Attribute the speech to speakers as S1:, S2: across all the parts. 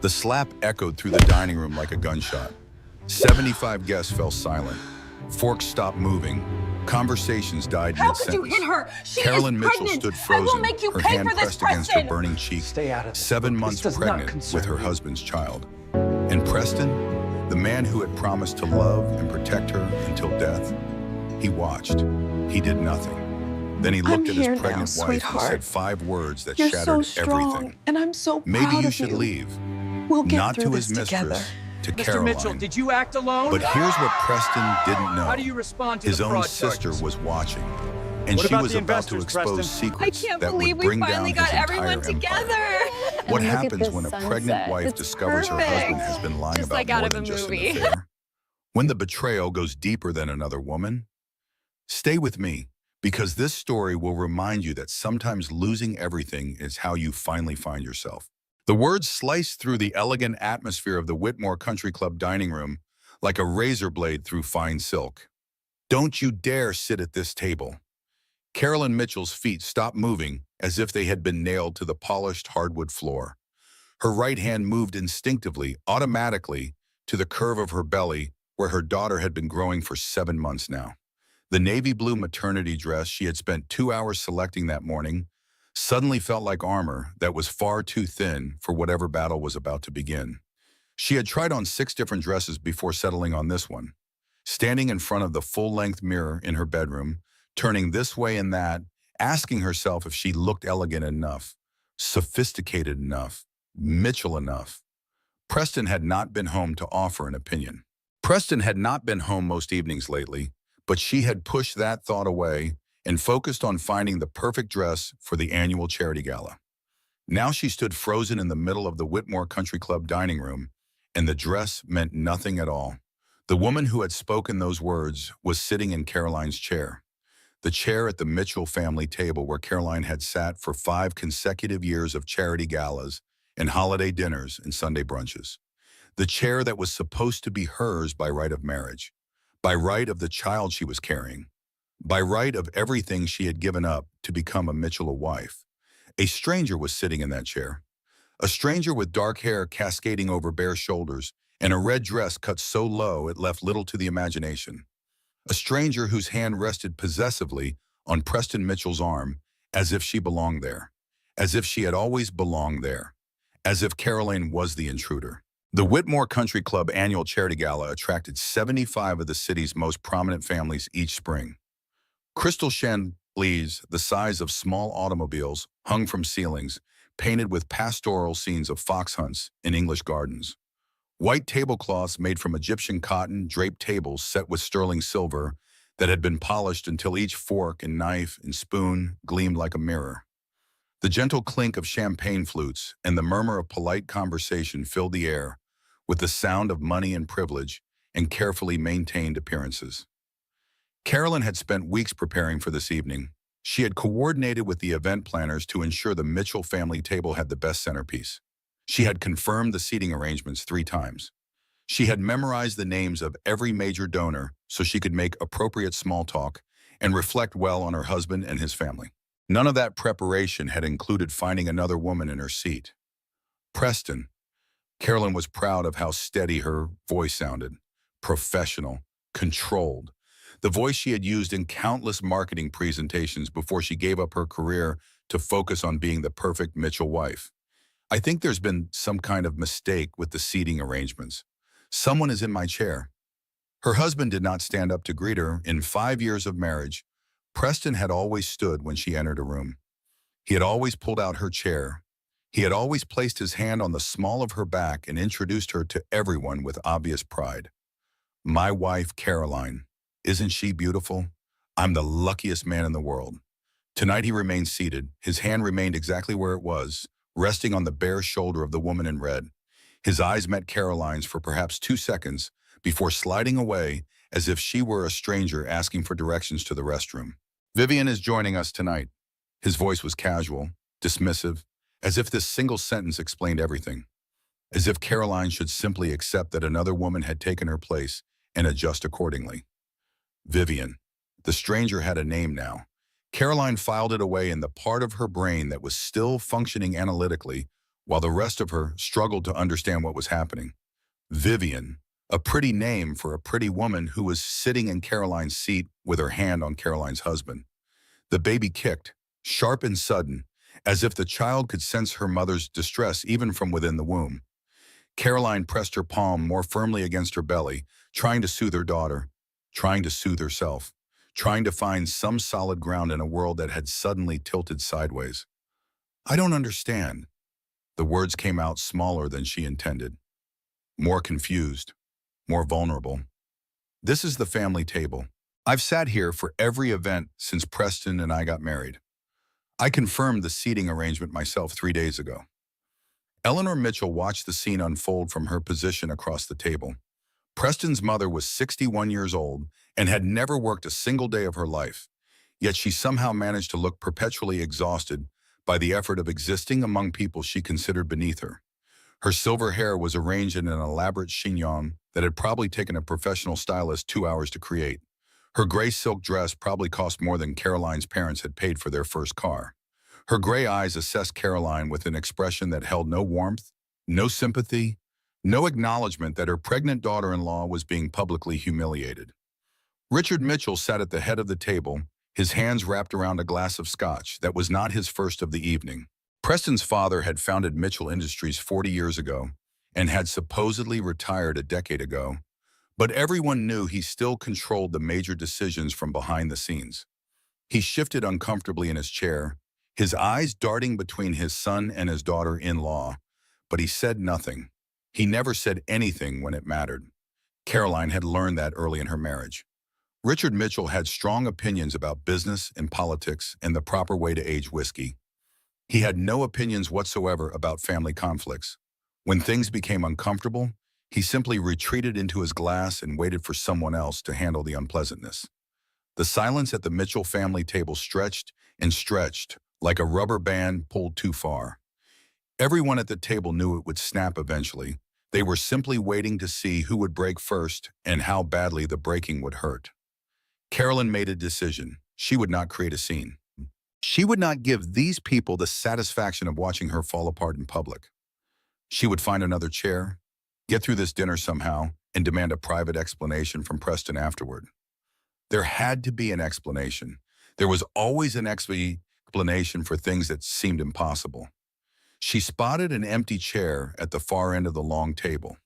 S1: The slap echoed through the dining room like a gunshot. 75 guests fell silent. Forks stopped moving. Conversations died
S2: How could you
S1: mid-sentence.
S2: hit her? She
S1: Carolyn
S2: is
S1: Mitchell
S2: pregnant.
S1: stood
S2: I will
S1: frozen,
S2: make you
S1: her
S2: pay
S1: hand
S2: for this,
S1: pressed against her
S2: Preston.
S1: burning cheek.
S3: Stay out of this.
S1: 7
S3: This
S1: months
S3: does not
S1: pregnant
S3: concern
S1: with her
S3: you.
S1: husband's child. And Preston, the man who had promised to love and protect her until death, he watched. He did nothing. Then he looked at his pregnant wife and said 5 words that
S4: You're
S1: shattered
S4: so strong,
S1: everything.
S4: and I'm so proud
S1: Maybe you
S4: of
S1: should leave.
S4: We'll get
S1: Not
S4: through
S1: to
S4: this
S1: his mistress,
S4: together.
S1: to
S3: Mr.
S1: Caroline.
S3: Mitchell, did you act alone?
S1: But here's what Preston didn't know.
S3: How do you respond to
S1: His
S3: the
S1: own
S3: fraud
S1: sister
S3: charges?
S1: was watching, and
S3: What
S1: she
S3: about
S1: was
S3: the
S1: about to
S3: investors,
S1: expose
S3: Preston?
S1: secrets
S2: I can't
S1: that
S2: believe
S1: would
S2: we
S1: bring
S2: finally
S1: down
S2: got
S1: his
S2: everyone
S1: entire
S2: together.
S1: empire.
S5: And
S1: What
S5: look at
S1: happens
S5: this
S1: when a
S5: sunset.
S1: pregnant wife
S5: It's
S1: discovers her
S5: perfect.
S1: husband has been lying
S2: Just
S1: about
S2: like out
S1: more
S2: of
S1: than
S2: a
S1: just an
S2: movie.
S1: affair? When the betrayal goes deeper than another woman? Stay with me, because this story will remind you that sometimes losing everything is how you finally find yourself. The words sliced through the elegant atmosphere of the Whitmore Country Club dining room like a razor blade through fine silk. Don't you dare sit at this table. Carolyn Mitchell's feet stopped moving as if they had been nailed to the polished hardwood floor. Her right hand moved instinctively, automatically, to the curve of her belly where her daughter had been growing for 7 months now. The navy blue maternity dress she had spent 2 hours selecting that morning suddenly felt like armor that was far too thin for whatever battle was about to begin. She had tried on 6 different dresses before settling on this one. Standing in front of the full-length mirror in her bedroom, turning this way and that, asking herself if she looked elegant enough, sophisticated enough, Mitchell enough. Preston had not been home to offer an opinion. Preston had not been home most evenings lately, but she had pushed that thought away and focused on finding the perfect dress for the annual charity gala. Now she stood frozen in the middle of the Whitmore Country Club dining room, and the dress meant nothing at all. The woman who had spoken those words was sitting in Caroline's chair, the chair at the Mitchell family table where Caroline had sat for 5 consecutive years of charity galas and holiday dinners and Sunday brunches. The chair that was supposed to be hers by right of marriage, by right of the child she was carrying, by right of everything she had given up to become a Mitchell wife. A stranger was sitting in that chair. A stranger with dark hair cascading over bare shoulders and a red dress cut so low it left little to the imagination. A stranger whose hand rested possessively on Preston Mitchell's arm as if she belonged there, as if she had always belonged there, as if Caroline was the intruder. The Whitmore Country Club annual charity gala attracted 75 of the city's most prominent families each spring. Crystal chandeliers the size of small automobiles hung from ceilings, painted with pastoral scenes of fox hunts in English gardens. White tablecloths made from Egyptian cotton draped tables set with sterling silver that had been polished until each fork and knife and spoon gleamed like a mirror. The gentle clink of champagne flutes and the murmur of polite conversation filled the air with the sound of money and privilege and carefully maintained appearances. Carolyn had spent weeks preparing for this evening. She had coordinated with the event planners to ensure the Mitchell family table had the best centerpiece. She had confirmed the seating arrangements 3 times. She had memorized the names of every major donor so she could make appropriate small talk and reflect well on her husband and his family. None of that preparation had included finding another woman in her seat. Preston. Carolyn was proud of how steady her voice sounded. Professional, controlled. The voice she had used in countless marketing presentations before she gave up her career to focus on being the perfect Mitchell wife. I think there's been some kind of mistake with the seating arrangements. Someone is in my chair. Her husband did not stand up to greet her. In 5 years of marriage, Preston had always stood when she entered a room. He had always pulled out her chair. He had always placed his hand on the small of her back and introduced her to everyone with obvious pride. My wife, Caroline. Isn't she beautiful? I'm the luckiest man in the world. Tonight he remained seated. His hand remained exactly where it was, resting on the bare shoulder of the woman in red. His eyes met Caroline's for perhaps 2 seconds before sliding away as if she were a stranger asking for directions to the restroom. Vivian is joining us tonight. His voice was casual, dismissive, as if this single sentence explained everything. As if Caroline should simply accept that another woman had taken her place and adjust accordingly. Vivian. The stranger had a name now. Caroline filed it away in the part of her brain that was still functioning analytically, while the rest of her struggled to understand what was happening. Vivian, a pretty name for a pretty woman who was sitting in Caroline's seat with her hand on Caroline's husband. The baby kicked, sharp and sudden, as if the child could sense her mother's distress even from within the womb. Caroline pressed her palm more firmly against her belly, trying to soothe her daughter, trying to soothe herself, trying to find some solid ground in a world that had suddenly tilted sideways. "I don't understand." The words came out smaller than she intended. More confused, more vulnerable. "This is the family table. I've sat here for every event since Preston and I got married. I confirmed the seating arrangement myself 3 days ago." Eleanor Mitchell watched the scene unfold from her position across the table. Preston's mother was 61 years old and had never worked a single day of her life, yet she somehow managed to look perpetually exhausted by the effort of existing among people she considered beneath her. Her silver hair was arranged in an elaborate chignon that had probably taken a professional stylist 2 hours to create. Her gray silk dress probably cost more than Caroline's parents had paid for their first car. Her gray eyes assessed Caroline with an expression that held no warmth, no sympathy, no acknowledgement that her pregnant daughter-in-law was being publicly humiliated. Richard Mitchell sat at the head of the table, his hands wrapped around a glass of scotch that was not his first of the evening. Preston's father had founded Mitchell Industries 40 years ago and had supposedly retired a decade ago, but everyone knew he still controlled the major decisions from behind the scenes. He shifted uncomfortably in his chair, his eyes darting between his son and his daughter-in-law, but he said nothing. He never said anything when it mattered. Caroline had learned that early in her marriage. Richard Mitchell had strong opinions about business and politics and the proper way to age whiskey. He had no opinions whatsoever about family conflicts. When things became uncomfortable, he simply retreated into his glass and waited for someone else to handle the unpleasantness. The silence at the Mitchell family table stretched and stretched, like a rubber band pulled too far. Everyone at the table knew it would snap eventually. They were simply waiting to see who would break first and how badly the breaking would hurt. Carolyn made a decision. She would not create a scene. She would not give these people the satisfaction of watching her fall apart in public. She would find another chair, get through this dinner somehow, and demand a private explanation from Preston afterward. There had to be an explanation. There was always an explanation for things that seemed impossible. She spotted an empty chair at the far end of the long table,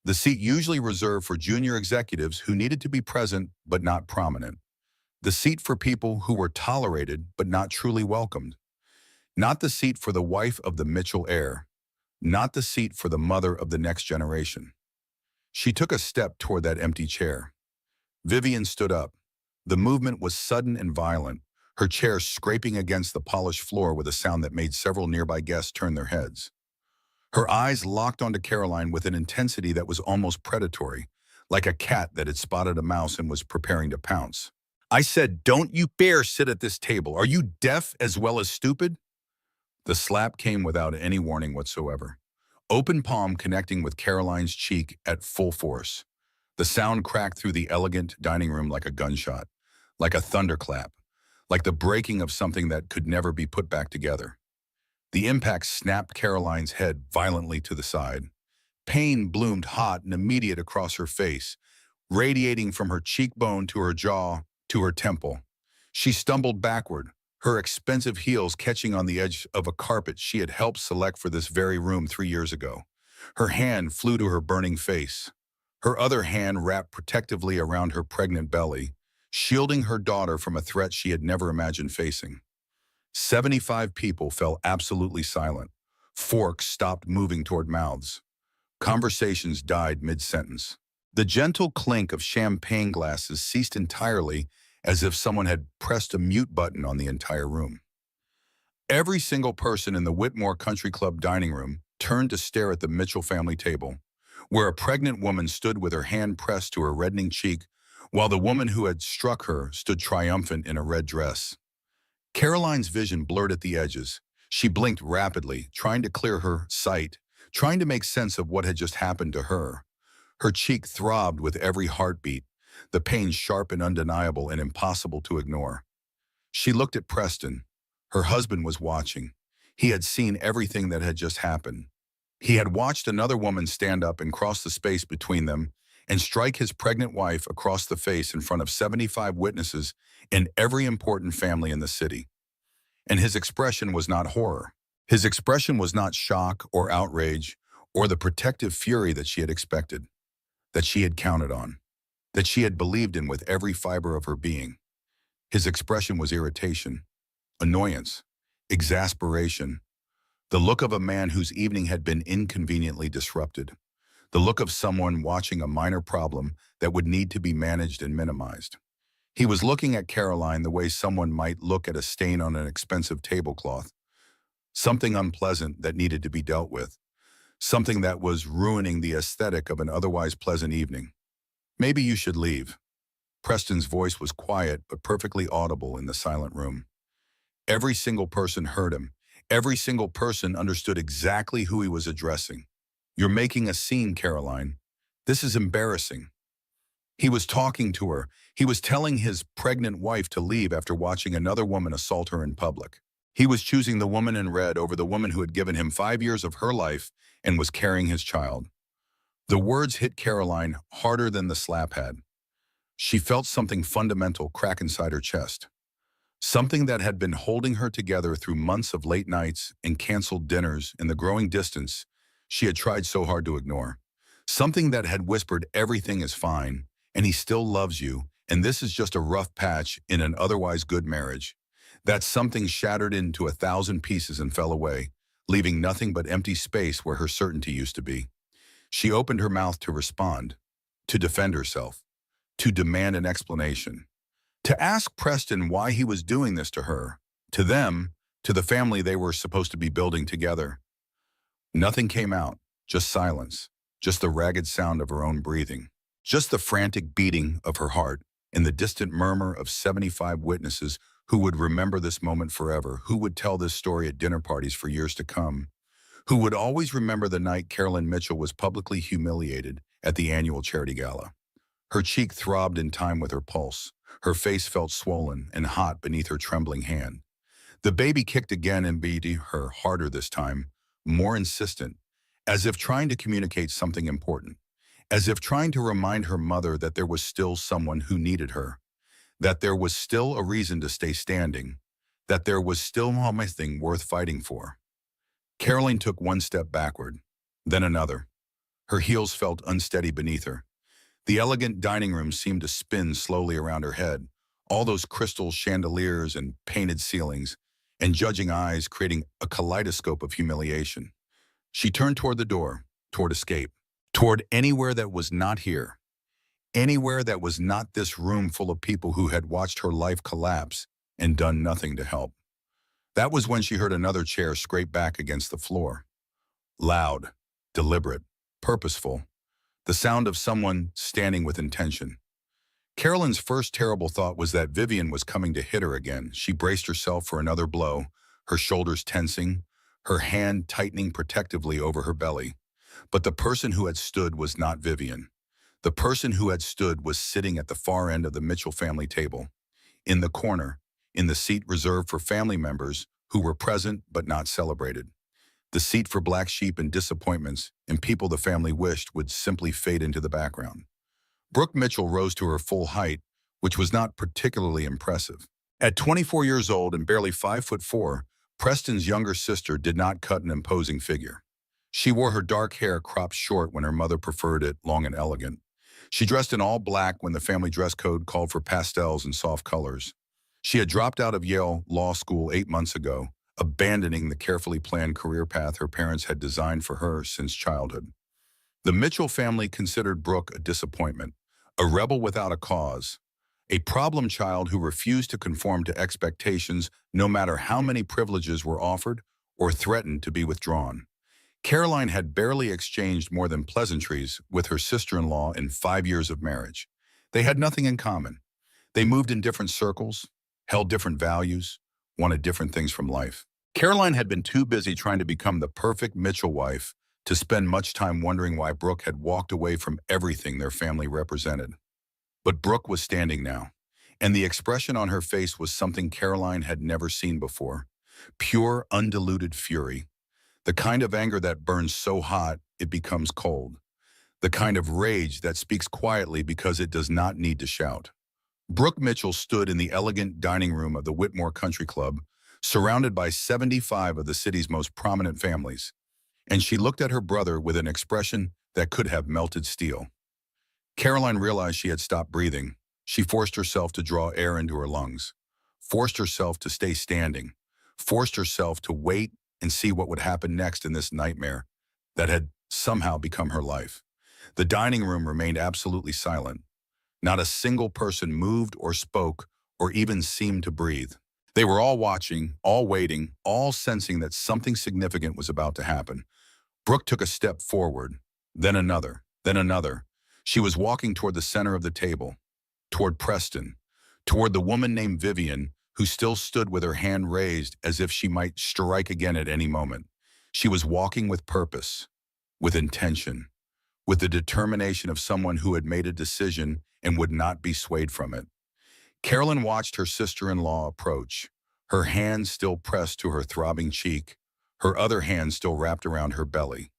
S1: the seat usually reserved for junior executives who needed to be present but not prominent, the seat for people who were tolerated but not truly welcomed, not the seat for the wife of the Mitchell heir, not the seat for the mother of the next generation. She took a step toward that empty chair. Vivian stood up. The movement was sudden and violent, her chair scraping against the polished floor with a sound that made several nearby guests turn their heads. Her eyes locked onto Caroline with an intensity that was almost predatory, like a cat that had spotted a mouse and was preparing to pounce. "I said, don't you dare sit at this table. Are you deaf as well as stupid?" The slap came without any warning whatsoever, open palm connecting with Caroline's cheek at full force. The sound cracked through the elegant dining room like a gunshot, like a thunderclap, like the breaking of something that could never be put back together. The impact snapped Caroline's head violently to the side. Pain bloomed hot and immediate across her face, radiating from her cheekbone to her jaw to her temple. She stumbled backward, her expensive heels catching on the edge of a carpet she had helped select for this very room 3 years ago. Her hand flew to her burning face. Her other hand wrapped protectively around her pregnant belly, shielding her daughter from a threat she had never imagined facing. 75 people fell absolutely silent. Forks stopped moving toward mouths. Conversations died mid-sentence. The gentle clink of champagne glasses ceased entirely, as if someone had pressed a mute button on the entire room. Every single person in the Whitmore Country Club dining room turned to stare at the Mitchell family table, where a pregnant woman stood with her hand pressed to her reddening cheek, while the woman who had struck her stood triumphant in a red dress. Caroline's vision blurred at the edges. She blinked rapidly, trying to clear her sight, trying to make sense of what had just happened to her. Her cheek throbbed with every heartbeat, the pain sharp and undeniable and impossible to ignore. She looked at Preston. Her husband was watching. He had seen everything that had just happened. He had watched another woman stand up and cross the space between them and strike his pregnant wife across the face in front of 75 witnesses and every important family in the city. And his expression was not horror. His expression was not shock or outrage or the protective fury that she had expected, that she had counted on, that she had believed in with every fiber of her being. His expression was irritation, annoyance, exasperation, the look of a man whose evening had been inconveniently disrupted, the look of someone watching a minor problem that would need to be managed and minimized. He was looking at Caroline the way someone might look at a stain on an expensive tablecloth, something unpleasant that needed to be dealt with, something that was ruining the aesthetic of an otherwise pleasant evening. Maybe you should leave. Preston's voice was quiet but perfectly audible in the silent room. Every single person heard him. Every single person understood exactly who he was addressing. You're making a scene, Caroline. This is embarrassing. He was talking to her. He was telling his pregnant wife to leave after watching another woman assault her in public. He was choosing the woman in red over the woman who had given him 5 years of her life and was carrying his child. The words hit Caroline harder than the slap had. She felt something fundamental crack inside her chest. Something that had been holding her together through months of late nights and canceled dinners in the growing distance she had tried so hard to ignore. Something that had whispered everything is fine, and he still loves you, and this is just a rough patch in an otherwise good marriage. That something shattered into 1,000 pieces and fell away, leaving nothing but empty space where her certainty used to be. She opened her mouth to respond, to defend herself, to demand an explanation, to ask Preston why he was doing this to her, to them, to the family they were supposed to be building together. Nothing came out, just silence, just the ragged sound of her own breathing, just the frantic beating of her heart, and the distant murmur of 75 witnesses who would remember this moment forever, who would tell this story at dinner parties for years to come, who would always remember the night Carolyn Mitchell was publicly humiliated at the annual charity gala. Her cheek throbbed in time with her pulse. Her face felt swollen and hot beneath her trembling hand. The baby kicked again and beat her harder this time, more insistent, as if trying to communicate something important, as if trying to remind her mother that there was still someone who needed her, that there was still a reason to stay standing, that there was still something worth fighting for. Caroline took one step backward, then another. Her heels felt unsteady beneath her. The elegant dining room seemed to spin slowly around her head, all those crystal chandeliers and painted ceilings, and judging eyes creating a kaleidoscope of humiliation. She turned toward the door, toward escape, toward anywhere that was not here, anywhere that was not this room full of people who had watched her life collapse and done nothing to help. That was when she heard another chair scrape back against the floor. Loud, deliberate, purposeful, the sound of someone standing with intention. Carolyn's first terrible thought was that Vivian was coming to hit her again. She braced herself for another blow, her shoulders tensing, her hand tightening protectively over her belly. But the person who had stood was not Vivian. The person who had stood was sitting at the far end of the Mitchell family table, in the corner, in the seat reserved for family members who were present but not celebrated. The seat for black sheep and disappointments and people the family wished would simply fade into the background. Brooke Mitchell rose to her full height, which was not particularly impressive. At 24 years old and barely 5'4", Preston's younger sister did not cut an imposing figure. She wore her dark hair cropped short when her mother preferred it long and elegant. She dressed in all black when the family dress code called for pastels and soft colors. She had dropped out of Yale Law School 8 months ago, abandoning the carefully planned career path her parents had designed for her since childhood. The Mitchell family considered Brooke a disappointment, a rebel without a cause, a problem child who refused to conform to expectations no matter how many privileges were offered or threatened to be withdrawn. Caroline had barely exchanged more than pleasantries with her sister-in-law in 5 years of marriage. They had nothing in common. They moved in different circles, held different values, wanted different things from life. Caroline had been too busy trying to become the perfect Mitchell wife to spend much time wondering why Brooke had walked away from everything their family represented. But Brooke was standing now, and the expression on her face was something Caroline had never seen before. Pure, undiluted fury. The kind of anger that burns so hot it becomes cold. The kind of rage that speaks quietly because it does not need to shout. Brooke Mitchell stood in the elegant dining room of the Whitmore Country Club, surrounded by 75 of the city's most prominent families, and she looked at her brother with an expression that could have melted steel. Caroline realized she had stopped breathing. She forced herself to draw air into her lungs, forced herself to stay standing, forced herself to wait and see what would happen next in this nightmare that had somehow become her life. The dining room remained absolutely silent. Not a single person moved or spoke or even seemed to breathe. They were all watching, all waiting, all sensing that something significant was about to happen. Brooke took a step forward, then another, then another. She was walking toward the center of the table, toward Preston, toward the woman named Vivian, who still stood with her hand raised as if she might strike again at any moment. She was walking with purpose, with intention, with the determination of someone who had made a decision and would not be swayed from it. Carolyn watched her sister-in-law approach, her hand still pressed to her throbbing cheek, her other hand still wrapped around her belly.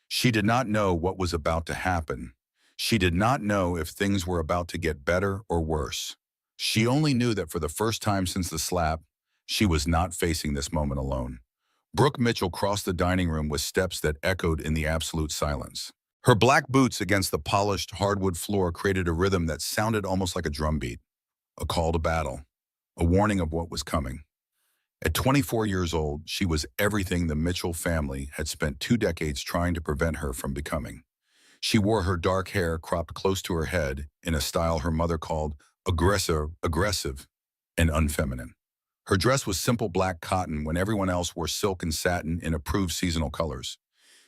S1: She did not know what was about to happen. She did not know if things were about to get better or worse. She only knew that for the first time since the slap, she was not facing this moment alone. Brooke Mitchell crossed the dining room with steps that echoed in the absolute silence. Her black boots against the polished hardwood floor created a rhythm that sounded almost like a drumbeat, a call to battle, a warning of what was coming. At 24 years old, she was everything the Mitchell family had spent 2 decades trying to prevent her from becoming. She wore her dark hair cropped close to her head in a style her mother called aggressive, and unfeminine. Her dress was simple black cotton when everyone else wore silk and satin in approved seasonal colors.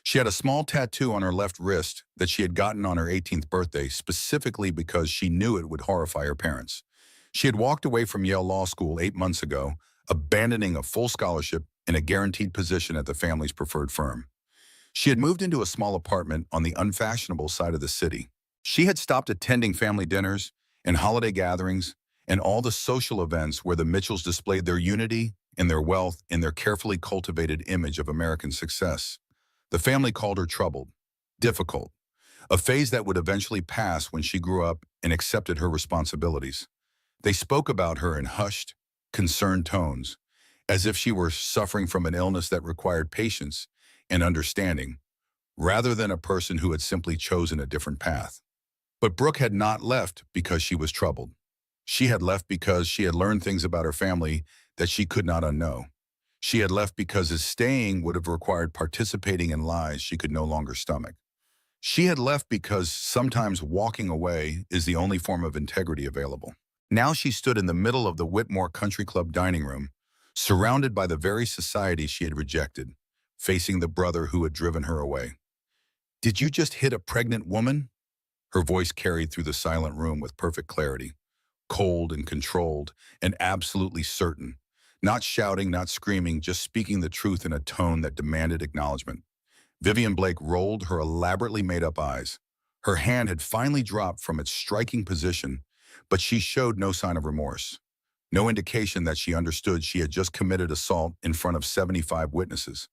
S1: She had a small tattoo on her left wrist that she had gotten on her 18th birthday specifically because she knew it would horrify her parents. She had walked away from Yale Law School 8 months ago, abandoning a full scholarship and a guaranteed position at the family's preferred firm. She had moved into a small apartment on the unfashionable side of the city. She had stopped attending family dinners and holiday gatherings and all the social events where the Mitchells displayed their unity and their wealth and their carefully cultivated image of American success. The family called her troubled, difficult, a phase that would eventually pass when she grew up and accepted her responsibilities. They spoke about her in hushed, concerned tones, as if she were suffering from an illness that required patience and understanding, rather than a person who had simply chosen a different path. But Brooke had not left because she was troubled. She had left because she had learned things about her family that she could not unknow. She had left because his staying would have required participating in lies she could no longer stomach. She had left because sometimes walking away is the only form of integrity available. Now she stood in the middle of the Whitmore Country Club dining room, surrounded by the very society she had rejected, facing the brother who had driven her away. "Did you just hit a pregnant woman?" Her voice carried through the silent room with perfect clarity, cold and controlled and absolutely certain. Not shouting, not screaming, just speaking the truth in a tone that demanded acknowledgement. Vivian Blake rolled her elaborately made-up eyes. Her hand had finally dropped from its striking position, but she showed no sign of remorse. No indication that she understood she had just committed assault in front of 75 witnesses.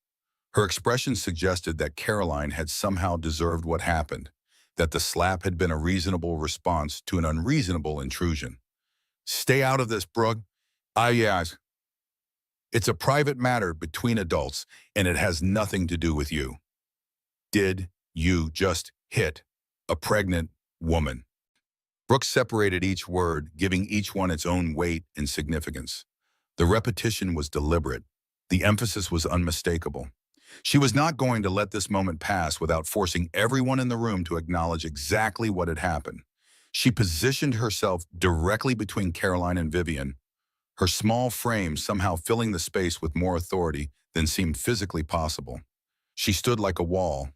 S1: Her expression suggested that Caroline had somehow deserved what happened, that the slap had been a reasonable response to an unreasonable intrusion. "Stay out of this, Brooke. Yes. It's a private matter between adults, and it has nothing to do with you. Did you just hit a pregnant woman?" Brooke separated each word, giving each one its own weight and significance. The repetition was deliberate. The emphasis was unmistakable. She was not going to let this moment pass without forcing everyone in the room to acknowledge exactly what had happened. She positioned herself directly between Caroline and Vivian, her small frame somehow filling the space with more authority than seemed physically possible. She stood like a wall,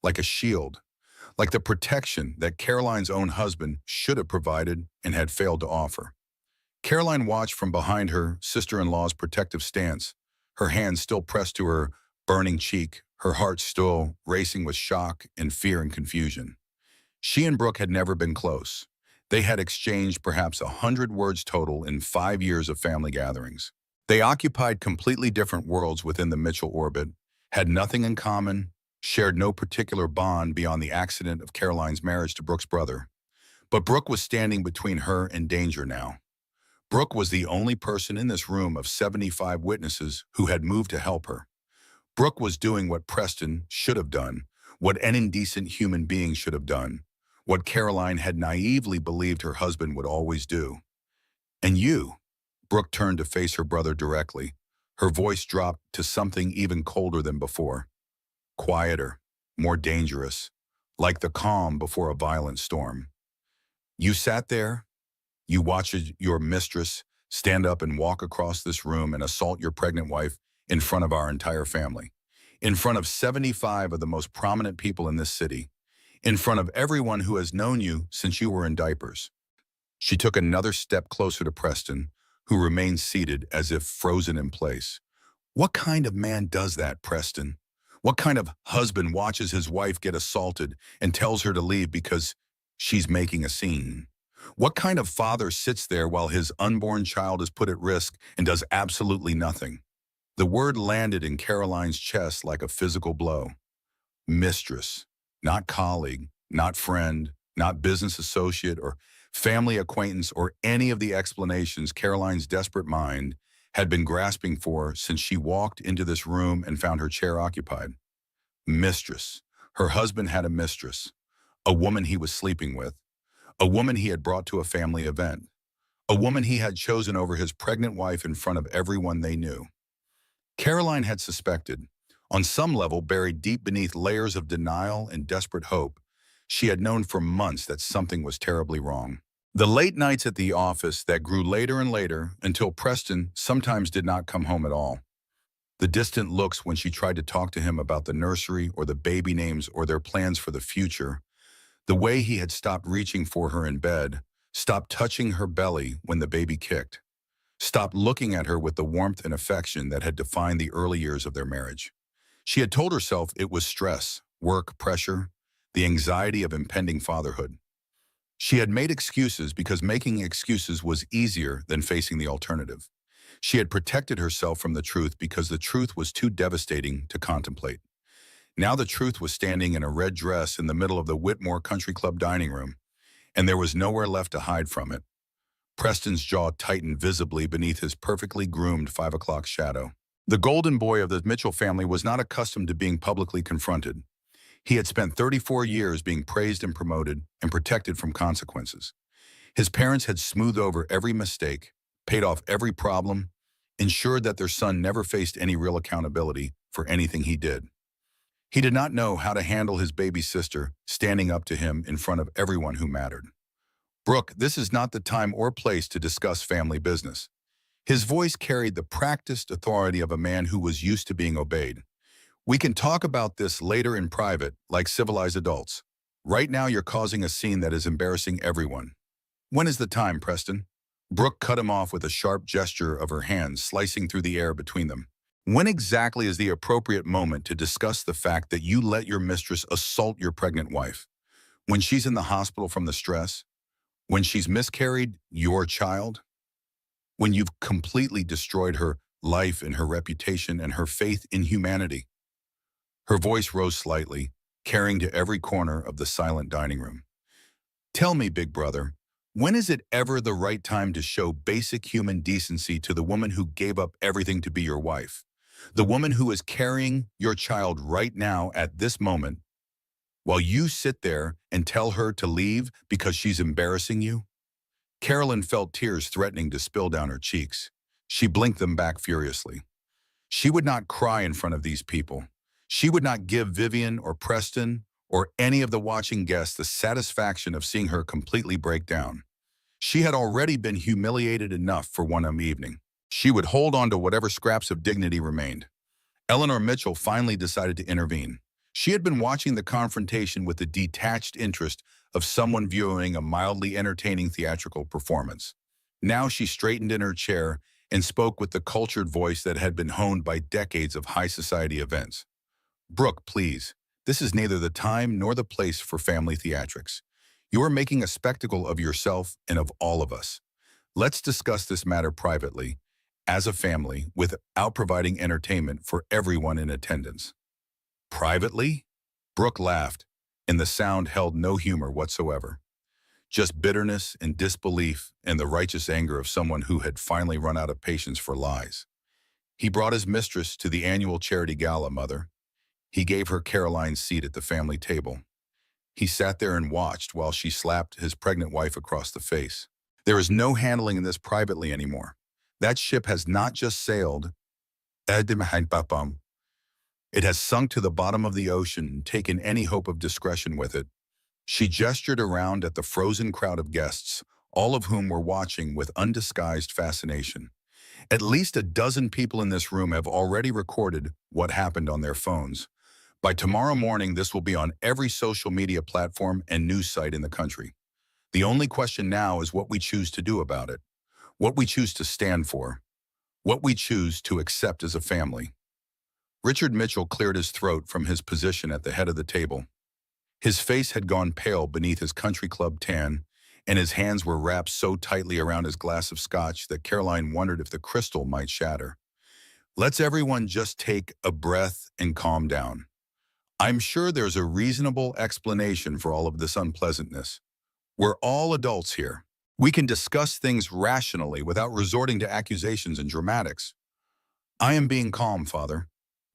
S1: like a shield, like the protection that Caroline's own husband should have provided and had failed to offer. Caroline watched from behind her sister-in-law's protective stance, her hand still pressed to her burning cheek, her heart still racing with shock and fear and confusion. She and Brooke had never been close. They had exchanged perhaps 100 words total in 5 years of family gatherings. They occupied completely different worlds within the Mitchell orbit, had nothing in common, shared no particular bond beyond the accident of Caroline's marriage to Brooke's brother. But Brooke was standing between her and danger now. Brooke was the only person in this room of 75 witnesses who had moved to help her. Brooke was doing what Preston should have done, what an indecent human being should have done, what Caroline had naively believed her husband would always do. And you? Brooke turned to face her brother directly. Her voice dropped to something even colder than before. Quieter, more dangerous, like the calm before a violent storm. You sat there, you watched your mistress stand up and walk across this room and assault your pregnant wife in front of our entire family, in front of 75 of the most prominent people in this city, in front of everyone who has known you since you were in diapers. She took another step closer to Preston, who remained seated as if frozen in place. What kind of man does that, Preston? What kind of husband watches his wife get assaulted and tells her to leave because she's making a scene? What kind of father sits there while his unborn child is put at risk and does absolutely nothing? The word landed in Caroline's chest like a physical blow. Mistress, not colleague, not friend, not business associate or family acquaintance or any of the explanations Caroline's desperate mind had been grasping for since she walked into this room and found her chair occupied. Mistress. Her husband had a mistress, a woman he was sleeping with, a woman he had brought to a family event, a woman he had chosen over his pregnant wife in front of everyone they knew. Caroline had suspected, on some level buried deep beneath layers of denial and desperate hope, she had known for months that something was terribly wrong. The late nights at the office that grew later and later until Preston sometimes did not come home at all. The distant looks when she tried to talk to him about the nursery or the baby names or their plans for the future. The way he had stopped reaching for her in bed, stopped touching her belly when the baby kicked, stopped looking at her with the warmth and affection that had defined the early years of their marriage. She had told herself it was stress, work, pressure, the anxiety of impending fatherhood. She had made excuses because making excuses was easier than facing the alternative. She had protected herself from the truth because the truth was too devastating to contemplate. Now the truth was standing in a red dress in the middle of the Whitmore Country Club dining room, and there was nowhere left to hide from it. Preston's jaw tightened visibly beneath his perfectly groomed 5 o'clock shadow. The golden boy of the Mitchell family was not accustomed to being publicly confronted. He had spent 34 years being praised and promoted and protected from consequences. His parents had smoothed over every mistake, paid off every problem, ensured that their son never faced any real accountability for anything he did. He did not know how to handle his baby sister standing up to him in front of everyone who mattered. Brooke, this is not the time or place to discuss family business. His voice carried the practiced authority of a man who was used to being obeyed. We can talk about this later in private, like civilized adults. Right now you're causing a scene that is embarrassing everyone. When is the time, Preston? Brooke cut him off with a sharp gesture of her hands slicing through the air between them. When exactly is the appropriate moment to discuss the fact that you let your mistress assault your pregnant wife? When she's in the hospital from the stress? When she's miscarried your child? When you've completely destroyed her life and her reputation and her faith in humanity? Her voice rose slightly, carrying to every corner of the silent dining room. Tell me, big brother, when is it ever the right time to show basic human decency to the woman who gave up everything to be your wife? The woman who is carrying your child right now at this moment, while you sit there and tell her to leave because she's embarrassing you? Carolyn felt tears threatening to spill down her cheeks. She blinked them back furiously. She would not cry in front of these people. She would not give Vivian or Preston or any of the watching guests the satisfaction of seeing her completely break down. She had already been humiliated enough for one evening. She would hold on to whatever scraps of dignity remained. Eleanor Mitchell finally decided to intervene. She had been watching the confrontation with the detached interest of someone viewing a mildly entertaining theatrical performance. Now she straightened in her chair and spoke with the cultured voice that had been honed by decades of high society events. Brooke, please, this is neither the time nor the place for family theatrics. You are making a spectacle of yourself and of all of us. Let's discuss this matter privately, as a family without providing entertainment for everyone in attendance. Privately, Brooke laughed, and the sound held no humor whatsoever. Just bitterness and disbelief and the righteous anger of someone who had finally run out of patience for lies. He brought his mistress to the annual charity gala, Mother. He gave her Caroline's seat at the family table. He sat there and watched while she slapped his pregnant wife across the face. There is no handling this privately anymore. That ship has not just sailed, it has sunk to the bottom of the ocean and taken any hope of discretion with it. She gestured around at the frozen crowd of guests, all of whom were watching with undisguised fascination. At least a dozen people in this room have already recorded what happened on their phones. By tomorrow morning, this will be on every social media platform and news site in the country. The only question now is what we choose to do about it, what we choose to stand for, what we choose to accept as a family. Richard Mitchell cleared his throat from his position at the head of the table. His face had gone pale beneath his country club tan, and his hands were wrapped so tightly around his glass of scotch that Caroline wondered if the crystal might shatter. Let's everyone just take a breath and calm down. I'm sure there's a reasonable explanation for all of this unpleasantness. We're all adults here. We can discuss things rationally without resorting to accusations and dramatics. I am being calm, Father.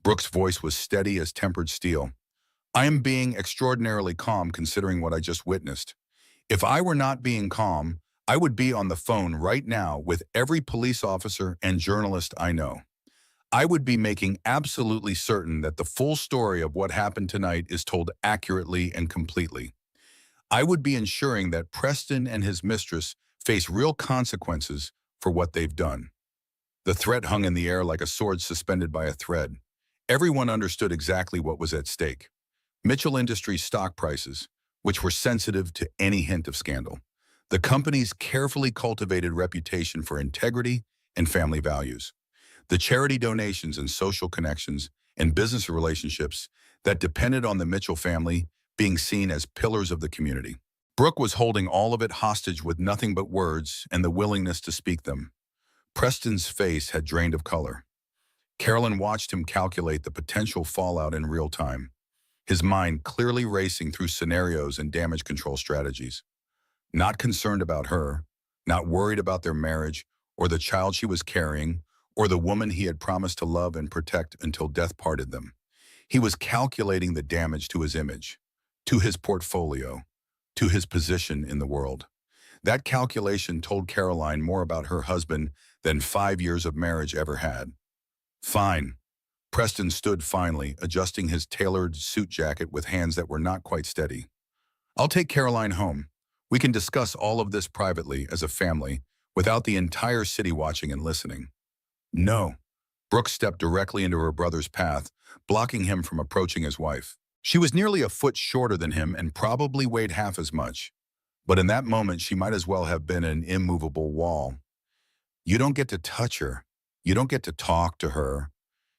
S1: Brooke's voice was steady as tempered steel. I am being extraordinarily calm considering what I just witnessed. If I were not being calm, I would be on the phone right now with every police officer and journalist I know. I would be making absolutely certain that the full story of what happened tonight is told accurately and completely. I would be ensuring that Preston and his mistress face real consequences for what they've done. The threat hung in the air like a sword suspended by a thread. Everyone understood exactly what was at stake. Mitchell Industries stock prices, which were sensitive to any hint of scandal. The company's carefully cultivated reputation for integrity and family values. The charity donations and social connections and business relationships that depended on the Mitchell family being seen as pillars of the community. Brooke was holding all of it hostage with nothing but words and the willingness to speak them. Preston's face had drained of color. Carolyn watched him calculate the potential fallout in real time, his mind clearly racing through scenarios and damage control strategies. Not concerned about her, not worried about their marriage or the child she was carrying or the woman he had promised to love and protect until death parted them. He was calculating the damage to his image, to his portfolio, to his position in the world. That calculation told Caroline more about her husband than 5 years of marriage ever had. Fine. Preston stood finally, adjusting his tailored suit jacket with hands that were not quite steady. I'll take Caroline home. We can discuss all of this privately as a family without the entire city watching and listening. No. Brooke stepped directly into her brother's path, blocking him from approaching his wife. She was nearly a foot shorter than him and probably weighed half as much. But in that moment, she might as well have been an immovable wall. You don't get to touch her. You don't get to talk to her.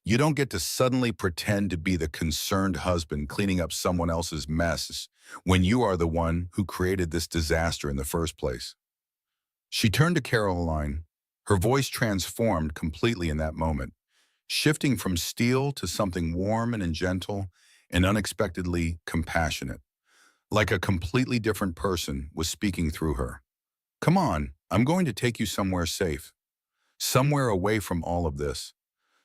S1: You don't get to suddenly pretend to be the concerned husband cleaning up someone else's mess when you are the one who created this disaster in the first place. She turned to Caroline. Her voice transformed completely in that moment, shifting from steel to something warm and gentle and unexpectedly compassionate. Like a completely different person was speaking through her. Come on, I'm going to take you somewhere safe. Somewhere away from all of this.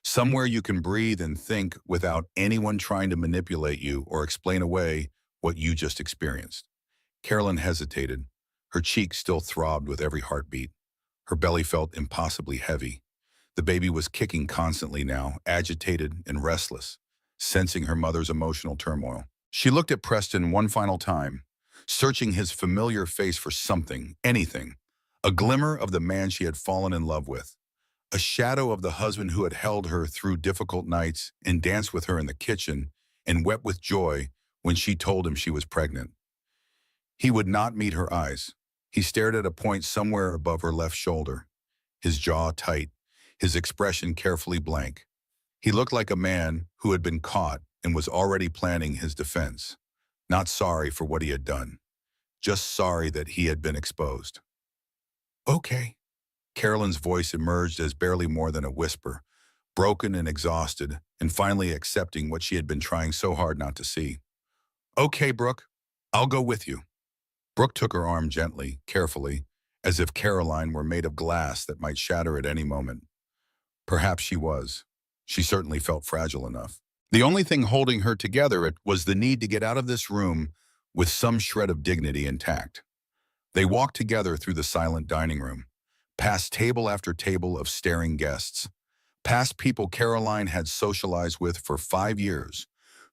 S1: Somewhere you can breathe and think without anyone trying to manipulate you or explain away what you just experienced. Carolyn hesitated. Her cheeks still throbbed with every heartbeat. Her belly felt impossibly heavy. The baby was kicking constantly now, agitated and restless, sensing her mother's emotional turmoil. She looked at Preston one final time, searching his familiar face for something, anything, a glimmer of the man she had fallen in love with. A shadow of the husband who had held her through difficult nights and danced with her in the kitchen and wept with joy when she told him she was pregnant. He would not meet her eyes. He stared at a point somewhere above her left shoulder, his jaw tight, his expression carefully blank. He looked like a man who had been caught and was already planning his defense, not sorry for what he had done, just sorry that he had been exposed. Okay. Carolyn's voice emerged as barely more than a whisper, broken and exhausted, and finally accepting what she had been trying so hard not to see. Okay, Brooke, I'll go with you. Brooke took her arm gently, carefully, as if Caroline were made of glass that might shatter at any moment. Perhaps she was. She certainly felt fragile enough. The only thing holding her together was the need to get out of this room with some shred of dignity intact. They walked together through the silent dining room, past table after table of staring guests, past people Caroline had socialized with for 5 years,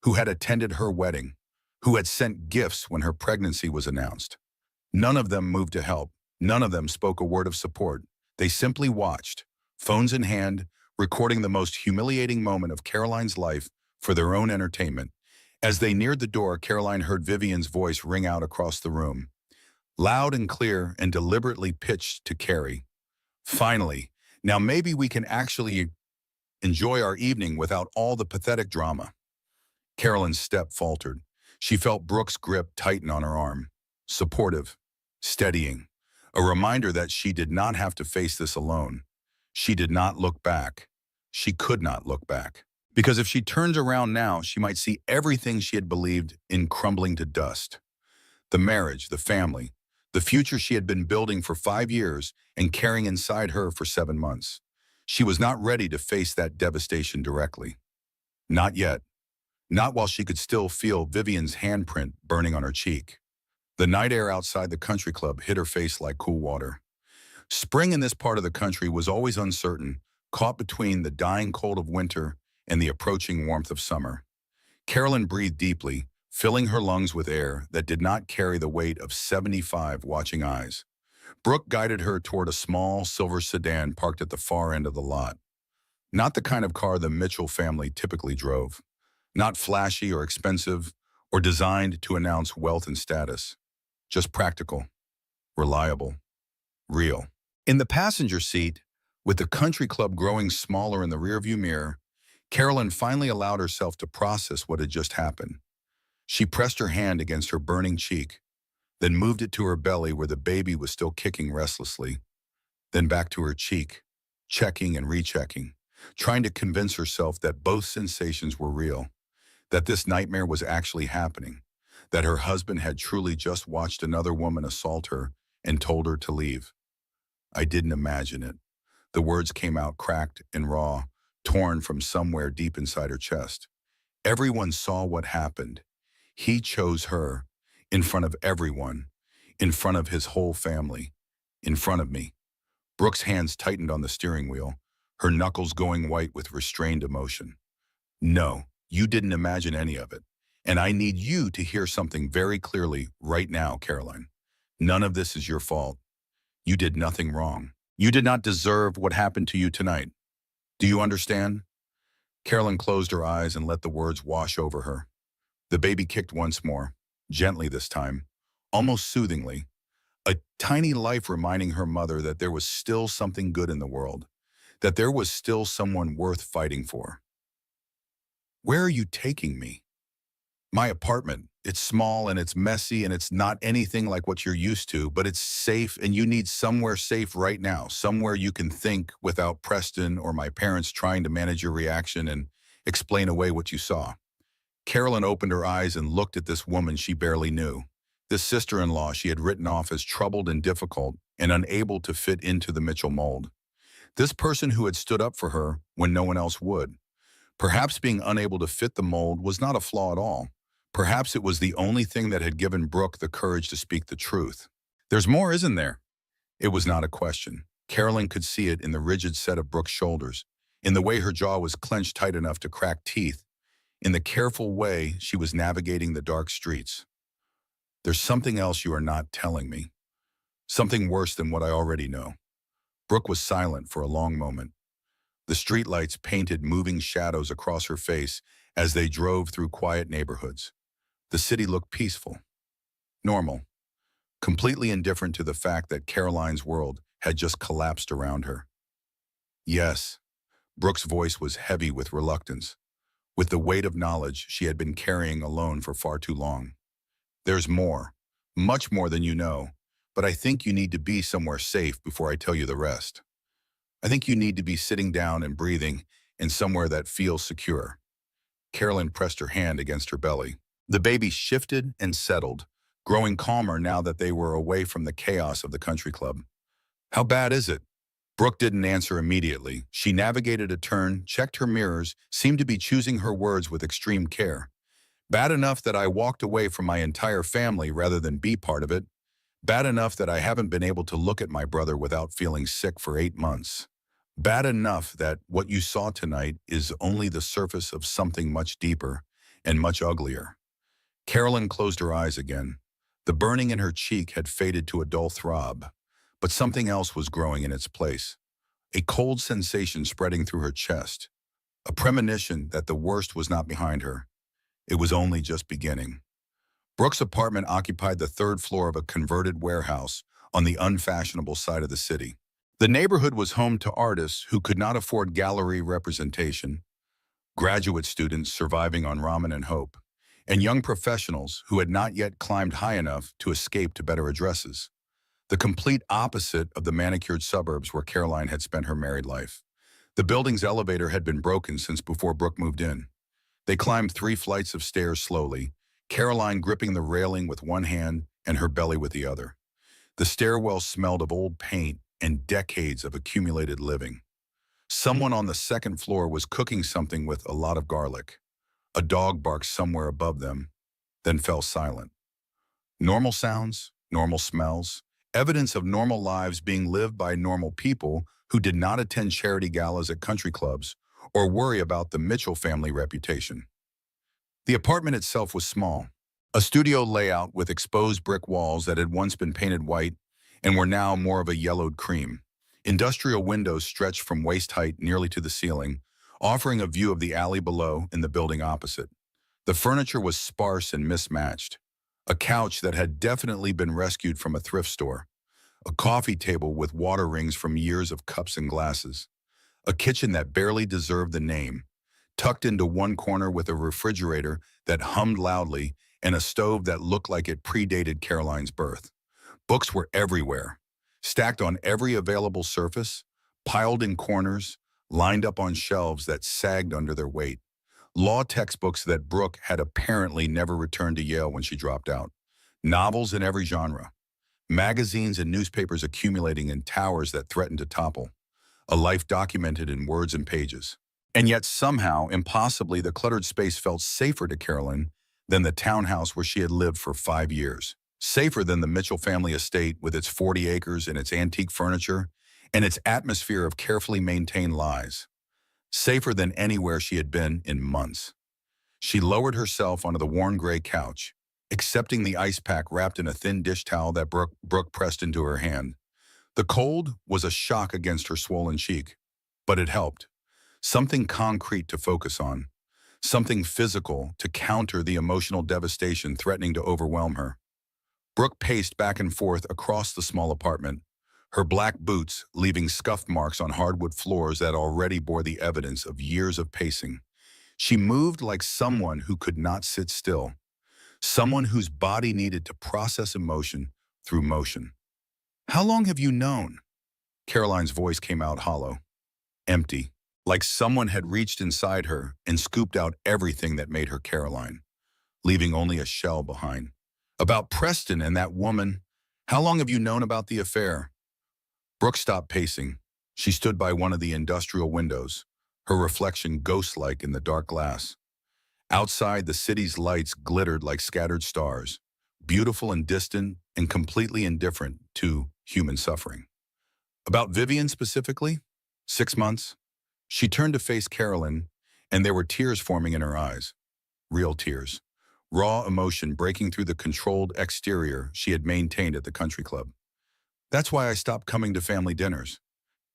S1: who had attended her wedding, who had sent gifts when her pregnancy was announced. None of them moved to help. None of them spoke a word of support. They simply watched, phones in hand, recording the most humiliating moment of Caroline's life for their own entertainment. As they neared the door, Caroline heard Vivian's voice ring out across the room, loud and clear and deliberately pitched to Carrie. Finally, now maybe we can actually enjoy our evening without all the pathetic drama. Carolyn's step faltered. She felt Brooke's grip tighten on her arm, supportive, steadying, a reminder that she did not have to face this alone. She did not look back. She could not look back. Because if she turned around now, she might see everything she had believed in crumbling to dust. The marriage, the family, the future she had been building for 5 years and carrying inside her for 7 months. She was not ready to face that devastation directly. Not yet. Not while she could still feel Vivian's handprint burning on her cheek. The night air outside the country club hit her face like cool water. Spring in this part of the country was always uncertain, caught between the dying cold of winter and the approaching warmth of summer. Carolyn breathed deeply, filling her lungs with air that did not carry the weight of 75 watching eyes. Brooke guided her toward a small silver sedan parked at the far end of the lot. Not the kind of car the Mitchell family typically drove. Not flashy or expensive or designed to announce wealth and status. Just practical, reliable, real. In the passenger seat, with the country club growing smaller in the rearview mirror, Carolyn finally allowed herself to process what had just happened. She pressed her hand against her burning cheek, then moved it to her belly where the baby was still kicking restlessly, then back to her cheek, checking and rechecking, trying to convince herself that both sensations were real, that this nightmare was actually happening, that her husband had truly just watched another woman assault her and told her to leave. I didn't imagine it. The words came out cracked and raw, torn from somewhere deep inside her chest. Everyone saw what happened. He chose her, in front of everyone, in front of his whole family, in front of me. Brooke's hands tightened on the steering wheel, her knuckles going white with restrained emotion. No, you didn't imagine any of it. And I need you to hear something very clearly right now, Caroline. None of this is your fault. You did nothing wrong. You did not deserve what happened to you tonight. Do you understand? Carolyn closed her eyes and let the words wash over her. The baby kicked once more, gently this time, almost soothingly, a tiny life reminding her mother that there was still something good in the world, that there was still someone worth fighting for. Where are you taking me? My apartment. It's small and it's messy and it's not anything like what you're used to, but it's safe and you need somewhere safe right now, somewhere you can think without Preston or my parents trying to manage your reaction and explain away what you saw. Carolyn opened her eyes and looked at this woman she barely knew, this sister-in-law she had written off as troubled and difficult and unable to fit into the Mitchell mold. This person who had stood up for her when no one else would. Perhaps being unable to fit the mold was not a flaw at all. Perhaps it was the only thing that had given Brooke the courage to speak the truth. There's more, isn't there? It was not a question. Carolyn could see it in the rigid set of Brooke's shoulders, in the way her jaw was clenched tight enough to crack teeth, in the careful way she was navigating the dark streets. There's something else you are not telling me. Something worse than what I already know. Brooke was silent for a long moment. The streetlights painted moving shadows across her face as they drove through quiet neighborhoods. The city looked peaceful, normal, completely indifferent to the fact that Caroline's world had just collapsed around her. Yes, Brooke's voice was heavy with reluctance, with the weight of knowledge she had been carrying alone for far too long. There's more, much more than you know, but I think you need to be somewhere safe before I tell you the rest. I think you need to be sitting down and breathing in somewhere that feels secure. Carolyn pressed her hand against her belly. The baby shifted and settled, growing calmer now that they were away from the chaos of the country club. How bad is it? Brooke didn't answer immediately. She navigated a turn, checked her mirrors, seemed to be choosing her words with extreme care. Bad enough that I walked away from my entire family rather than be part of it. Bad enough that I haven't been able to look at my brother without feeling sick for 8 months. Bad enough that what you saw tonight is only the surface of something much deeper and much uglier. Carolyn closed her eyes again. The burning in her cheek had faded to a dull throb, but something else was growing in its place. A cold sensation spreading through her chest, a premonition that the worst was not behind her. It was only just beginning. Brooke's apartment occupied the third floor of a converted warehouse on the unfashionable side of the city. The neighborhood was home to artists who could not afford gallery representation, graduate students surviving on ramen and hope, and young professionals who had not yet climbed high enough to escape to better addresses. The complete opposite of the manicured suburbs where Caroline had spent her married life. The building's elevator had been broken since before Brooke moved in. They climbed 3 flights of stairs slowly, Caroline gripping the railing with one hand and her belly with the other. The stairwell smelled of old paint and decades of accumulated living. Someone on the second floor was cooking something with a lot of garlic. A dog barked somewhere above them, then fell silent. Normal sounds, normal smells, evidence of normal lives being lived by normal people who did not attend charity galas at country clubs or worry about the Mitchell family reputation. The apartment itself was small, a studio layout with exposed brick walls that had once been painted white and were now more of a yellowed cream. Industrial windows stretched from waist height nearly to the ceiling, offering a view of the alley below and the building opposite. The furniture was sparse and mismatched. A couch that had definitely been rescued from a thrift store. A coffee table with water rings from years of cups and glasses. A kitchen that barely deserved the name, tucked into one corner with a refrigerator that hummed loudly and a stove that looked like it predated Caroline's birth. Books were everywhere, stacked on every available surface, piled in corners, lined up on shelves that sagged under their weight. Law textbooks that Brooke had apparently never returned to Yale when she dropped out. Novels in every genre. Magazines and newspapers accumulating in towers that threatened to topple. A life documented in words and pages. And yet somehow, impossibly, the cluttered space felt safer to Carolyn than the townhouse where she had lived for 5 years. Safer than the Mitchell family estate with its 40 acres and its antique furniture and its atmosphere of carefully maintained lies. Safer than anywhere she had been in months. She lowered herself onto the worn gray couch, accepting the ice pack wrapped in a thin dish towel that Brooke pressed into her hand. The cold was a shock against her swollen cheek, but it helped. Something concrete to focus on. Something physical to counter the emotional devastation threatening to overwhelm her. Brooke paced back and forth across the small apartment, her black boots leaving scuff marks on hardwood floors that already bore the evidence of years of pacing. She moved like someone who could not sit still, someone whose body needed to process emotion through motion. "How long have you known?" Caroline's voice came out hollow, empty, like someone had reached inside her and scooped out everything that made her Caroline, leaving only a shell behind. "About Preston and that woman. How long have you known about the affair?" Brooke stopped pacing. She stood by one of the industrial windows, her reflection ghost-like in the dark glass. Outside, the city's lights glittered like scattered stars, beautiful and distant and completely indifferent to human suffering. "About Vivian specifically? 6 months?" She turned to face Carolyn, and there were tears forming in her eyes. Real tears. Raw emotion breaking through the controlled exterior she had maintained at the country club. "That's why I stopped coming to family dinners.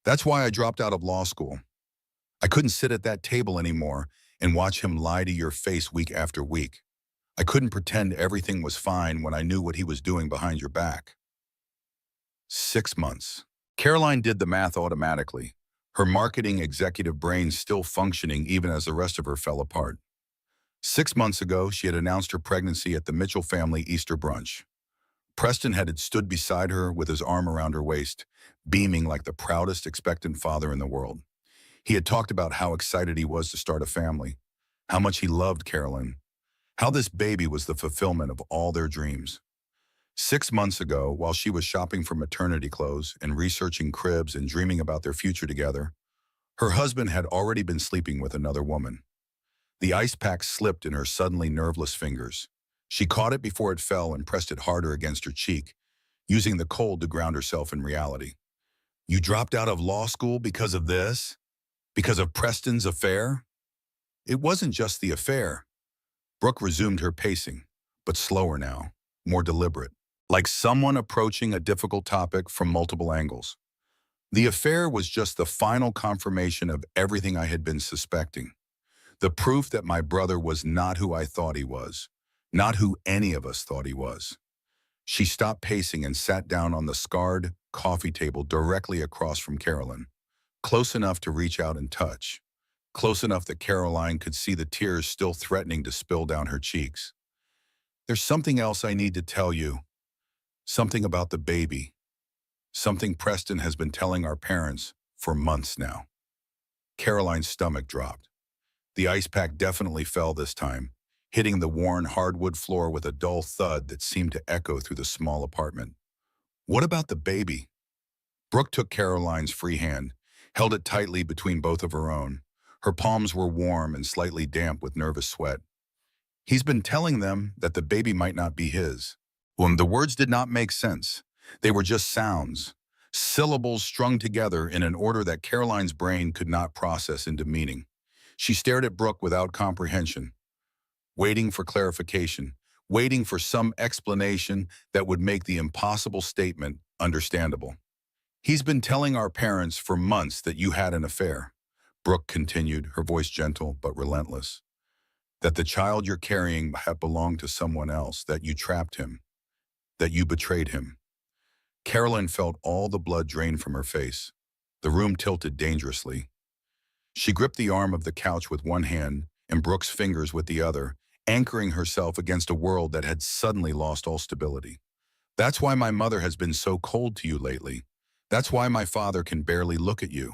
S1: That's why I dropped out of law school. I couldn't sit at that table anymore and watch him lie to your face week after week. I couldn't pretend everything was fine when I knew what he was doing behind your back." 6 months. Caroline did the math automatically, her marketing executive brain still functioning even as the rest of her fell apart. 6 months ago, she had announced her pregnancy at the Mitchell family Easter brunch. Preston had stood beside her with his arm around her waist, beaming like the proudest expectant father in the world. He had talked about how excited he was to start a family, how much he loved Carolyn, how this baby was the fulfillment of all their dreams. 6 months ago, while she was shopping for maternity clothes and researching cribs and dreaming about their future together, her husband had already been sleeping with another woman. The ice pack slipped in her suddenly nerveless fingers. She caught it before it fell and pressed it harder against her cheek, using the cold to ground herself in reality. You dropped out of law school because of this? Because of Preston's affair? It wasn't just the affair. Brooke resumed her pacing, but slower now, more deliberate, like someone approaching a difficult topic from multiple angles. The affair was just the final confirmation of everything I had been suspecting. The proof that my brother was not who I thought he was, not who any of us thought he was. She stopped pacing and sat down on the scarred coffee table directly across from Carolyn, close enough to reach out and touch, close enough that Caroline could see the tears still threatening to spill down her cheeks. There's something else I need to tell you. Something about the baby. Something Preston has been telling our parents for months now. Caroline's stomach dropped. The ice pack definitely fell this time, hitting the worn hardwood floor with a dull thud that seemed to echo through the small apartment. What about the baby? Brooke took Caroline's free hand, held it tightly between both of her own. Her palms were warm and slightly damp with nervous sweat. He's been telling them that the baby might not be his. When the words did not make sense, they were just sounds, syllables strung together in an order that Caroline's brain could not process into meaning. She stared at Brooke without comprehension, waiting for clarification, waiting for some explanation that would make the impossible statement understandable. He's been telling our parents for months that you had an affair, Brooke continued, her voice gentle but relentless. That the child you're carrying had belonged to someone else, that you trapped him, that you betrayed him. Carolyn felt all the blood drain from her face. The room tilted dangerously. She gripped the arm of the couch with one hand and Brooke's fingers with the other, anchoring herself against a world that had suddenly lost all stability. That's why my mother has been so cold to you lately. That's why my father can barely look at you.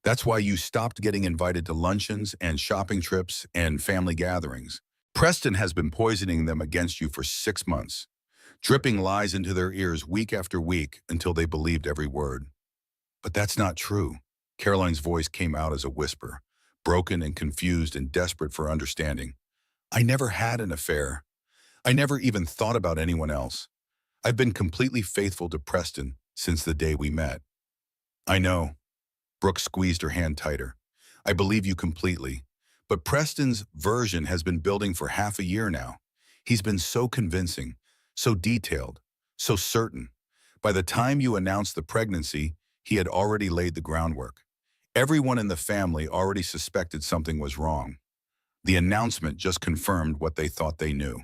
S1: That's why you stopped getting invited to luncheons and shopping trips and family gatherings. Preston has been poisoning them against you for 6 months, dripping lies into their ears week after week until they believed every word. But that's not true. Caroline's voice came out as a whisper, broken and confused and desperate for understanding. I never had an affair. I never even thought about anyone else. I've been completely faithful to Preston since the day we met. I know. Brooke squeezed her hand tighter. I believe you completely. But Preston's version has been building for half a year now. He's been so convincing, so detailed, so certain. By the time you announced the pregnancy, he had already laid the groundwork. Everyone in the family already suspected something was wrong. The announcement just confirmed what they thought they knew.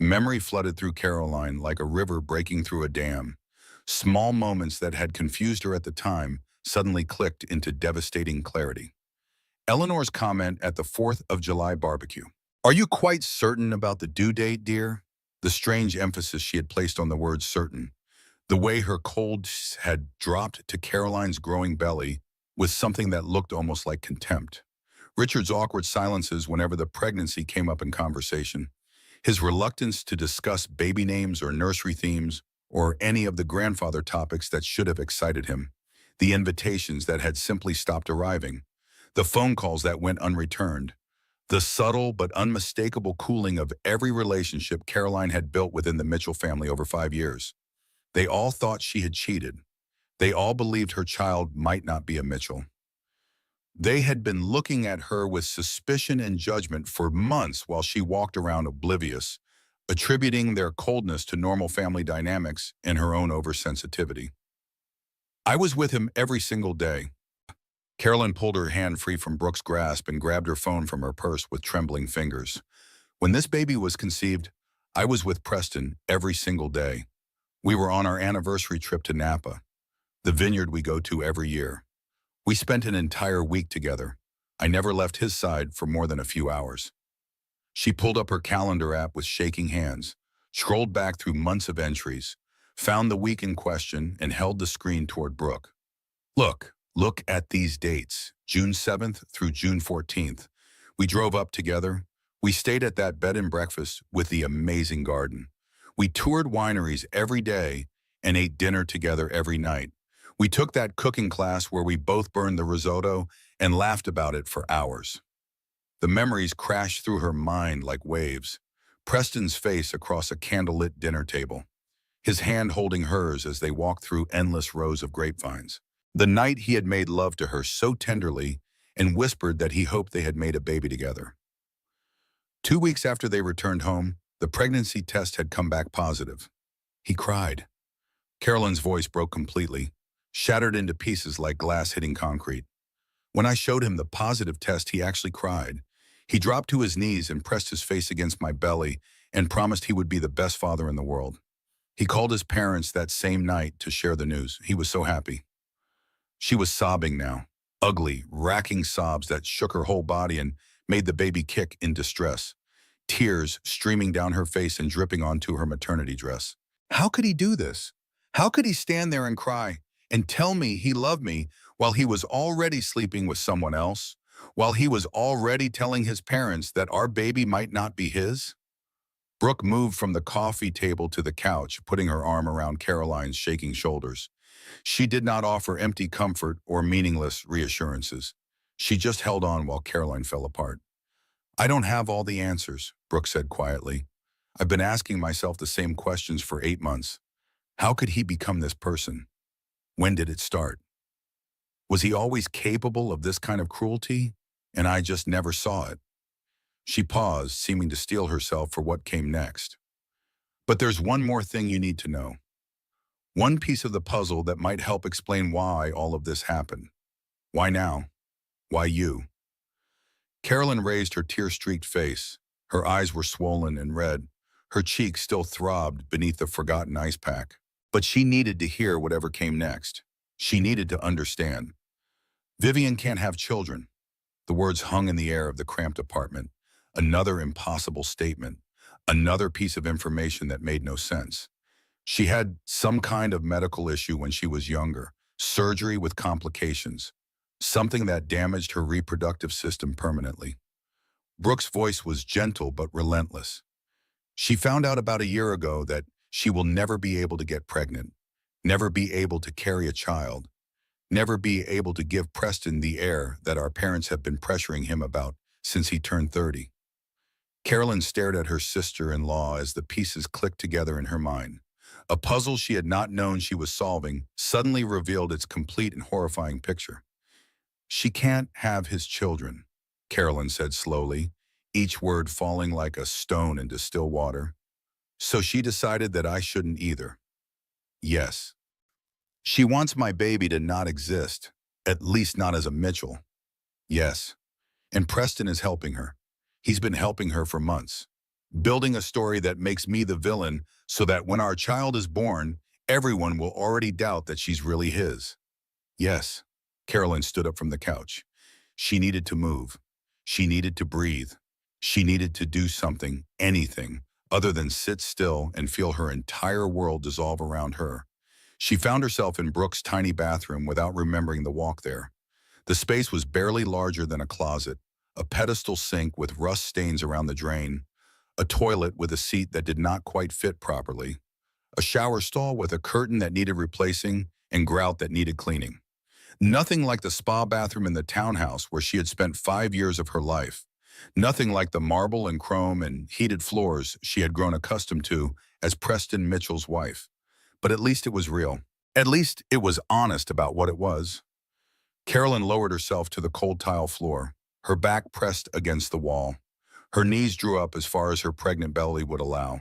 S1: Memory flooded through Caroline like a river breaking through a dam. Small moments that had confused her at the time suddenly clicked into devastating clarity. Eleanor's comment at the 4th of July barbecue. Are you quite certain about the due date, dear? The strange emphasis she had placed on the word certain. The way her cold had dropped to Caroline's growing belly with something that looked almost like contempt. Richard's awkward silences whenever the pregnancy came up in conversation. His reluctance to discuss baby names or nursery themes or any of the grandfather topics that should have excited him. The invitations that had simply stopped arriving. The phone calls that went unreturned. The subtle but unmistakable cooling of every relationship Caroline had built within the Mitchell family over 5 years. They all thought she had cheated. They all believed her child might not be a Mitchell. They had been looking at her with suspicion and judgment for months while she walked around oblivious, attributing their coldness to normal family dynamics and her own oversensitivity. I was with him every single day. Carolyn pulled her hand free from Brooke's grasp and grabbed her phone from her purse with trembling fingers. When this baby was conceived, I was with Preston every single day. We were on our anniversary trip to Napa, the vineyard we go to every year. We spent an entire week together. I never left his side for more than a few hours. She pulled up her calendar app with shaking hands, scrolled back through months of entries, found the week in question, and held the screen toward Brooke. Look at these dates, June 7th through June 14th. We drove up together. We stayed at that bed and breakfast with the amazing garden. We toured wineries every day and ate dinner together every night. We took that cooking class where we both burned the risotto and laughed about it for hours. The memories crashed through her mind like waves. Preston's face across a candlelit dinner table, his hand holding hers as they walked through endless rows of grapevines. The night he had made love to her so tenderly and whispered that he hoped they had made a baby together. 2 weeks after they returned home, the pregnancy test had come back positive. He cried. Carolyn's voice broke completely, shattered into pieces like glass hitting concrete. When I showed him the positive test, he actually cried. He dropped to his knees and pressed his face against my belly and promised he would be the best father in the world. He called his parents that same night to share the news. He was so happy. She was sobbing now, ugly, racking sobs that shook her whole body and made the baby kick in distress, tears streaming down her face and dripping onto her maternity dress. How could he do this? How could he stand there and cry and tell me he loved me while he was already sleeping with someone else, while he was already telling his parents that our baby might not be his? Brooke moved from the coffee table to the couch, putting her arm around Caroline's shaking shoulders. She did not offer empty comfort or meaningless reassurances. She just held on while Caroline fell apart. I don't have all the answers, Brooke said quietly. I've been asking myself the same questions for 8 months. How could he become this person? When did it start? Was he always capable of this kind of cruelty, and I just never saw it? She paused, seeming to steel herself for what came next. But there's one more thing you need to know. One piece of the puzzle that might help explain why all of this happened. Why now? Why you? Carolyn raised her tear-streaked face. Her eyes were swollen and red. Her cheeks still throbbed beneath the forgotten ice pack. But she needed to hear whatever came next. She needed to understand. Vivian can't have children. The words hung in the air of the cramped apartment. Another impossible statement. Another piece of information that made no sense. She had some kind of medical issue when she was younger. Surgery with complications. Something that damaged her reproductive system permanently. Brooke's voice was gentle but relentless. She found out about a year ago that she will never be able to get pregnant, never be able to carry a child, never be able to give Preston the heir that our parents have been pressuring him about since he turned 30. Carolyn stared at her sister-in-law as the pieces clicked together in her mind. A puzzle she had not known she was solving suddenly revealed its complete and horrifying picture. She can't have his children, Carolyn said slowly, each word falling like a stone into still water. So she decided that I shouldn't either. Yes. She wants my baby to not exist, at least not as a Mitchell. Yes. And Preston is helping her. He's been helping her for months, building a story that makes me the villain so that when our child is born, everyone will already doubt that she's really his. Yes. Carolyn stood up from the couch. She needed to move. She needed to breathe. She needed to do something, anything, other than sit still and feel her entire world dissolve around her. She found herself in Brooke's tiny bathroom without remembering the walk there. The space was barely larger than a closet, a pedestal sink with rust stains around the drain, a toilet with a seat that did not quite fit properly, a shower stall with a curtain that needed replacing and grout that needed cleaning. Nothing like the spa bathroom in the townhouse where she had spent 5 years of her life. Nothing like the marble and chrome and heated floors she had grown accustomed to as Preston Mitchell's wife. But at least it was real. At least it was honest about what it was. Carolyn lowered herself to the cold tile floor, her back pressed against the wall. Her knees drew up as far as her pregnant belly would allow.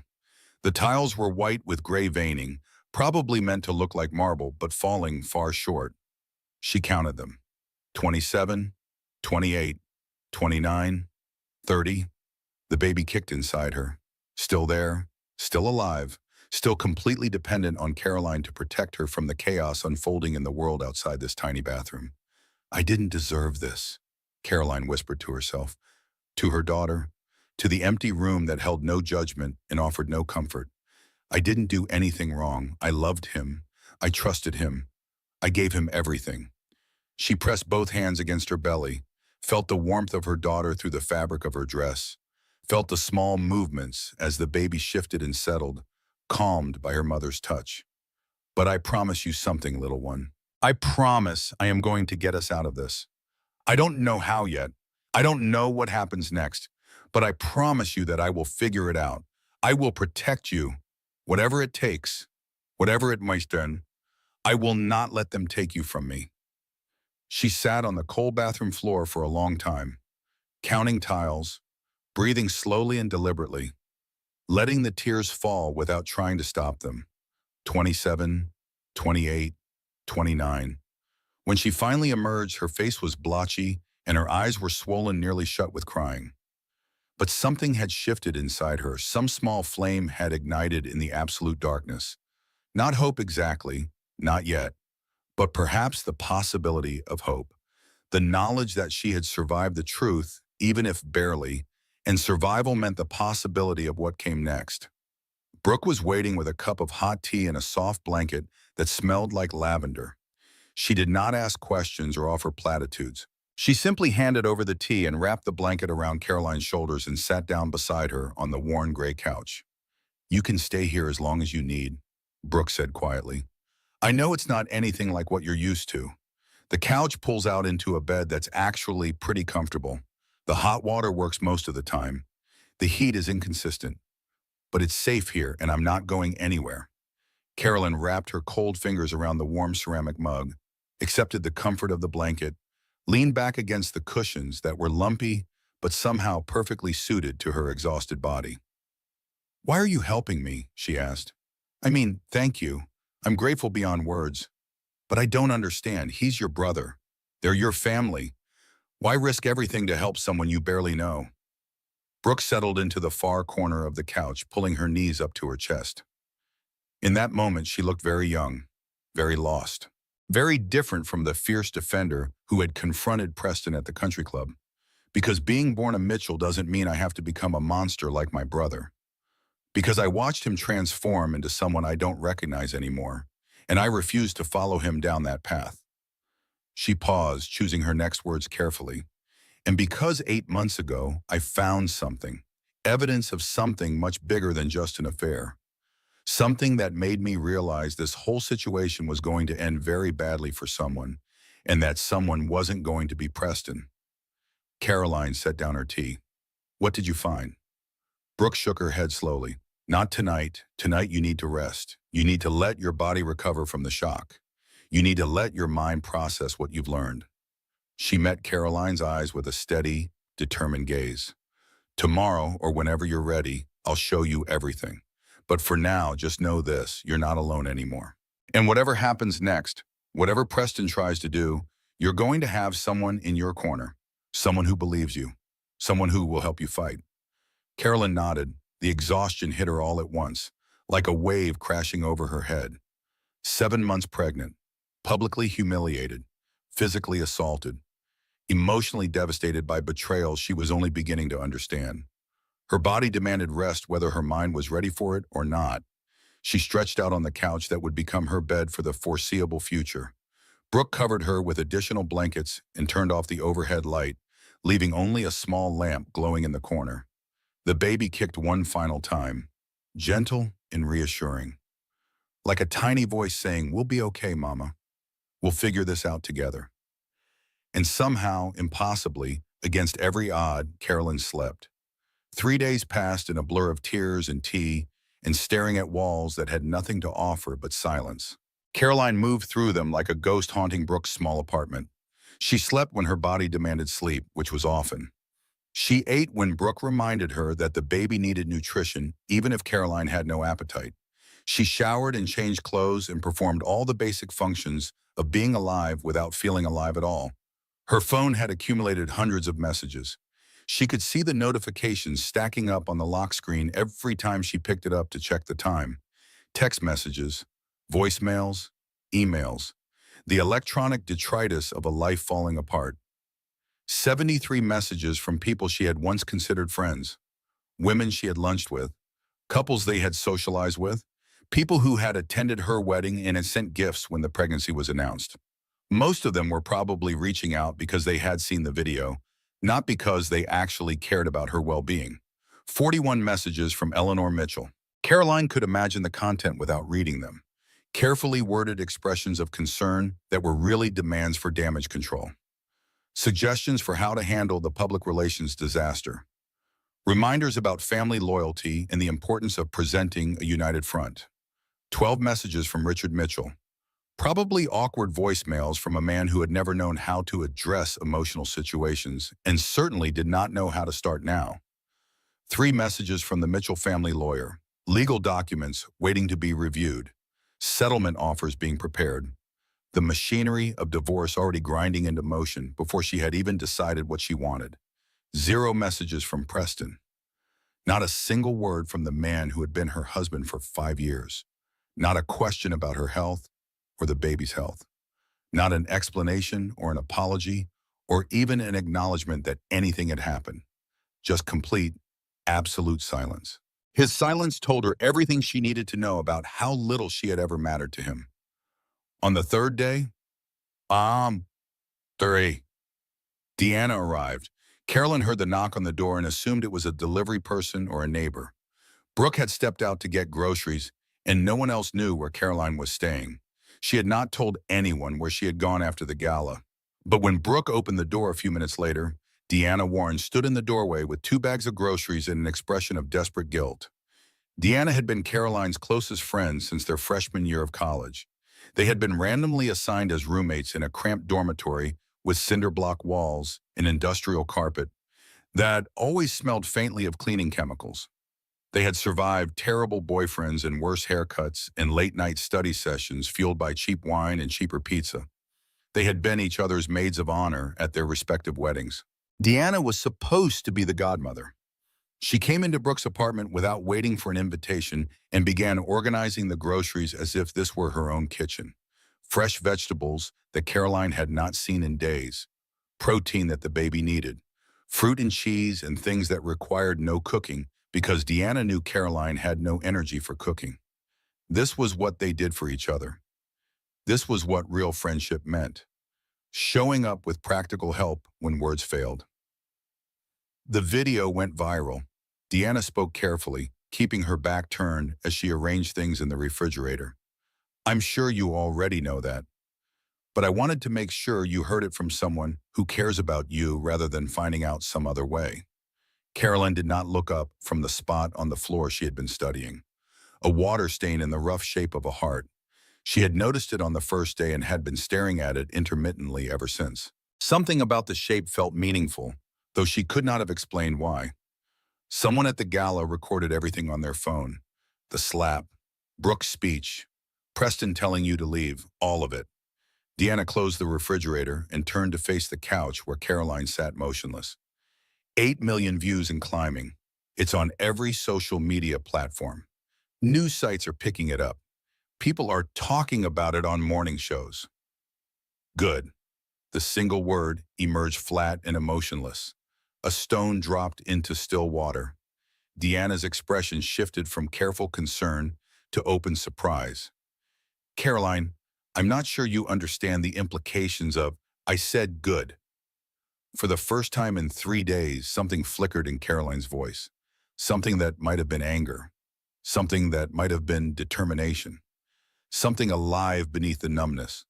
S1: The tiles were white with gray veining, probably meant to look like marble, but falling far short. She counted them. 27, 28, 29, 30. The baby kicked inside her. Still there, still alive, still completely dependent on Caroline to protect her from the chaos unfolding in the world outside this tiny bathroom. I didn't deserve this, Caroline whispered to herself, to her daughter, to the empty room that held no judgment and offered no comfort. I didn't do anything wrong. I loved him. I trusted him. I gave him everything. She pressed both hands against her belly, felt the warmth of her daughter through the fabric of her dress, felt the small movements as the baby shifted and settled, calmed by her mother's touch. But I promise you something, little one. I promise I am going to get us out of this. I don't know how yet. I don't know what happens next, but I promise you that I will figure it out. I will protect you, whatever it takes, whatever it might be. I will not let them take you from me. She sat on the cold bathroom floor for a long time, counting tiles, breathing slowly and deliberately, letting the tears fall without trying to stop them. 27, 28, 29. When she finally emerged, her face was blotchy and her eyes were swollen nearly shut with crying. But something had shifted inside her. Some small flame had ignited in the absolute darkness. Not hope exactly, not yet, but perhaps the possibility of hope. The knowledge that she had survived the truth, even if barely, and survival meant the possibility of what came next. Brooke was waiting with a cup of hot tea and a soft blanket that smelled like lavender. She did not ask questions or offer platitudes. She simply handed over the tea and wrapped the blanket around Caroline's shoulders and sat down beside her on the worn gray couch. "You can stay here as long as you need," Brooke said quietly. "I know it's not anything like what you're used to." The couch pulls out into a bed that's actually pretty comfortable. The hot water works most of the time. The heat is inconsistent. But it's safe here, and I'm not going anywhere. Carolyn wrapped her cold fingers around the warm ceramic mug, accepted the comfort of the blanket, leaned back against the cushions that were lumpy but somehow perfectly suited to her exhausted body. "Why are you helping me?" she asked. "I mean, thank you. I'm grateful beyond words. But I don't understand. He's your brother. They're your family. Why risk everything to help someone you barely know?" Brooke settled into the far corner of the couch, pulling her knees up to her chest. In that moment, she looked very young, very lost, very different from the fierce defender who had confronted Preston at the country club. Because being born a Mitchell doesn't mean I have to become a monster like my brother. Because I watched him transform into someone I don't recognize anymore, and I refuse to follow him down that path. She paused, choosing her next words carefully. And because 8 months ago, I found something, evidence of something much bigger than just an affair. Something that made me realize this whole situation was going to end very badly for someone, and that someone wasn't going to be Preston. Caroline set down her tea. "What did you find?" Brooke shook her head slowly. "Not tonight. Tonight you need to rest. You need to let your body recover from the shock. You need to let your mind process what you've learned." She met Caroline's eyes with a steady, determined gaze. "Tomorrow, or whenever you're ready, I'll show you everything. But for now, just know this, you're not alone anymore. And whatever happens next, whatever Preston tries to do, you're going to have someone in your corner, someone who believes you, someone who will help you fight." Carolyn nodded. The exhaustion hit her all at once, like a wave crashing over her head. 7 months pregnant, publicly humiliated, physically assaulted, emotionally devastated by betrayal she was only beginning to understand. Her body demanded rest whether her mind was ready for it or not. She stretched out on the couch that would become her bed for the foreseeable future. Brooke covered her with additional blankets and turned off the overhead light, leaving only a small lamp glowing in the corner. The baby kicked one final time, gentle and reassuring, like a tiny voice saying, "We'll be okay, Mama. We'll figure this out together." And somehow, impossibly, against every odd, Carolyn slept. 3 days passed in a blur of tears and tea and staring at walls that had nothing to offer but silence. Caroline moved through them like a ghost haunting Brooke's small apartment. She slept when her body demanded sleep, which was often. She ate when Brooke reminded her that the baby needed nutrition, even if Caroline had no appetite. She showered and changed clothes and performed all the basic functions of being alive without feeling alive at all. Her phone had accumulated hundreds of messages. She could see the notifications stacking up on the lock screen every time she picked it up to check the time. Text messages, voicemails, emails, the electronic detritus of a life falling apart. 73 messages from people she had once considered friends, women she had lunched with, couples they had socialized with, People who had attended her wedding and had sent gifts when the pregnancy was announced. Most of them were probably reaching out because they had seen the video, not because they actually cared about her well-being. 41 messages from Eleanor Mitchell. Caroline could imagine the content without reading them. Carefully worded expressions of concern that were really demands for damage control. Suggestions for how to handle the public relations disaster. Reminders about family loyalty and the importance of presenting a united front. 12 messages from Richard Mitchell. Probably awkward voicemails from a man who had never known how to address emotional situations and certainly did not know how to start now. 3 messages from the Mitchell family lawyer. Legal documents waiting to be reviewed. Settlement offers being prepared. The machinery of divorce already grinding into motion before she had even decided what she wanted. 0 messages from Preston. Not a single word from the man who had been her husband for 5 years. Not a question about her health or the baby's health. Not an explanation or an apology or even an acknowledgement that anything had happened. Just complete, absolute silence. His silence told her everything she needed to know about how little she had ever mattered to him. On the 3rd day, 3. Deanna arrived. Carolyn heard the knock on the door and assumed it was a delivery person or a neighbor. Brooke had stepped out to get groceries, and no one else knew where Caroline was staying. She had not told anyone where she had gone after the gala. But when Brooke opened the door a few minutes later, Deanna Warren stood in the doorway with 2 bags of groceries and an expression of desperate guilt. Deanna had been Caroline's closest friend since their freshman year of college. They had been randomly assigned as roommates in a cramped dormitory with cinder block walls and industrial carpet that always smelled faintly of cleaning chemicals. They had survived terrible boyfriends and worse haircuts and late-night study sessions fueled by cheap wine and cheaper pizza. They had been each other's maids of honor at their respective weddings. Deanna was supposed to be the godmother. She came into Brooke's apartment without waiting for an invitation and began organizing the groceries as if this were her own kitchen. Fresh vegetables that Caroline had not seen in days, protein that the baby needed, fruit and cheese and things that required no cooking because Deanna knew Caroline had no energy for cooking. This was what they did for each other. This was what real friendship meant. Showing up with practical help when words failed. The video went viral. Deanna spoke carefully, keeping her back turned as she arranged things in the refrigerator. I'm sure you already know that, but I wanted to make sure you heard it from someone who cares about you rather than finding out some other way. Caroline did not look up from the spot on the floor she had been studying, a water stain in the rough shape of a heart. She had noticed it on the first day and had been staring at it intermittently ever since. Something about the shape felt meaningful, though she could not have explained why. Someone at the gala recorded everything on their phone. The slap, Brooke's speech, Preston telling you to leave, all of it. Deanna closed the refrigerator and turned to face the couch where Caroline sat motionless. 8 million views and climbing. It's on every social media platform. News sites are picking it up. People are talking about it on morning shows. Good. The single word emerged flat and emotionless. A stone dropped into still water. Deanna's expression shifted from careful concern to open surprise. Caroline, I'm not sure you understand the implications of, I said good. For the first time in 3 days, something flickered in Caroline's voice. Something that might have been anger. Something that might have been determination. Something alive beneath the numbness.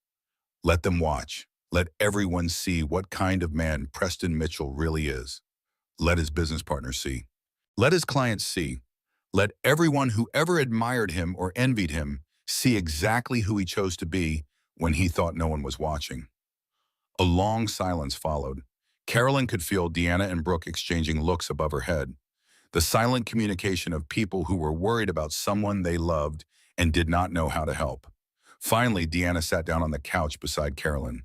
S1: Let them watch. Let everyone see what kind of man Preston Mitchell really is. Let his business partners see. Let his clients see. Let everyone who ever admired him or envied him see exactly who he chose to be when he thought no one was watching. A long silence followed. Carolyn could feel Deanna and Brooke exchanging looks above her head. The silent communication of people who were worried about someone they loved and did not know how to help. Finally, Deanna sat down on the couch beside Carolyn,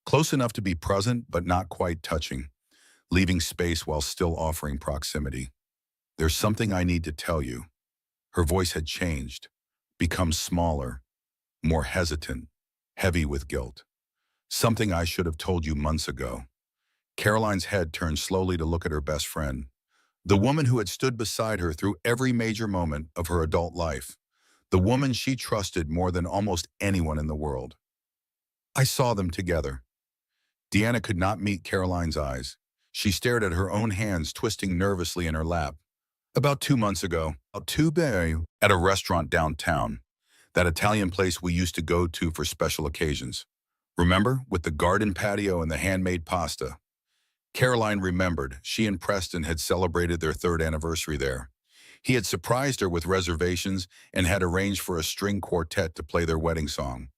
S1: close enough to be present but not quite touching, leaving space while still offering proximity. There's something I need to tell you. Her voice had changed, become smaller, more hesitant, heavy with guilt. Something I should have told you months ago. Caroline's head turned slowly to look at her best friend, the woman who had stood beside her through every major moment of her adult life, the woman she trusted more than almost anyone in the world. I saw them together. Deanna could not meet Caroline's eyes. She stared at her own hands twisting nervously in her lap. About 2 months ago, at a restaurant downtown, that Italian place we used to go to for special occasions. Remember, with the garden patio and the handmade pasta? Caroline remembered. She and Preston had celebrated their third anniversary there. He had surprised her with reservations and had arranged for a string quartet to play their wedding song.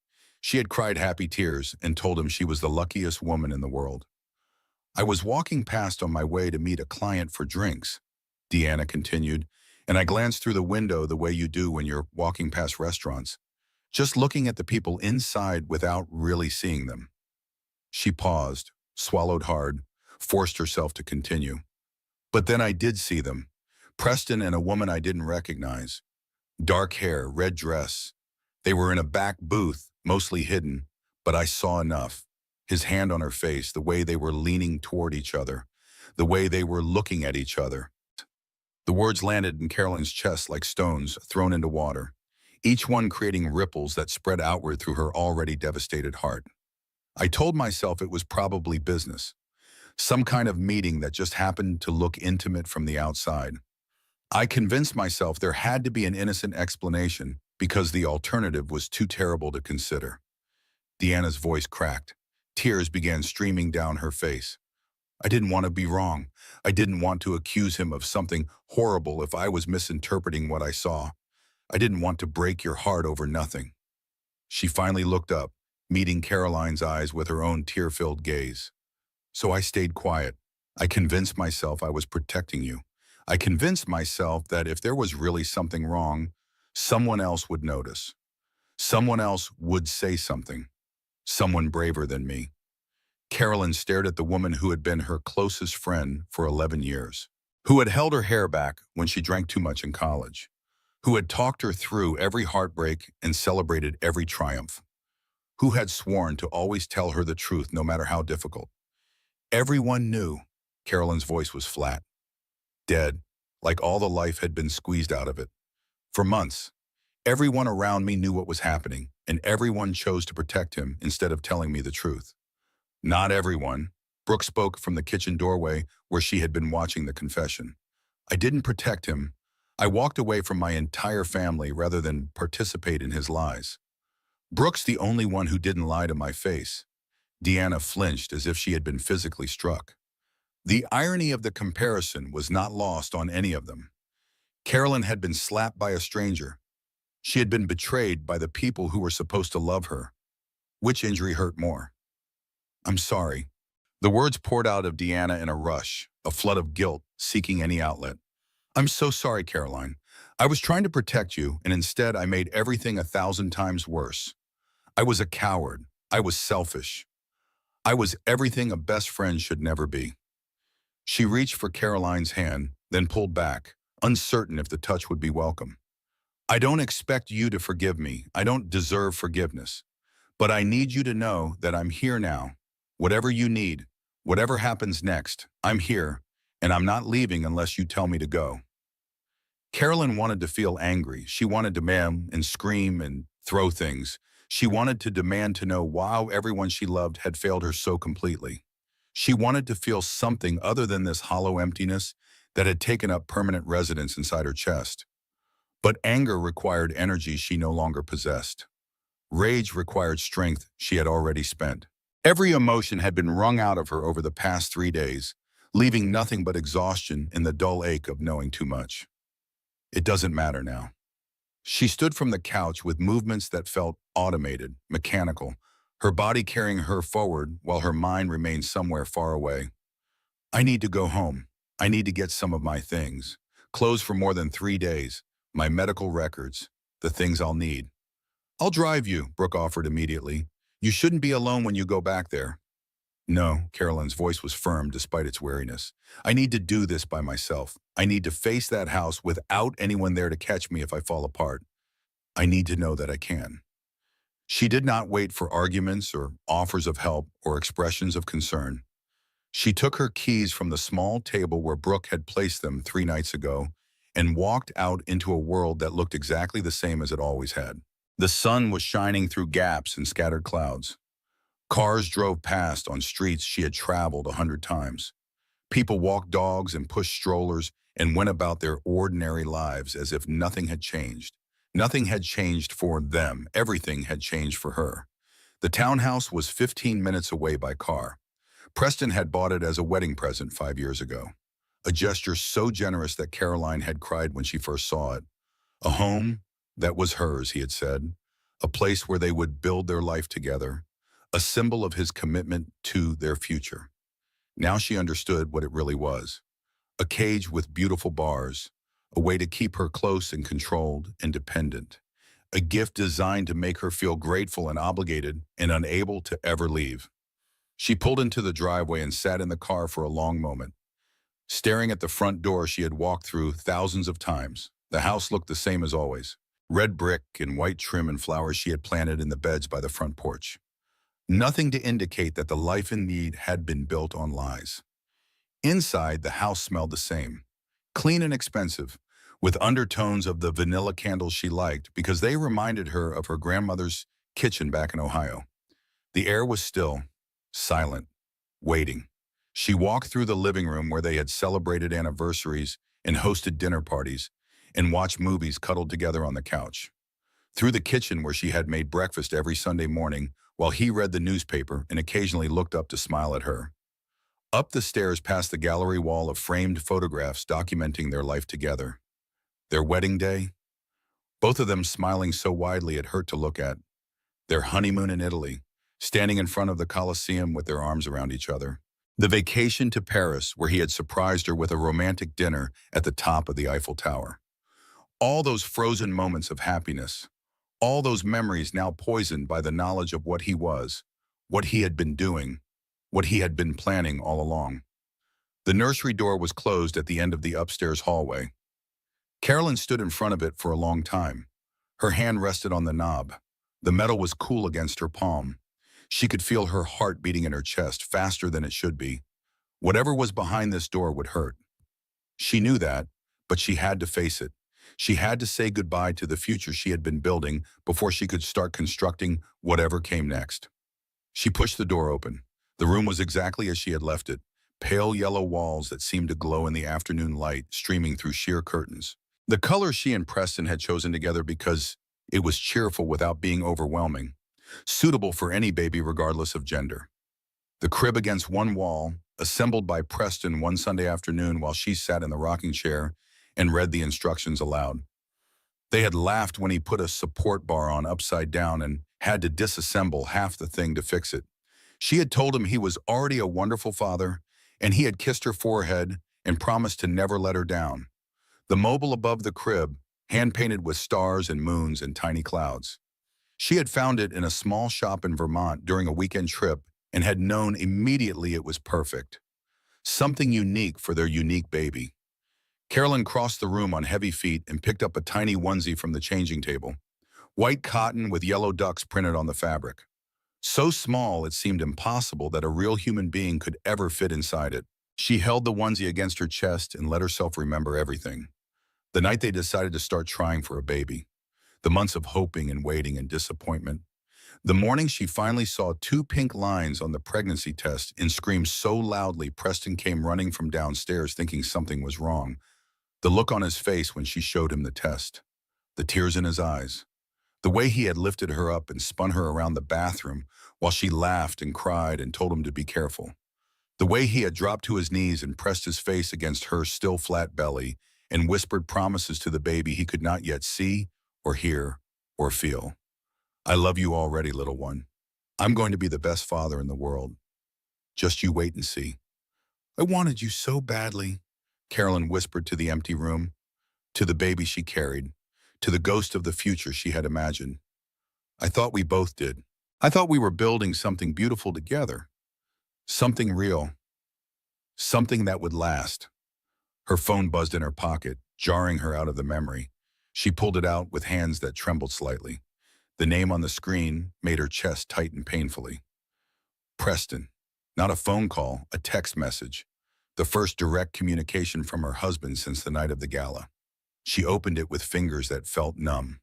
S1: She had cried happy tears and told him she was the luckiest woman in the world. I was walking past on my way to meet a client for drinks, Deanna continued, and I glanced through the window the way you do when you're walking past restaurants, just looking at the people inside without really seeing them. She paused, swallowed hard, forced herself to continue. But then I did see them. Preston and a woman I didn't recognize. Dark hair, red dress. They were in a back booth, mostly hidden, but I saw enough. His hand on her face, the way they were leaning toward each other, the way they were looking at each other. The words landed in Caroline's chest like stones thrown into water, each one creating ripples that spread outward through her already devastated heart. I told myself it was probably business, some kind of meeting that just happened to look intimate from the outside. I convinced myself there had to be an innocent explanation because the alternative was too terrible to consider. Deanna's voice cracked. Tears began streaming down her face. I didn't want to be wrong. I didn't want to accuse him of something horrible if I was misinterpreting what I saw. I didn't want to break your heart over nothing. She finally looked up, meeting Caroline's eyes with her own tear-filled gaze. So I stayed quiet. I convinced myself I was protecting you. I convinced myself that if there was really something wrong, someone else would notice. Someone else would say something. Someone braver than me. Carolyn stared at the woman who had been her closest friend for 11 years, who had held her hair back when she drank too much in college, who had talked her through every heartbreak and celebrated every triumph, who had sworn to always tell her the truth no matter how difficult. Everyone knew. Carolyn's voice was flat, dead, like all the life had been squeezed out of it. For months, everyone around me knew what was happening, and everyone chose to protect him instead of telling me the truth. Not everyone. Brooke spoke from the kitchen doorway where she had been watching the confession. I didn't protect him. I walked away from my entire family rather than participate in his lies. Brooke's the only one who didn't lie to my face. Deanna flinched as if she had been physically struck. The irony of the comparison was not lost on any of them. Carolyn had been slapped by a stranger. She had been betrayed by the people who were supposed to love her. Which injury hurt more? I'm sorry. The words poured out of Deanna in a rush, a flood of guilt seeking any outlet. I'm so sorry, Caroline. I was trying to protect you, and instead I made everything 1,000 times worse. I was a coward. I was selfish. I was everything a best friend should never be. She reached for Caroline's hand, then pulled back, uncertain if the touch would be welcome. I don't expect you to forgive me. I don't deserve forgiveness. But I need you to know that I'm here now. Whatever you need, whatever happens next, I'm here, and I'm not leaving unless you tell me to go. Carolyn wanted to feel angry. She wanted to demand and scream and throw things. She wanted to demand to know why everyone she loved had failed her so completely. She wanted to feel something other than this hollow emptiness that had taken up permanent residence inside her chest. But anger required energy she no longer possessed. Rage required strength she had already spent. Every emotion had been wrung out of her over the past 3 days, leaving nothing but exhaustion and the dull ache of knowing too much. It doesn't matter now. She stood from the couch with movements that felt automated, mechanical, her body carrying her forward while her mind remained somewhere far away. I need to go home. I need to get some of my things. Clothes for more than 3 days, my medical records, the things I'll need. I'll drive you, Brooke offered immediately. You shouldn't be alone when you go back there. No, Carolyn's voice was firm despite its weariness. I need to do this by myself. I need to face that house without anyone there to catch me if I fall apart. I need to know that I can. She did not wait for arguments or offers of help or expressions of concern. She took her keys from the small table where Brooke had placed them 3 nights ago and walked out into a world that looked exactly the same as it always had. The sun was shining through gaps in scattered clouds. Cars drove past on streets she had traveled 100 times. People walked dogs and pushed strollers and went about their ordinary lives as if nothing had changed. Nothing had changed for them. Everything had changed for her. The townhouse was 15 minutes away by car. Preston had bought it as a wedding present 5 years ago. A gesture so generous that Caroline had cried when she first saw it. A home that was hers, he had said. A place where they would build their life together. A symbol of his commitment to their future. Now she understood what it really was. A cage with beautiful bars. A way to keep her close and controlled and dependent. A gift designed to make her feel grateful and obligated and unable to ever leave. She pulled into the driveway and sat in the car for a long moment, staring at the front door she had walked through thousands of times. The house looked the same as always. Red brick and white trim and flowers she had planted in the beds by the front porch. Nothing to indicate that the life in need had been built on lies. Inside, the house smelled the same. Clean and expensive, with undertones of the vanilla candles she liked because they reminded her of her grandmother's kitchen back in Ohio. The air was still, silent, waiting. She walked through the living room where they had celebrated anniversaries and hosted dinner parties and watched movies cuddled together on the couch. Through the kitchen where she had made breakfast every Sunday morning while he read the newspaper and occasionally looked up to smile at her. Up the stairs past the gallery wall of framed photographs documenting their life together. Their wedding day, both of them smiling so widely it hurt to look at. Their honeymoon in Italy, standing in front of the Colosseum with their arms around each other. The vacation to Paris where he had surprised her with a romantic dinner at the top of the Eiffel Tower. All those frozen moments of happiness, all those memories now poisoned by the knowledge of what he was, what he had been doing, what he had been planning all along. The nursery door was closed at the end of the upstairs hallway. Carolyn stood in front of it for a long time. Her hand rested on the knob. The metal was cool against her palm. She could feel her heart beating in her chest faster than it should be. Whatever was behind this door would hurt. She knew that, but she had to face it. She had to say goodbye to the future she had been building before she could start constructing whatever came next. She pushed the door open. The room was exactly as she had left it, pale yellow walls that seemed to glow in the afternoon light streaming through sheer curtains. The color she and Preston had chosen together because it was cheerful without being overwhelming, suitable for any baby regardless of gender. The crib against one wall, assembled by Preston one Sunday afternoon while she sat in the rocking chair and read the instructions aloud. They had laughed when he put a support bar on upside down and had to disassemble half the thing to fix it. She had told him he was already a wonderful father, and he had kissed her forehead and promised to never let her down. The mobile above the crib, hand-painted with stars and moons and tiny clouds. She had found it in a small shop in Vermont during a weekend trip and had known immediately it was perfect. Something unique for their unique baby. Carolyn crossed the room on heavy feet and picked up a tiny onesie from the changing table. White cotton with yellow ducks printed on the fabric. So small it seemed impossible that a real human being could ever fit inside it. She held the onesie against her chest and let herself remember everything. The night they decided to start trying for a baby. The months of hoping and waiting and disappointment. The morning she finally saw 2 pink lines on the pregnancy test and screamed so loudly Preston came running from downstairs thinking something was wrong. The look on his face when she showed him the test. The tears in his eyes. The way he had lifted her up and spun her around the bathroom while she laughed and cried and told him to be careful. The way he had dropped to his knees and pressed his face against her still flat belly and whispered promises to the baby he could not yet see or hear or feel. I love you already, little one. I'm going to be the best father in the world. Just you wait and see. I wanted you so badly, Carolyn whispered to the empty room, to the baby she carried, to the ghost of the future she had imagined. I thought we both did. I thought we were building something beautiful together. Something real. Something that would last. Her phone buzzed in her pocket, jarring her out of the memory. She pulled it out with hands that trembled slightly. The name on the screen made her chest tighten painfully. Preston. Not a phone call, a text message. The first direct communication from her husband since the night of the gala. She opened it with fingers that felt numb.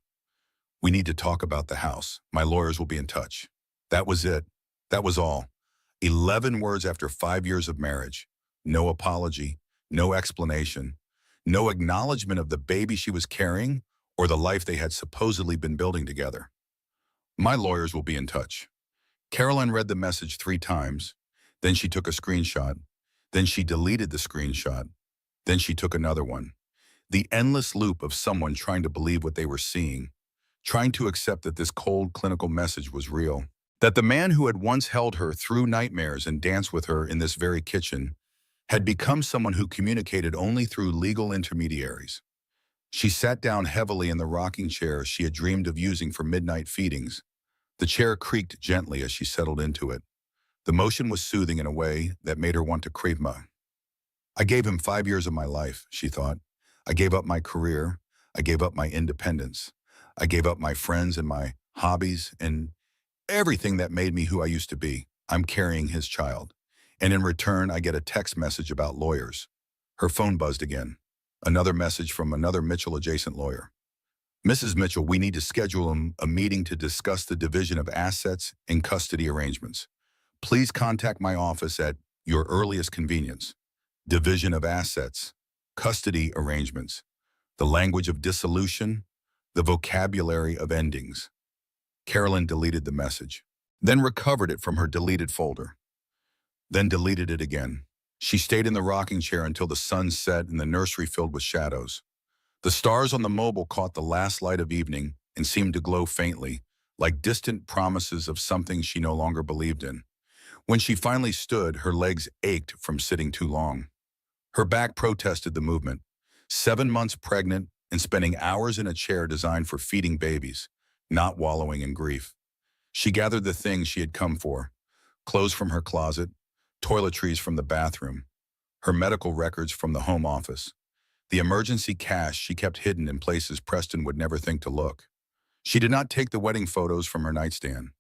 S1: "We need to talk about the house. My lawyers will be in touch." That was it. That was all. 11 words after 5 years of marriage. No apology, no explanation, no acknowledgement of the baby she was carrying or the life they had supposedly been building together. "My lawyers will be in touch." Caroline read the message 3 times. Then she took a screenshot. Then she deleted the screenshot. Then she took another one. The endless loop of someone trying to believe what they were seeing, trying to accept that this cold clinical message was real. That the man who had once held her through nightmares and danced with her in this very kitchen had become someone who communicated only through legal intermediaries. She sat down heavily in the rocking chair she had dreamed of using for midnight feedings. The chair creaked gently as she settled into it. The motion was soothing in a way that made her want to creep more. "I gave him 5 years of my life," she thought. "I gave up my career. I gave up my independence. I gave up my friends and my hobbies and everything that made me who I used to be. I'm carrying his child. And in return, I get a text message about lawyers." Her phone buzzed again. Another message from another Mitchell-adjacent lawyer. "Mrs. Mitchell, we need to schedule a meeting to discuss the division of assets and custody arrangements. Please contact my office at your earliest convenience." Division of assets, custody arrangements, the language of dissolution, the vocabulary of endings. Carolyn deleted the message, then recovered it from her deleted folder, then deleted it again. She stayed in the rocking chair until the sun set and the nursery filled with shadows. The stars on the mobile caught the last light of evening and seemed to glow faintly, like distant promises of something she no longer believed in. When she finally stood, her legs ached from sitting too long. Her back protested the movement. 7 months pregnant and spending hours in a chair designed for feeding babies, not wallowing in grief. She gathered the things she had come for: clothes from her closet, toiletries from the bathroom, her medical records from the home office, the emergency cash she kept hidden in places Preston would never think to look. She did not take the wedding photos from her nightstand.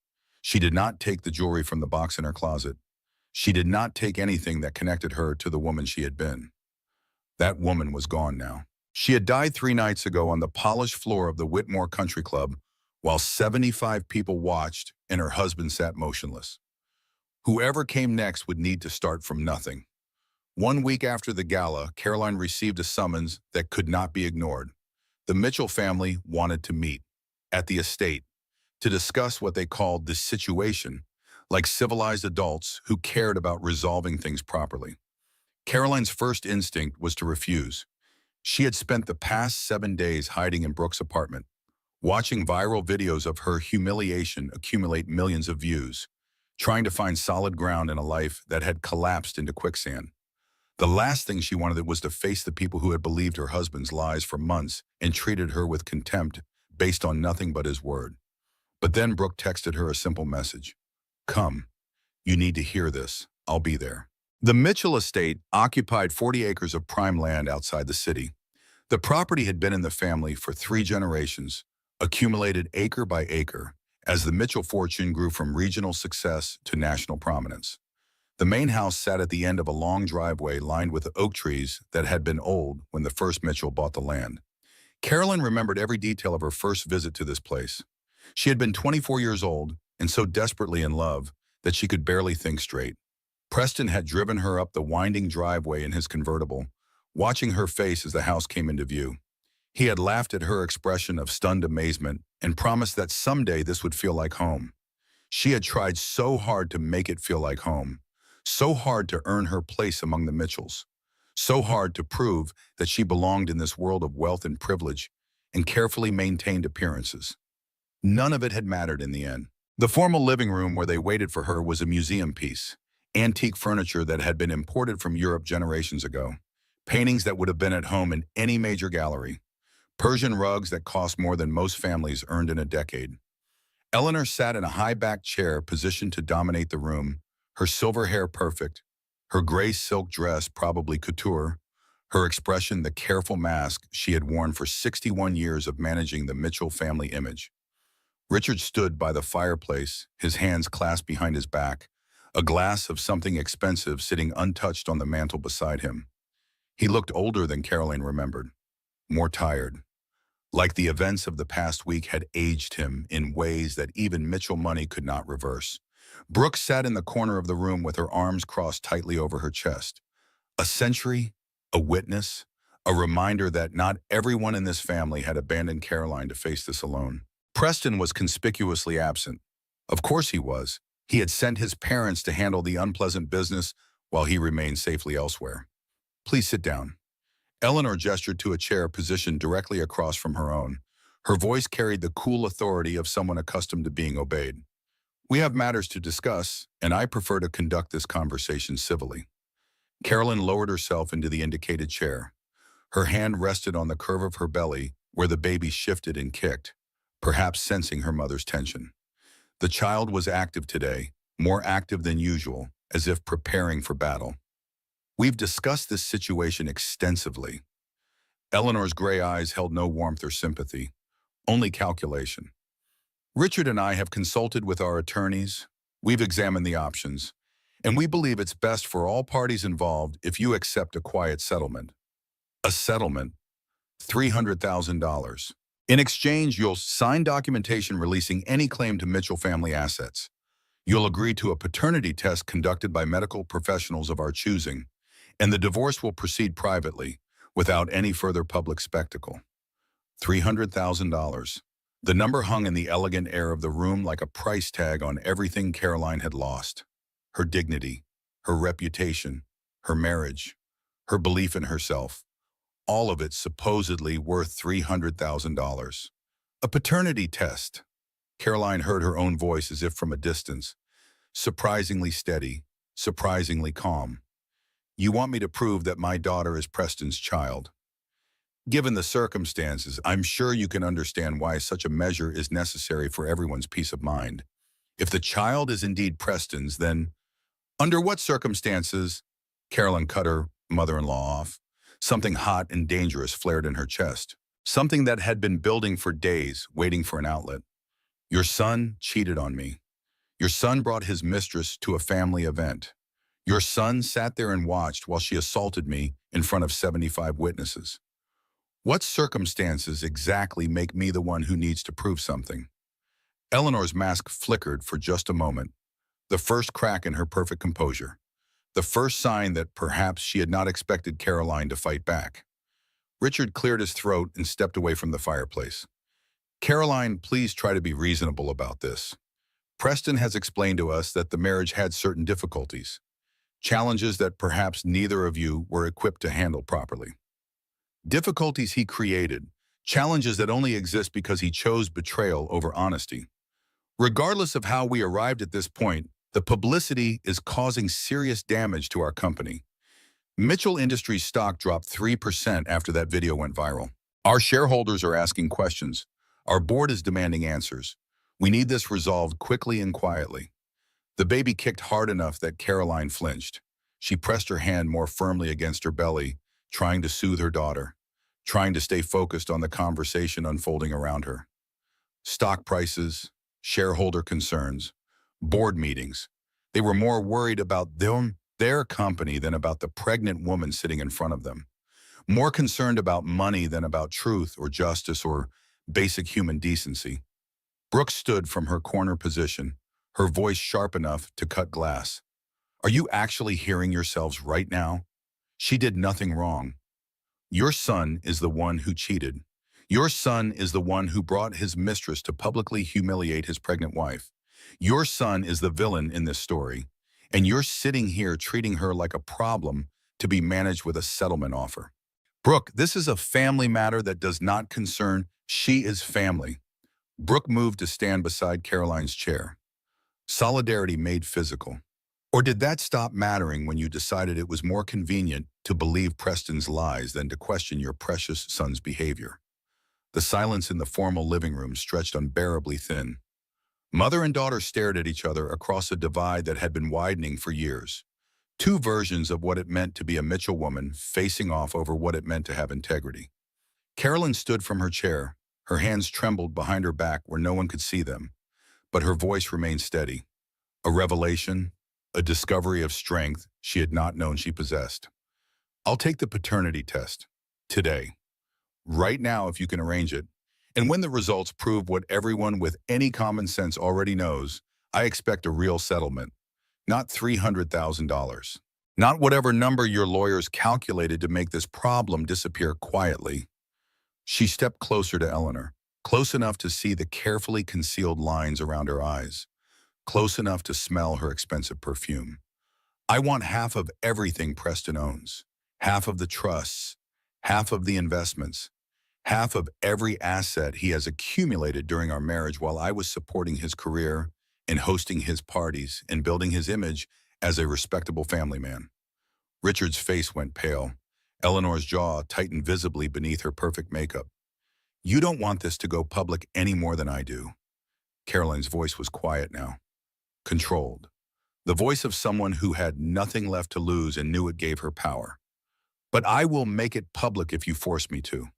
S1: She did not take the jewelry from the box in her closet. She did not take anything that connected her to the woman she had been. That woman was gone now. She had died 3 nights ago on the polished floor of the Whitmore Country Club while 75 people watched and her husband sat motionless. Whoever came next would need to start from nothing. 1 week after the gala, Caroline received a summons that could not be ignored. The Mitchell family wanted to meet at the estate to discuss what they called the situation, like civilized adults who cared about resolving things properly. Caroline's first instinct was to refuse. She had spent the past 7 days hiding in Brooke's apartment, watching viral videos of her humiliation accumulate millions of views, trying to find solid ground in a life that had collapsed into quicksand. The last thing she wanted was to face the people who had believed her husband's lies for months and treated her with contempt based on nothing but his word. But then Brooke texted her a simple message: "Come, you need to hear this. I'll be there." The Mitchell estate occupied 40 acres of prime land outside the city. The property had been in the family for 3 generations, accumulated acre by acre, as the Mitchell fortune grew from regional success to national prominence. The main house sat at the end of a long driveway lined with oak trees that had been old when the first Mitchell bought the land. Carolyn remembered every detail of her first visit to this place. She had been 24 years old and so desperately in love that she could barely think straight. Preston had driven her up the winding driveway in his convertible, watching her face as the house came into view. He had laughed at her expression of stunned amazement and promised that someday this would feel like home. She had tried so hard to make it feel like home, so hard to earn her place among the Mitchells, so hard to prove that she belonged in this world of wealth and privilege and carefully maintained appearances. None of it had mattered in the end. The formal living room where they waited for her was a museum piece, antique furniture that had been imported from Europe generations ago, paintings that would have been at home in any major gallery, Persian rugs that cost more than most families earned in a decade. Eleanor sat in a high-backed chair positioned to dominate the room, her silver hair perfect, her gray silk dress probably couture, her expression the careful mask she had worn for 61 years of managing the Mitchell family image. Richard stood by the fireplace, his hands clasped behind his back, a glass of something expensive sitting untouched on the mantel beside him. He looked older than Caroline remembered. more tired. Like the events of the past week had aged him in ways that even Mitchell money could not reverse. Brooke sat in the corner of the room with her arms crossed tightly over her chest. A century, a witness, a reminder that not everyone in this family had abandoned Caroline to face this alone. Preston was conspicuously absent. Of course he was. He had sent his parents to handle the unpleasant business while he remained safely elsewhere. Please sit down. Eleanor gestured to a chair positioned directly across from her own. Her voice carried the cool authority of someone accustomed to being obeyed. We have matters to discuss, and I prefer to conduct this conversation civilly. Carolyn lowered herself into the indicated chair. Her hand rested on the curve of her belly, where the baby shifted and kicked, perhaps sensing her mother's tension. The child was active today, more active than usual, as if preparing for battle. We've discussed this situation extensively. Eleanor's gray eyes held no warmth or sympathy, only calculation. Richard and I have consulted with our attorneys. We've examined the options, and we believe it's best for all parties involved if you accept a quiet settlement. A settlement, $300,000. In exchange, you'll sign documentation releasing any claim to Mitchell family assets. You'll agree to a paternity test conducted by medical professionals of our choosing, and the divorce will proceed privately, without any further public spectacle. $300,000. The number hung in the elegant air of the room like a price tag on everything Caroline had lost. Her dignity, her reputation, her marriage, her belief in herself. All of it supposedly worth $300,000. A paternity test. Caroline heard her own voice as if from a distance. Surprisingly steady, surprisingly calm. You want me to prove that my daughter is Preston's child? Given the circumstances, I'm sure you can understand why such a measure is necessary for everyone's peace of mind. If the child is indeed Preston's, then under what circumstances? Carolyn cut her mother-in-law off. Something hot and dangerous flared in her chest. Something that had been building for days, waiting for an outlet. Your son cheated on me. Your son brought his mistress to a family event. Your son sat there and watched while she assaulted me in front of 75 witnesses. What circumstances exactly make me the one who needs to prove something? Eleanor's mask flickered for just a moment, the first crack in her perfect composure, the first sign that perhaps she had not expected Caroline to fight back. Richard cleared his throat and stepped away from the fireplace. Caroline, please try to be reasonable about this. Preston has explained to us that the marriage had certain difficulties, challenges that perhaps neither of you were equipped to handle properly. Difficulties he created, challenges that only exist because he chose betrayal over honesty. Regardless of how we arrived at this point, the publicity is causing serious damage to our company. Mitchell Industries stock dropped 3% after that video went viral. Our shareholders are asking questions. Our board is demanding answers. We need this resolved quickly and quietly. The baby kicked hard enough that Caroline flinched. She pressed her hand more firmly against her belly, trying to soothe her daughter, trying to stay focused on the conversation unfolding around her. Stock prices, shareholder concerns, board meetings. They were more worried about their company than about the pregnant woman sitting in front of them. More concerned about money than about truth or justice or basic human decency. Brooke stood from her corner position, her voice sharp enough to cut glass. Are you actually hearing yourselves right now? She did nothing wrong. Your son is the one who cheated. Your son is the one who brought his mistress to publicly humiliate his pregnant wife. Your son is the villain in this story, and you're sitting here treating her like a problem to be managed with a settlement offer. Brooke, this is a family matter that does not concern. She is family. Brooke moved to stand beside Caroline's chair. Solidarity made physical. Or did that stop mattering when you decided it was more convenient to believe Preston's lies than to question your precious son's behavior? The silence in the formal living room stretched unbearably thin. Mother and daughter stared at each other across a divide that had been widening for years. Two versions of what it meant to be a Mitchell woman facing off over what it meant to have integrity. Carolyn stood from her chair. Her hands trembled behind her back where no one could see them, but her voice remained steady. A revelation, a discovery of strength she had not known she possessed. I'll take the paternity test. Today. right now if you can arrange it. And when the results prove what everyone with any common sense already knows, I expect a real settlement, not $300,000. Not whatever number your lawyers calculated to make this problem disappear quietly. She stepped closer to Eleanor, close enough to see the carefully concealed lines around her eyes, close enough to smell her expensive perfume. I want half of everything Preston owns, half of the trusts, half of the investments, half of every asset he has accumulated during our marriage while I was supporting his career and hosting his parties and building his image as a respectable family man. Richard's face went pale. Eleanor's jaw tightened visibly beneath her perfect makeup. You don't want this to go public any more than I do. Caroline's voice was quiet now, controlled. The voice of someone who had nothing left to lose and knew it gave her power. But I will make it public if you force me to.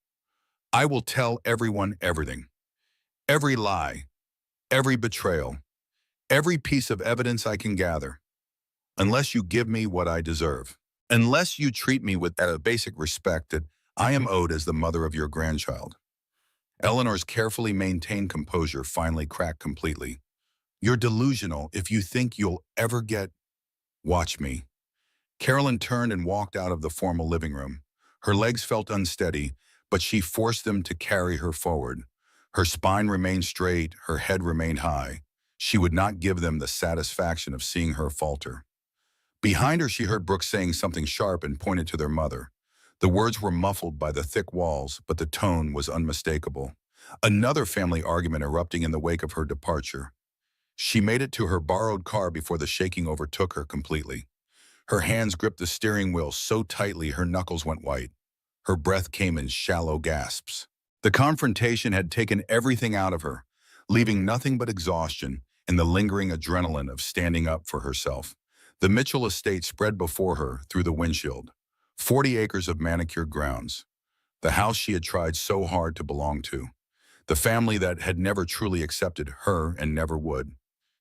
S1: I will tell everyone everything. Every lie, every betrayal, every piece of evidence I can gather. Unless you give me what I deserve. Unless you treat me with that basic respect that I am owed as the mother of your grandchild. Eleanor's carefully maintained composure finally cracked completely. You're delusional if you think you'll ever get... Watch me. Carolyn turned and walked out of the formal living room. Her legs felt unsteady, but she forced them to carry her forward. Her spine remained straight, her head remained high. She would not give them the satisfaction of seeing her falter. Behind her, she heard Brooks saying something sharp and pointed to their mother. The words were muffled by the thick walls, but the tone was unmistakable. Another family argument erupting in the wake of her departure. She made it to her borrowed car before the shaking overtook her completely. Her hands gripped the steering wheel so tightly her knuckles went white. Her breath came in shallow gasps. The confrontation had taken everything out of her, leaving nothing but exhaustion and the lingering adrenaline of standing up for herself. The Mitchell estate spread before her through the windshield. 40 acres of manicured grounds. The house she had tried so hard to belong to. The family that had never truly accepted her and never would.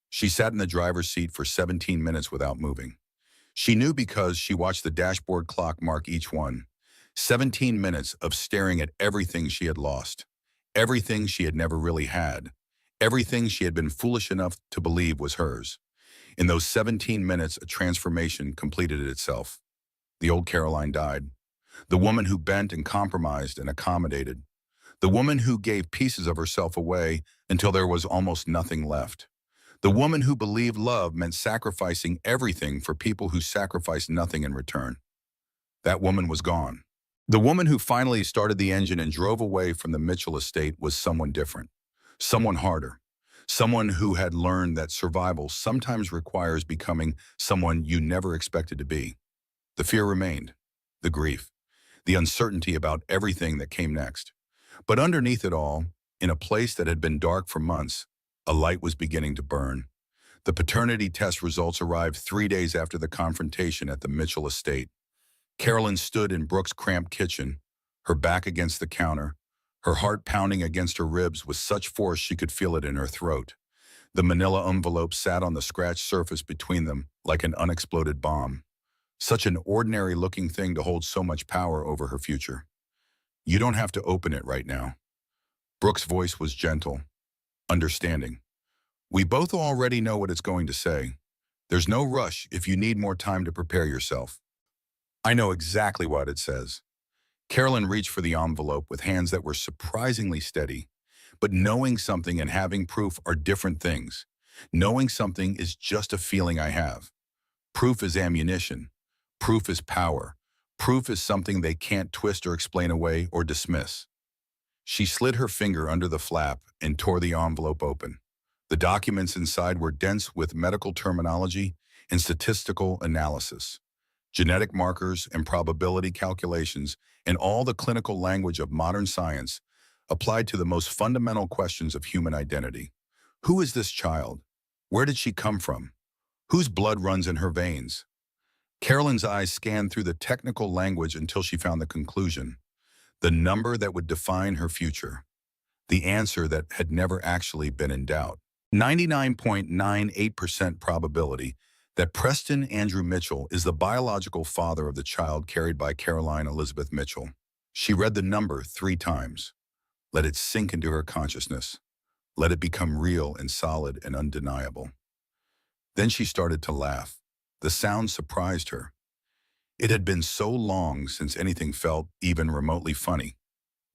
S1: She sat in the driver's seat for 17 minutes without moving. She knew because she watched the dashboard clock mark each one. 17 minutes of staring at everything she had lost. Everything she had never really had. Everything she had been foolish enough to believe was hers. In those 17 minutes, a transformation completed itself. The old Caroline died. The woman who bent and compromised and accommodated. The woman who gave pieces of herself away until there was almost nothing left. The woman who believed love meant sacrificing everything for people who sacrificed nothing in return. That woman was gone. The woman who finally started the engine and drove away from the Mitchell estate was someone different. Someone harder. Someone who had learned that survival sometimes requires becoming someone you never expected to be. The fear remained. The grief. The uncertainty about everything that came next. But underneath it all, in a place that had been dark for months, a light was beginning to burn. The paternity test results arrived 3 days after the confrontation at the Mitchell estate. Carolyn stood in Brooks' cramped kitchen, her back against the counter, her heart pounding against her ribs with such force she could feel it in her throat. The manila envelope sat on the scratched surface between them like an unexploded bomb. Such an ordinary-looking thing to hold so much power over her future. You don't have to open it right now. Brooks' voice was gentle, understanding. We both already know what it's going to say. There's no rush if you need more time to prepare yourself. I know exactly what it says. Carolyn reached for the envelope with hands that were surprisingly steady. But knowing something and having proof are different things. Knowing something is just a feeling I have. Proof is ammunition. Proof is power. Proof is something they can't twist or explain away or dismiss. She slid her finger under the flap and tore the envelope open. The documents inside were dense with medical terminology and statistical analysis, genetic markers and probability calculations, and all the clinical language of modern science applied to the most fundamental questions of human identity. Who is this child? Where did she come from? Whose blood runs in her veins? Carolyn's eyes scanned through the technical language until she found the conclusion. The number that would define her future. The answer that had never actually been in doubt. 99.98% probability that Preston Andrew Mitchell is the biological father of the child carried by Caroline Elizabeth Mitchell. She read the number 3 times, let it sink into her consciousness, let it become real and solid and undeniable. Then she started to laugh. The sound surprised her. It had been so long since anything felt even remotely funny.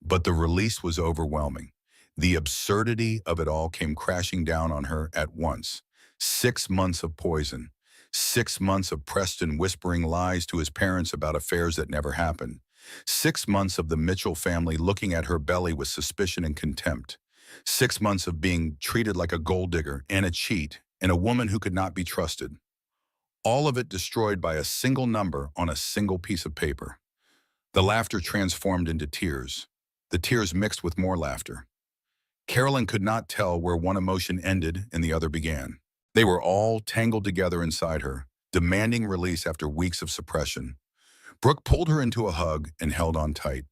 S1: But the release was overwhelming. The absurdity of it all came crashing down on her at once. 6 months of poison. 6 months of Preston whispering lies to his parents about affairs that never happened. 6 months of the Mitchell family looking at her belly with suspicion and contempt. 6 months of being treated like a gold digger and a cheat and a woman who could not be trusted. All of it destroyed by a single number on a single piece of paper. The laughter transformed into tears. The tears mixed with more laughter. Carolyn could not tell where one emotion ended and the other began. They were all tangled together inside her, demanding release after weeks of suppression. Brooke pulled her into a hug and held on tight.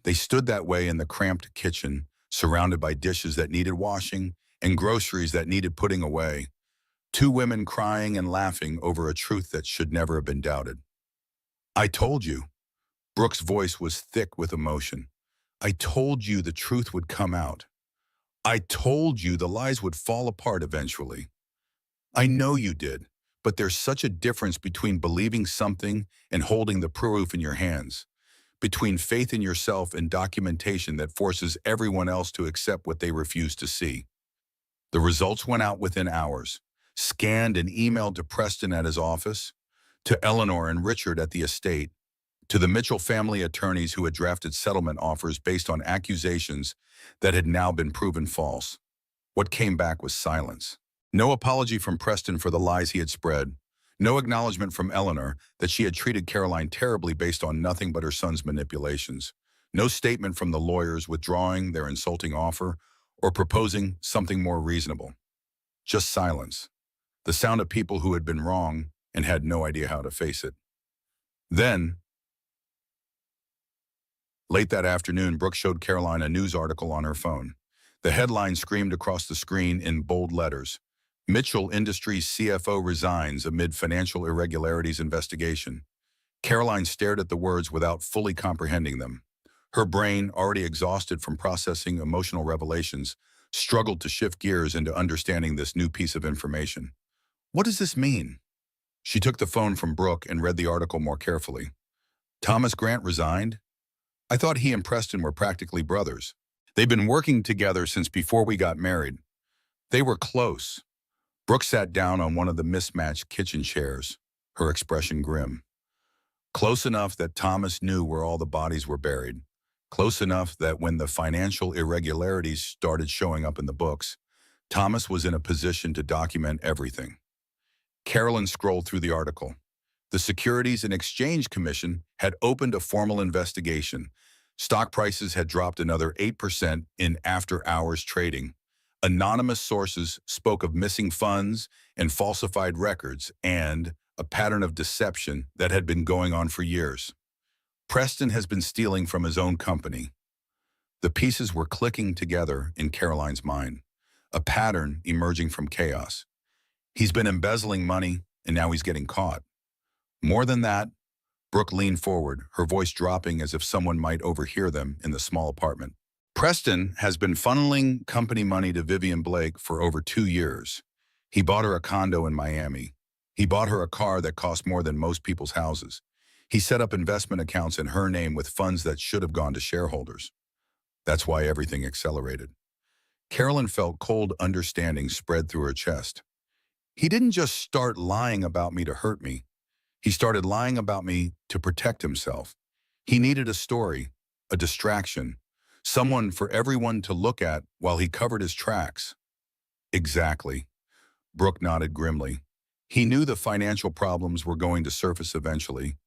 S1: They stood that way in the cramped kitchen, surrounded by dishes that needed washing and groceries that needed putting away. 2 women crying and laughing over a truth that should never have been doubted. "I told you." Brooke's voice was thick with emotion. "I told you the truth would come out. I told you the lies would fall apart eventually. I know you did, but there's such a difference between believing something and holding the proof in your hands, between faith in yourself and documentation that forces everyone else to accept what they refuse to see." The results went out within hours, scanned and emailed to Preston at his office, to Eleanor and Richard at the estate, to the Mitchell family attorneys who had drafted settlement offers based on accusations that had now been proven false. What came back was silence. No apology from Preston for the lies he had spread. No acknowledgement from Eleanor that she had treated Caroline terribly based on nothing but her son's manipulations. No statement from the lawyers withdrawing their insulting offer or proposing something more reasonable. Just silence. The sound of people who had been wrong and had no idea how to face it. Then, late that afternoon, Brooke showed Caroline a news article on her phone. The headline screamed across the screen in bold letters: "Mitchell Industries CFO resigns amid financial irregularities investigation." Caroline stared at the words without fully comprehending them. Her brain, already exhausted from processing emotional revelations, struggled to shift gears into understanding this new piece of information. What does this mean? She took the phone from Brooke and read the article more carefully. Thomas Grant resigned? I thought he and Preston were practically brothers. They'd been working together since before we got married. They were close. Brooke sat down on one of the mismatched kitchen chairs, her expression grim. Close enough that Thomas knew where all the bodies were buried. Close enough that when the financial irregularities started showing up in the books, Thomas was in a position to document everything. Carolyn scrolled through the article. The Securities and Exchange Commission had opened a formal investigation. Stock prices had dropped another 8% in after-hours trading. Anonymous sources spoke of missing funds and falsified records and a pattern of deception that had been going on for years. Preston has been stealing from his own company. The pieces were clicking together in Caroline's mind, a pattern emerging from chaos. He's been embezzling money, and now he's getting caught. More than that, Brooke leaned forward, her voice dropping as if someone might overhear them in the small apartment. Preston has been funneling company money to Vivian Blake for over 2 years. He bought her a condo in Miami. He bought her a car that cost more than most people's houses. He set up investment accounts in her name with funds that should have gone to shareholders. That's why everything accelerated. Carolyn felt cold understanding spread through her chest. He didn't just start lying about me to hurt me. He started lying about me to protect himself. He needed a story, a distraction, someone for everyone to look at while he covered his tracks. Exactly. Brooke nodded grimly. He knew the financial problems were going to surface eventually.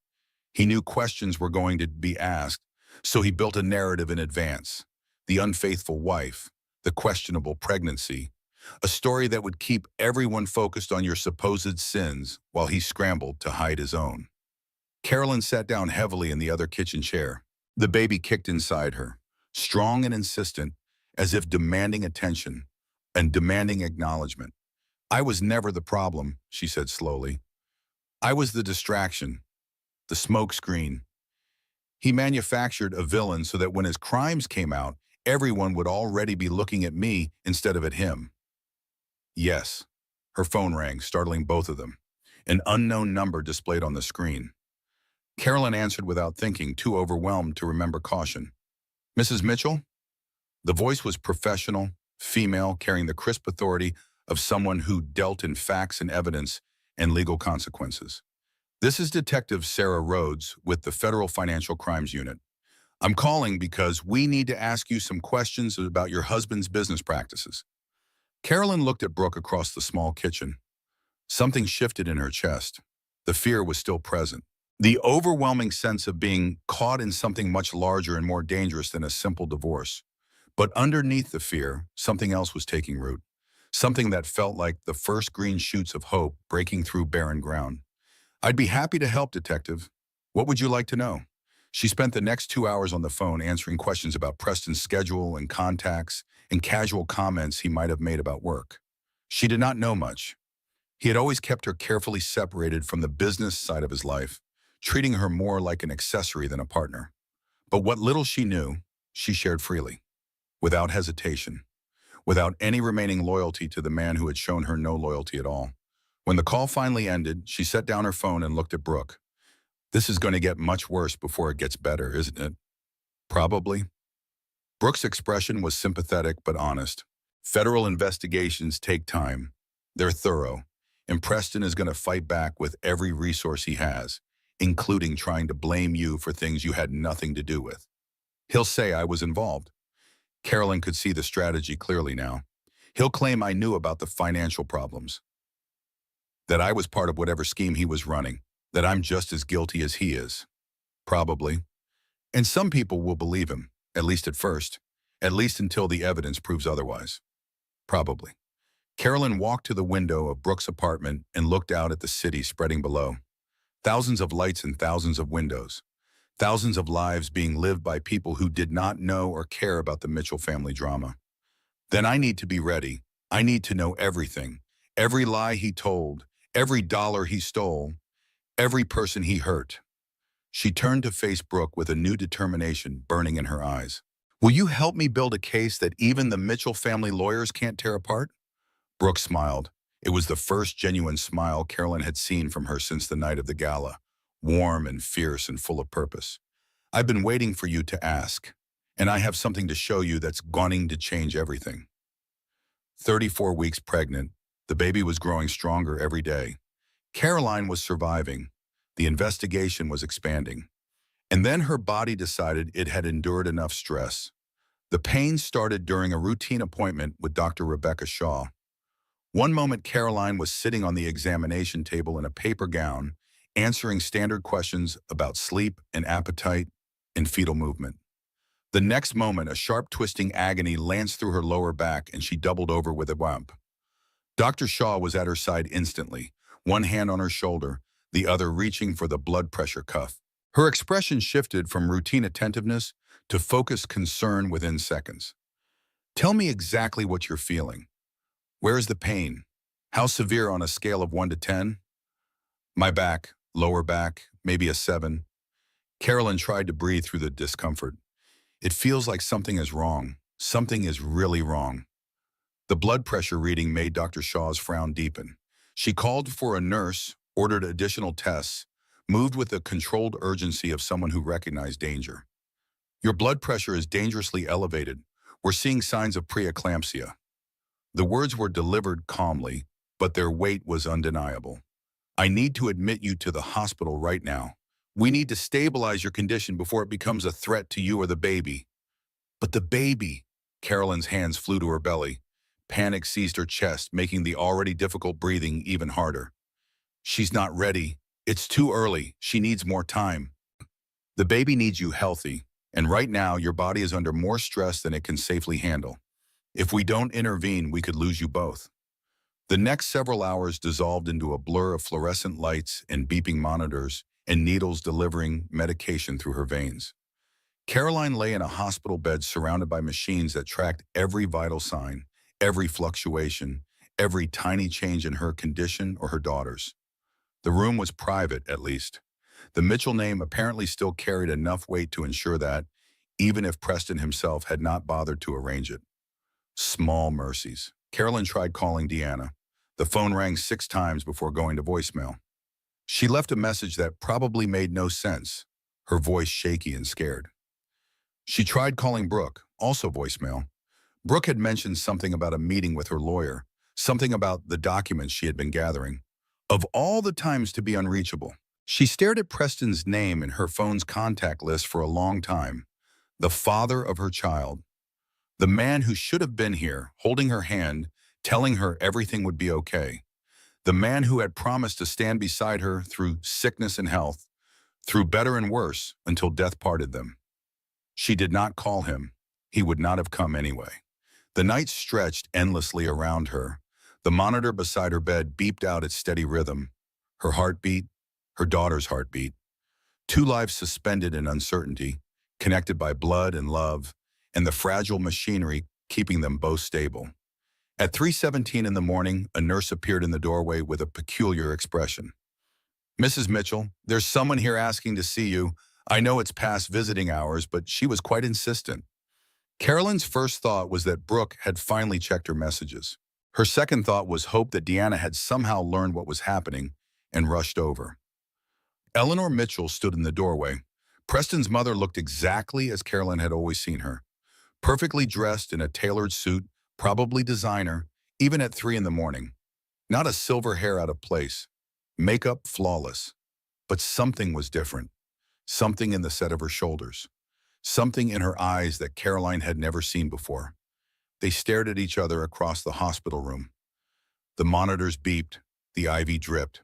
S1: He knew questions were going to be asked, so he built a narrative in advance. The unfaithful wife, the questionable pregnancy, a story that would keep everyone focused on your supposed sins while he scrambled to hide his own. Carolyn sat down heavily in the other kitchen chair. The baby kicked inside her, strong and insistent, as if demanding attention and demanding acknowledgement. I was never the problem, she said slowly. I was the distraction, the smokescreen. He manufactured a villain so that when his crimes came out, everyone would already be looking at me instead of at him. Yes. Her phone rang, startling both of them. An unknown number displayed on the screen. Carolyn answered without thinking, too overwhelmed to remember caution. Mrs. Mitchell? The voice was professional, female, carrying the crisp authority of someone who dealt in facts and evidence and legal consequences. This is Detective Sarah Rhodes with the Federal Financial Crimes Unit. I'm calling because we need to ask you some questions about your husband's business practices. Carolyn looked at Brooke across the small kitchen. Something shifted in her chest. The fear was still present. The overwhelming sense of being caught in something much larger and more dangerous than a simple divorce. But underneath the fear, something else was taking root. Something that felt like the first green shoots of hope breaking through barren ground. I'd be happy to help, Detective. What would you like to know? She spent the next 2 hours on the phone answering questions about Preston's schedule and contacts and casual comments he might have made about work. She did not know much. He had always kept her carefully separated from the business side of his life, treating her more like an accessory than a partner. But what little she knew, she shared freely, without hesitation, without any remaining loyalty to the man who had shown her no loyalty at all. When the call finally ended, she set down her phone and looked at Brooke. This is going to get much worse before it gets better, isn't it? Probably. Brooke's expression was sympathetic but honest. Federal investigations take time. They're thorough, and Preston is going to fight back with every resource he has, including trying to blame you for things you had nothing to do with. He'll say I was involved. Carolyn could see the strategy clearly now. He'll claim I knew about the financial problems, that I was part of whatever scheme he was running, that I'm just as guilty as he is. Probably. And some people will believe him, at least at first, at least until the evidence proves otherwise. Probably. Carolyn walked to the window of Brooke's apartment and looked out at the city spreading below. Thousands of lights and thousands of windows. Thousands of lives being lived by people who did not know or care about the Mitchell family drama. Then I need to be ready. I need to know everything. Every lie he told, every dollar he stole, every person he hurt. She turned to face Brooke with a new determination burning in her eyes. Will you help me build a case that even the Mitchell family lawyers can't tear apart? Brooke smiled. It was the first genuine smile Carolyn had seen from her since the night of the gala, warm and fierce and full of purpose. I've been waiting for you to ask, and I have something to show you that's going to change everything. 34 weeks pregnant, the baby was growing stronger every day. Caroline was surviving. The investigation was expanding. And then her body decided it had endured enough stress. The pain started during a routine appointment with Dr. Rebecca Shaw. One moment Caroline was sitting on the examination table in a paper gown, answering standard questions about sleep and appetite and fetal movement. The next moment, a sharp twisting agony lanced through her lower back and she doubled over with a whump. Dr. Shaw was at her side instantly, one hand on her shoulder, the other reaching for the blood pressure cuff. Her expression shifted from routine attentiveness to focused concern within seconds. Tell me exactly what you're feeling. Where is the pain? How severe on a scale of 1 to 10? My back, lower back, maybe a 7. Carolyn tried to breathe through the discomfort. It feels like something is wrong. Something is really wrong. The blood pressure reading made Dr. Shaw's frown deepen. She called for a nurse, ordered additional tests, moved with the controlled urgency of someone who recognized danger. Your blood pressure is dangerously elevated. We're seeing signs of preeclampsia. The words were delivered calmly, but their weight was undeniable. I need to admit you to the hospital right now. We need to stabilize your condition before it becomes a threat to you or the baby. But the baby! Carolyn's hands flew to her belly. Panic seized her chest, making the already difficult breathing even harder. She's not ready. It's too early. She needs more time. The baby needs you healthy, and right now your body is under more stress than it can safely handle. If we don't intervene, we could lose you both. The next several hours dissolved into a blur of fluorescent lights and beeping monitors and needles delivering medication through her veins. Caroline lay in a hospital bed surrounded by machines that tracked every vital sign, every fluctuation, every tiny change in her condition or her daughter's. The room was private, at least. The Mitchell name apparently still carried enough weight to ensure that, even if Preston himself had not bothered to arrange it. Small mercies. Carolyn tried calling Deanna. The phone rang 6 times before going to voicemail. She left a message that probably made no sense, her voice shaky and scared. She tried calling Brooke, also voicemail. Brooke had mentioned something about a meeting with her lawyer, something about the documents she had been gathering. Of all the times to be unreachable, she stared at Preston's name in her phone's contact list for a long time. The father of her child. The man who should have been here, holding her hand, telling her everything would be okay. The man who had promised to stand beside her through sickness and health, through better and worse, until death parted them. She did not call him. He would not have come anyway. The night stretched endlessly around her. The monitor beside her bed beeped out its steady rhythm. Her heartbeat, her daughter's heartbeat. 2 lives suspended in uncertainty, connected by blood and love, and the fragile machinery keeping them both stable. At 3:17 in the morning, a nurse appeared in the doorway with a peculiar expression. "Mrs. Mitchell, there's someone here asking to see you. I know it's past visiting hours, but she was quite insistent." Carolyn's first thought was that Brooke had finally checked her messages. Her second thought was hope that Deanna had somehow learned what was happening and rushed over. Eleanor Mitchell stood in the doorway. Preston's mother looked exactly as Carolyn had always seen her. Perfectly dressed in a tailored suit, probably designer, even at 3 in the morning. Not a silver hair out of place. Makeup flawless. But something was different. Something in the set of her shoulders. Something in her eyes that Caroline had never seen before. They stared at each other across the hospital room. The monitors beeped. The IV dripped.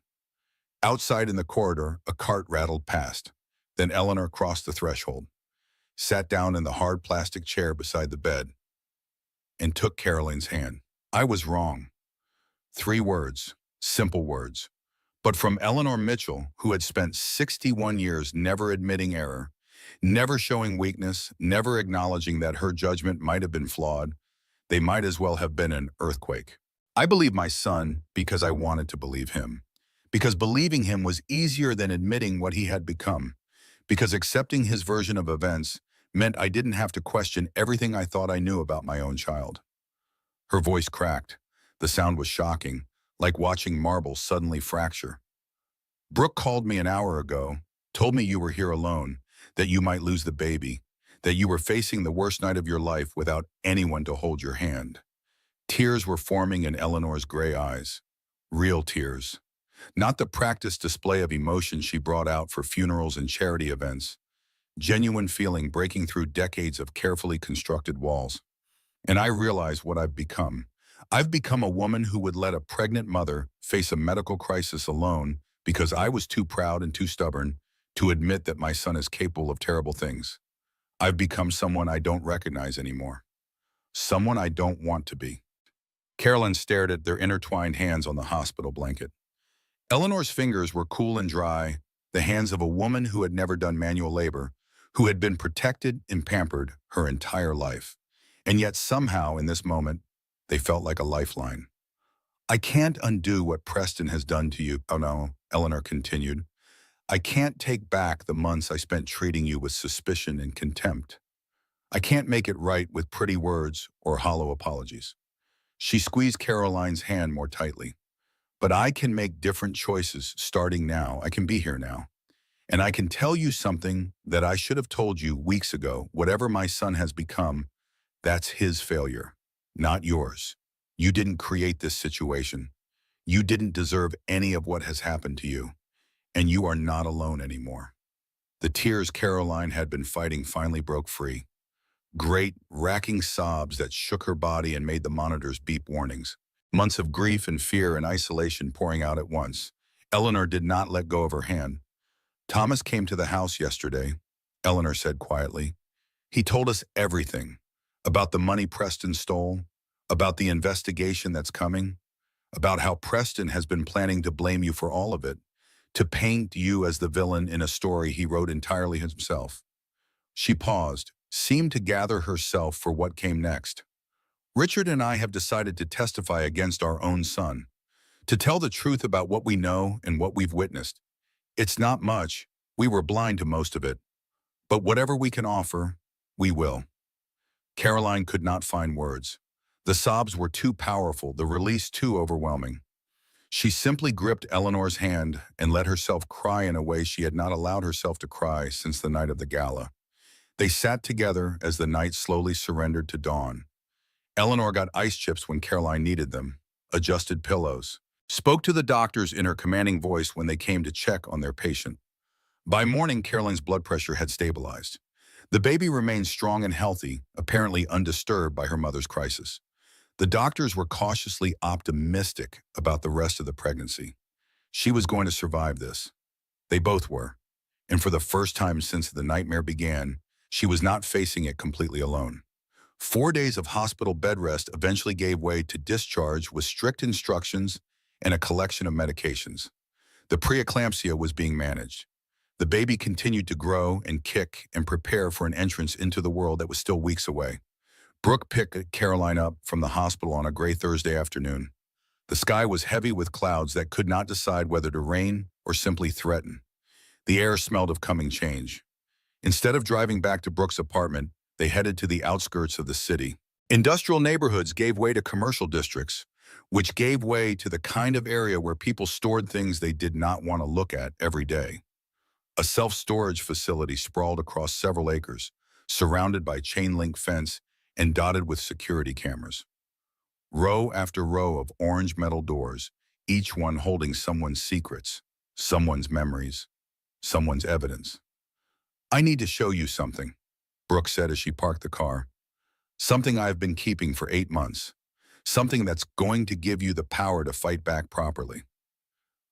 S1: Outside in the corridor, a cart rattled past. Then Eleanor crossed the threshold, sat down in the hard plastic chair beside the bed, and took Caroline's hand. "I was wrong." 3 words, simple words. But from Eleanor Mitchell, who had spent 61 years never admitting error, never showing weakness, never acknowledging that her judgment might have been flawed, they might as well have been an earthquake. "I believe my son because I wanted to believe him. Because believing him was easier than admitting what he had become. Because accepting his version of events meant I didn't have to question everything I thought I knew about my own child." Her voice cracked. The sound was shocking, like watching marble suddenly fracture. "Brooke called me an hour ago, told me you were here alone, that you might lose the baby, that you were facing the worst night of your life without anyone to hold your hand." Tears were forming in Eleanor's gray eyes. Real tears. Not the practiced display of emotion she brought out for funerals and charity events. Genuine feeling breaking through decades of carefully constructed walls. "And I realize what I've become. I've become a woman who would let a pregnant mother face a medical crisis alone because I was too proud and too stubborn to admit that my son is capable of terrible things. I've become someone I don't recognize anymore. Someone I don't want to be." Carolyn stared at their intertwined hands on the hospital blanket. Eleanor's fingers were cool and dry, the hands of a woman who had never done manual labor, who had been protected and pampered her entire life. And yet somehow, in this moment, they felt like a lifeline. "I can't undo what Preston has done to you." "Oh no," Eleanor continued. "I can't take back the months I spent treating you with suspicion and contempt. I can't make it right with pretty words or hollow apologies." She squeezed Caroline's hand more tightly. "But I can make different choices starting now. I can be here now. And I can tell you something that I should have told you weeks ago. Whatever my son has become, that's his failure, not yours. You didn't create this situation. You didn't deserve any of what has happened to you. And you are not alone anymore." The tears Caroline had been fighting finally broke free. Great, racking sobs that shook her body and made the monitors beep warnings. Months of grief and fear and isolation pouring out at once. Eleanor did not let go of her hand. "Thomas came to the house yesterday," Eleanor said quietly. "He told us everything. About the money Preston stole, about the investigation that's coming, about how Preston has been planning to blame you for all of it, to paint you as the villain in a story he wrote entirely himself." She paused, seemed to gather herself for what came next. "Richard and I have decided to testify against our own son, to tell the truth about what we know and what we've witnessed. It's not much. We were blind to most of it, but whatever we can offer, we will. Caroline could not find words. The sobs were too powerful, the release too overwhelming. She simply gripped Eleanor's hand and let herself cry in a way she had not allowed herself to cry since the night of the gala. They sat together as the night slowly surrendered to dawn. Eleanor got ice chips when Caroline needed them, adjusted pillows, spoke to the doctors in her commanding voice when they came to check on their patient. By morning, Caroline's blood pressure had stabilized. The baby remained strong and healthy, apparently undisturbed by her mother's crisis. The doctors were cautiously optimistic about the rest of the pregnancy. She was going to survive this. They both were. And for the first time since the nightmare began, she was not facing it completely alone. 4 days of hospital bed rest eventually gave way to discharge with strict instructions and a collection of medications. The preeclampsia was being managed. The baby continued to grow and kick and prepare for an entrance into the world that was still weeks away. Brooke picked Caroline up from the hospital on a gray Thursday afternoon. The sky was heavy with clouds that could not decide whether to rain or simply threaten. The air smelled of coming change. Instead of driving back to Brooke's apartment, they headed to the outskirts of the city. Industrial neighborhoods gave way to commercial districts, which gave way to the kind of area where people stored things they did not want to look at every day. A self-storage facility sprawled across several acres, surrounded by chain-link fence and dotted with security cameras. Row after row of orange metal doors, each one holding someone's secrets, someone's memories, someone's evidence. "I need to show you something," Brooke said as she parked the car. "Something I've been keeping for 8 months. Something that's going to give you the power to fight back properly."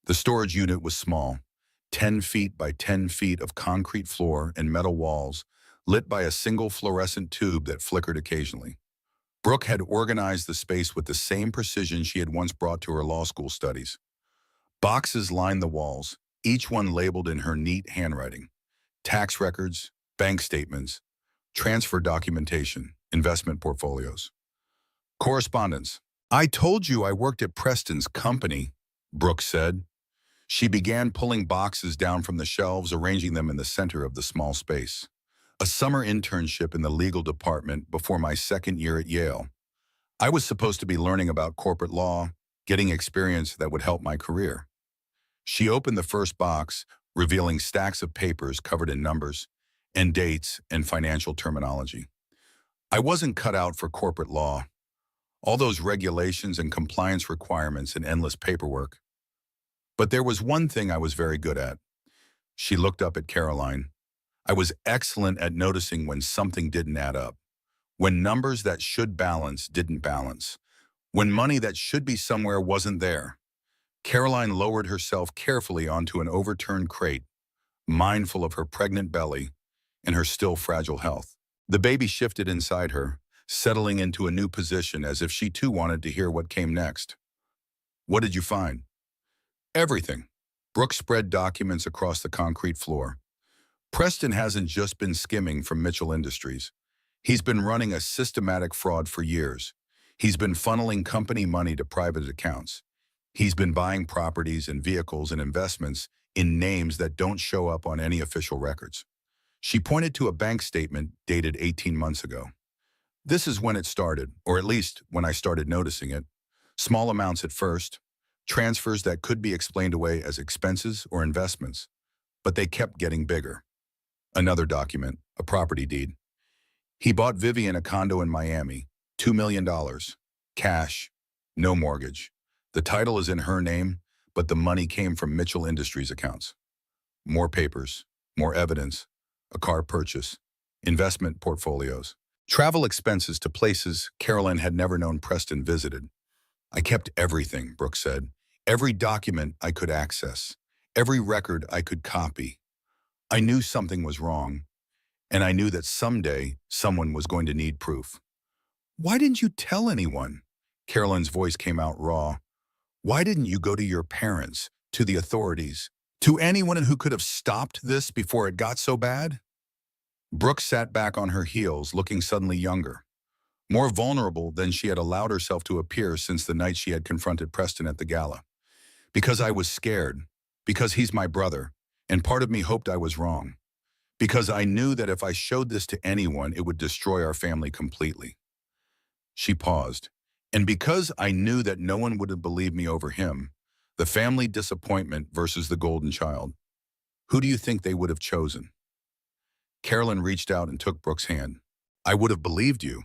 S1: The storage unit was small, 10 feet by 10 feet of concrete floor and metal walls, lit by a single fluorescent tube that flickered occasionally. Brooke had organized the space with the same precision she had once brought to her law school studies. Boxes lined the walls, each one labeled in her neat handwriting. Tax records, bank statements, transfer documentation, investment portfolios. Correspondence. "I told you I worked at Preston's company," Brooke said. She began pulling boxes down from the shelves, arranging them in the center of the small space. "A summer internship in the legal department before my second year at Yale. I was supposed to be learning about corporate law, getting experience that would help my career." She opened the first box, revealing stacks of papers covered in numbers and dates and financial terminology. "I wasn't cut out for corporate law. All those regulations and compliance requirements and endless paperwork. But there was one thing I was very good at." She looked up at Caroline. "I was excellent at noticing when something didn't add up. When numbers that should balance didn't balance. When money that should be somewhere wasn't there." Caroline lowered herself carefully onto an overturned crate, mindful of her pregnant belly and her still fragile health. The baby shifted inside her, settling into a new position as if she too wanted to hear what came next. "What did you find?" "Everything." Brooke spread documents across the concrete floor. "Preston hasn't just been skimming from Mitchell Industries. He's been running a systematic fraud for years. He's been funneling company money to private accounts. He's been buying properties and vehicles and investments in names that don't show up on any official records." She pointed to a bank statement dated 18 months ago. "This is when it started, or at least when I started noticing it. Small amounts at first, transfers that could be explained away as expenses or investments, but they kept getting bigger." Another document, a property deed. "He bought Vivian a condo in Miami, $2 million. Cash, no mortgage. The title is in her name, but the money came from Mitchell Industries accounts." More papers, more evidence, a car purchase, investment portfolios, travel expenses to places Caroline had never known Preston visited. "I kept everything," Brooke said. "Every document I could access, every record I could copy. I knew something was wrong, and I knew that someday someone was going to need proof." "Why didn't you tell anyone?" Caroline's voice came out raw. "Why didn't you go to your parents, to the authorities, to anyone who could have stopped this before it got so bad?" Brooke sat back on her heels, looking suddenly younger, more vulnerable than she had allowed herself to appear since the night she had confronted Preston at the gala. "Because I was scared. Because he's my brother. And part of me hoped I was wrong, because I knew that if I showed this to anyone, it would destroy our family completely. She paused. And because I knew that no one would have believed me over him, the family disappointment versus the golden child, who do you think they would have chosen? Carolyn reached out and took Brooke's hand. I would have believed you.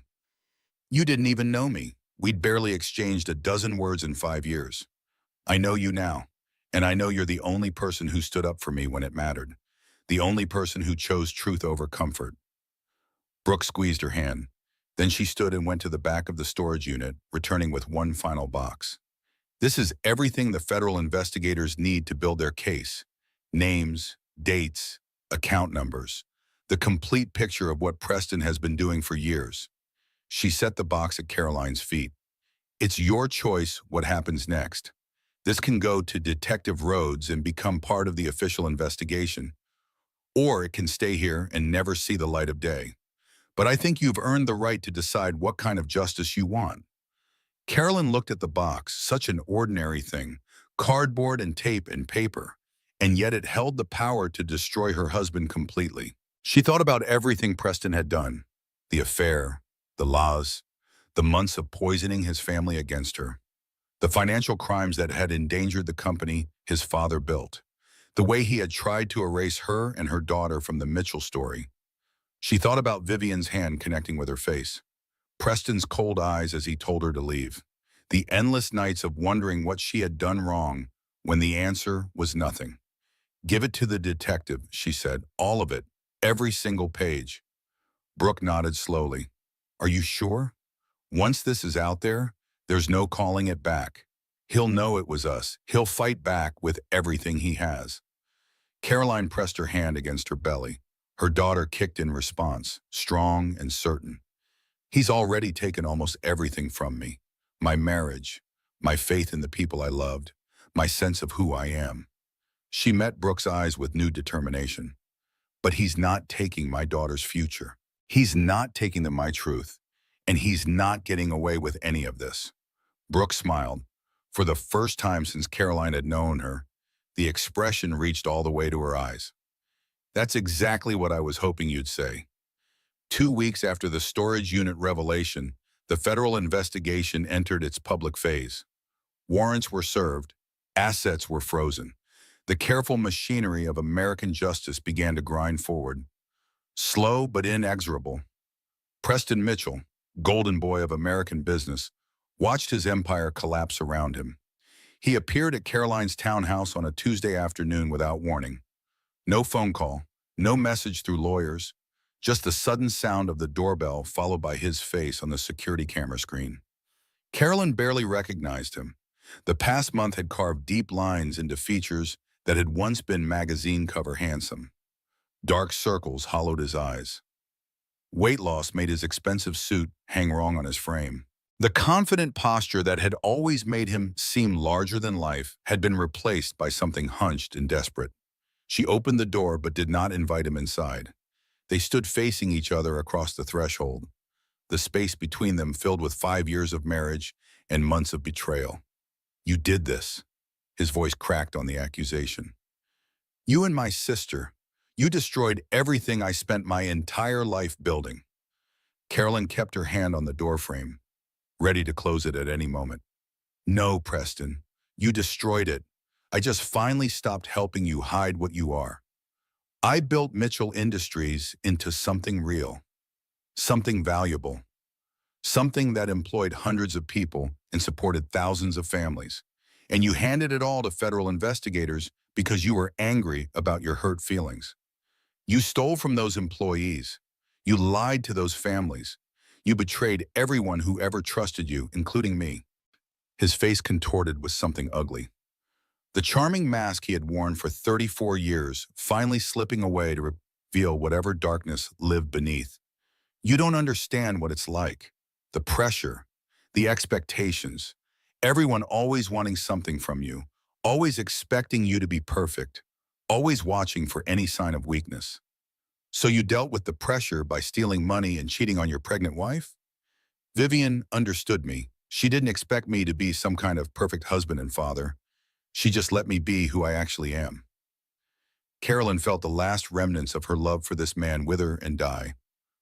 S1: You didn't even know me. We'd barely exchanged a dozen words in 5 years. I know you now, and I know you're the only person who stood up for me when it mattered, the only person who chose truth over comfort. Brooke squeezed her hand. Then she stood and went to the back of the storage unit, returning with one final box. This is everything the federal investigators need to build their case. Names, dates, account numbers. The complete picture of what Preston has been doing for years. She set the box at Caroline's feet. It's your choice what happens next. This can go to Detective Rhodes and become part of the official investigation, or it can stay here and never see the light of day. But I think you've earned the right to decide what kind of justice you want. Carolyn looked at the box, such an ordinary thing, cardboard and tape and paper, and yet it held the power to destroy her husband completely. She thought about everything Preston had done, the affair, the laws, the months of poisoning his family against her, the financial crimes that had endangered the company his father built, the way he had tried to erase her and her daughter from the Mitchell story. She thought about Vivian's hand connecting with her face, Preston's cold eyes as he told her to leave, the endless nights of wondering what she had done wrong when the answer was nothing. Give it to the detective, she said, all of it, every single page. Brooke nodded slowly. Are you sure? Once this is out there, there's no calling it back. He'll know it was us. He'll fight back with everything he has. Caroline pressed her hand against her belly. Her daughter kicked in response, strong and certain. He's already taken almost everything from me. My marriage, my faith in the people I loved, my sense of who I am. She met Brooke's eyes with new determination. But he's not taking my daughter's future. He's not taking my truth. And he's not getting away with any of this. Brooke smiled. For the first time since Caroline had known her, the expression reached all the way to her eyes. That's exactly what I was hoping you'd say. 2 weeks after the storage unit revelation, the federal investigation entered its public phase. Warrants were served, assets were frozen. The careful machinery of American justice began to grind forward. Slow but inexorable. Preston Mitchell, golden boy of American business, watched his empire collapse around him. He appeared at Caroline's townhouse on a Tuesday afternoon without warning. No phone call, no message through lawyers, just the sudden sound of the doorbell followed by his face on the security camera screen. Carolyn barely recognized him. The past month had carved deep lines into features that had once been magazine cover handsome. Dark circles hollowed his eyes. Weight loss made his expensive suit hang wrong on his frame. The confident posture that had always made him seem larger than life had been replaced by something hunched and desperate. She opened the door but did not invite him inside. They stood facing each other across the threshold, the space between them filled with 5 years of marriage and months of betrayal. You did this. His voice cracked on the accusation. You and my sister, you destroyed everything I spent my entire life building. Carolyn kept her hand on the doorframe, ready to close it at any moment. No, Preston, you destroyed it. I just finally stopped helping you hide what you are. I built Mitchell Industries into something real, something valuable, something that employed hundreds of people and supported thousands of families. And you handed it all to federal investigators because you were angry about your hurt feelings. You stole from those employees. You lied to those families. You betrayed everyone who ever trusted you, including me. His face contorted with something ugly. The charming mask he had worn for 34 years finally slipping away to reveal whatever darkness lived beneath. You don't understand what it's like. The pressure, the expectations, everyone always wanting something from you, always expecting you to be perfect, always watching for any sign of weakness. So you dealt with the pressure by stealing money and cheating on your pregnant wife? Vivian understood me. She didn't expect me to be some kind of perfect husband and father. She just let me be who I actually am. Carolyn felt the last remnants of her love for this man wither and die.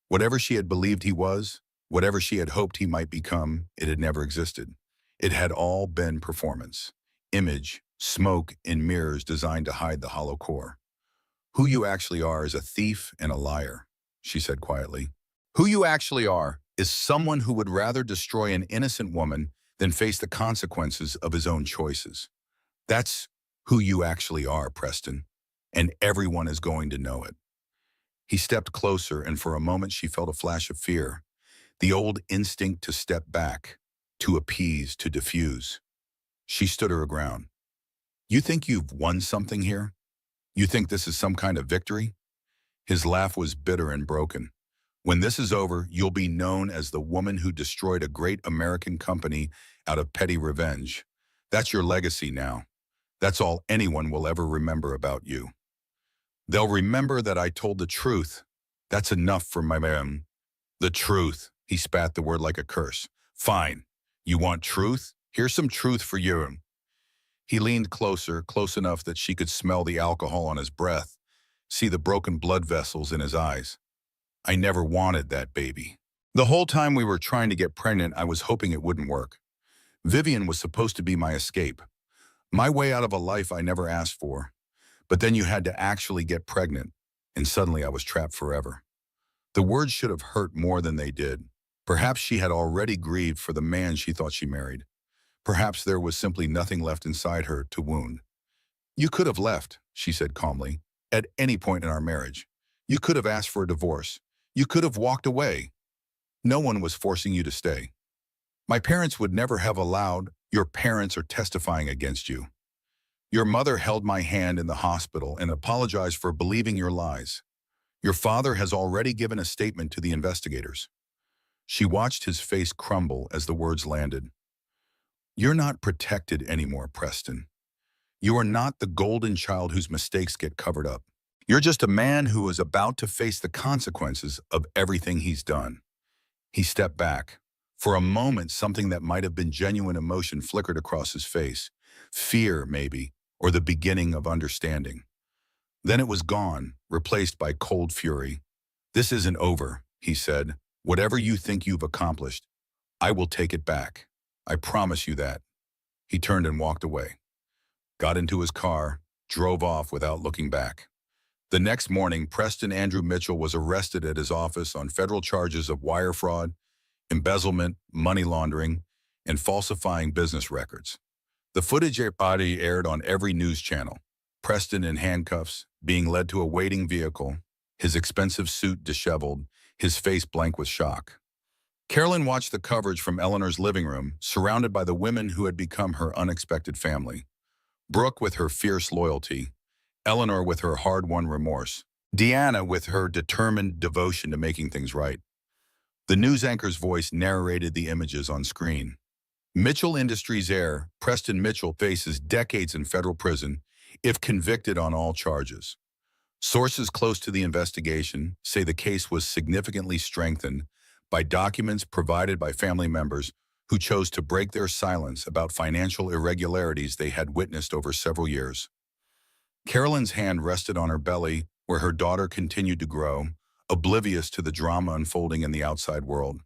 S1: Whatever she had believed he was, whatever she had hoped he might become, it had never existed. It had all been performance, image, smoke, and mirrors designed to hide the hollow core. Who you actually are is a thief and a liar, she said quietly. Who you actually are is someone who would rather destroy an innocent woman than face the consequences of his own choices. That's who you actually are, Preston, and everyone is going to know it. He stepped closer, and for a moment she felt a flash of fear, the old instinct to step back, to appease, to diffuse. She stood her ground. You think you've won something here? You think this is some kind of victory? His laugh was bitter and broken. When this is over, you'll be known as the woman who destroyed a great American company out of petty revenge. That's your legacy now. That's all anyone will ever remember about you. They'll remember that I told the truth. That's enough for my man. The truth. He spat the word like a curse. Fine. You want truth? Here's some truth for you. He leaned closer, close enough that she could smell the alcohol on his breath, see the broken blood vessels in his eyes. I never wanted that baby. The whole time we were trying to get pregnant, I was hoping it wouldn't work. Vivian was supposed to be my escape, my way out of a life I never asked for. But then you had to actually get pregnant, and suddenly I was trapped forever. The words should have hurt more than they did. Perhaps she had already grieved for the man she thought she married. Perhaps there was simply nothing left inside her to wound. You could have left, she said calmly, at any point in our marriage. You could have asked for a divorce. You could have walked away. No one was forcing you to stay. My parents would never have allowed. Your parents are testifying against you. Your mother held my hand in the hospital and apologized for believing your lies. Your father has already given a statement to the investigators. She watched his face crumble as the words landed. You're not protected anymore, Preston. You are not the golden child whose mistakes get covered up. You're just a man who is about to face the consequences of everything he's done. He stepped back. For a moment, something that might have been genuine emotion flickered across his face. Fear, maybe, or the beginning of understanding. Then it was gone, replaced by cold fury. This isn't over, he said. Whatever you think you've accomplished, I will take it back. I promise you that. He turned and walked away, got into his car, drove off without looking back. The next morning, Preston Andrew Mitchell was arrested at his office on federal charges of wire fraud, embezzlement, money laundering, and falsifying business records. The footage body aired on every news channel. Preston in handcuffs, being led to a waiting vehicle, his expensive suit disheveled, his face blank with shock. Carolyn watched the coverage from Eleanor's living room, surrounded by the women who had become her unexpected family. Brooke with her fierce loyalty, Eleanor with her hard-won remorse, Deanna with her determined devotion to making things right. The news anchor's voice narrated the images on screen. Mitchell Industries heir, Preston Mitchell, faces decades in federal prison if convicted on all charges. Sources close to the investigation say the case was significantly strengthened by documents provided by family members who chose to break their silence about financial irregularities they had witnessed over several years. Carolyn's hand rested on her belly, where her daughter continued to grow, oblivious to the drama unfolding in the outside world.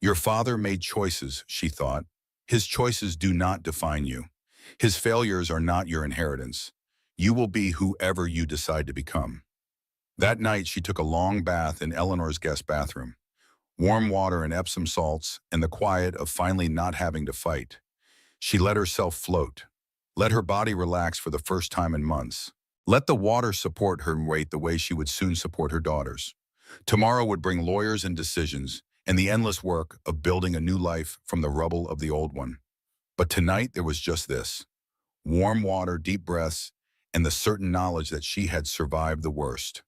S1: Your father made choices, she thought. His choices do not define you. His failures are not your inheritance. You will be whoever you decide to become. That night, she took a long bath in Eleanor's guest bathroom. Warm water and Epsom salts, and the quiet of finally not having to fight. She let herself float. Let her body relax for the first time in months. Let the water support her weight the way she would soon support her daughters. Tomorrow would bring lawyers and decisions, and the endless work of building a new life from the rubble of the old one. But tonight there was just this. Warm water, deep breaths, and the certain knowledge that she had survived the worst.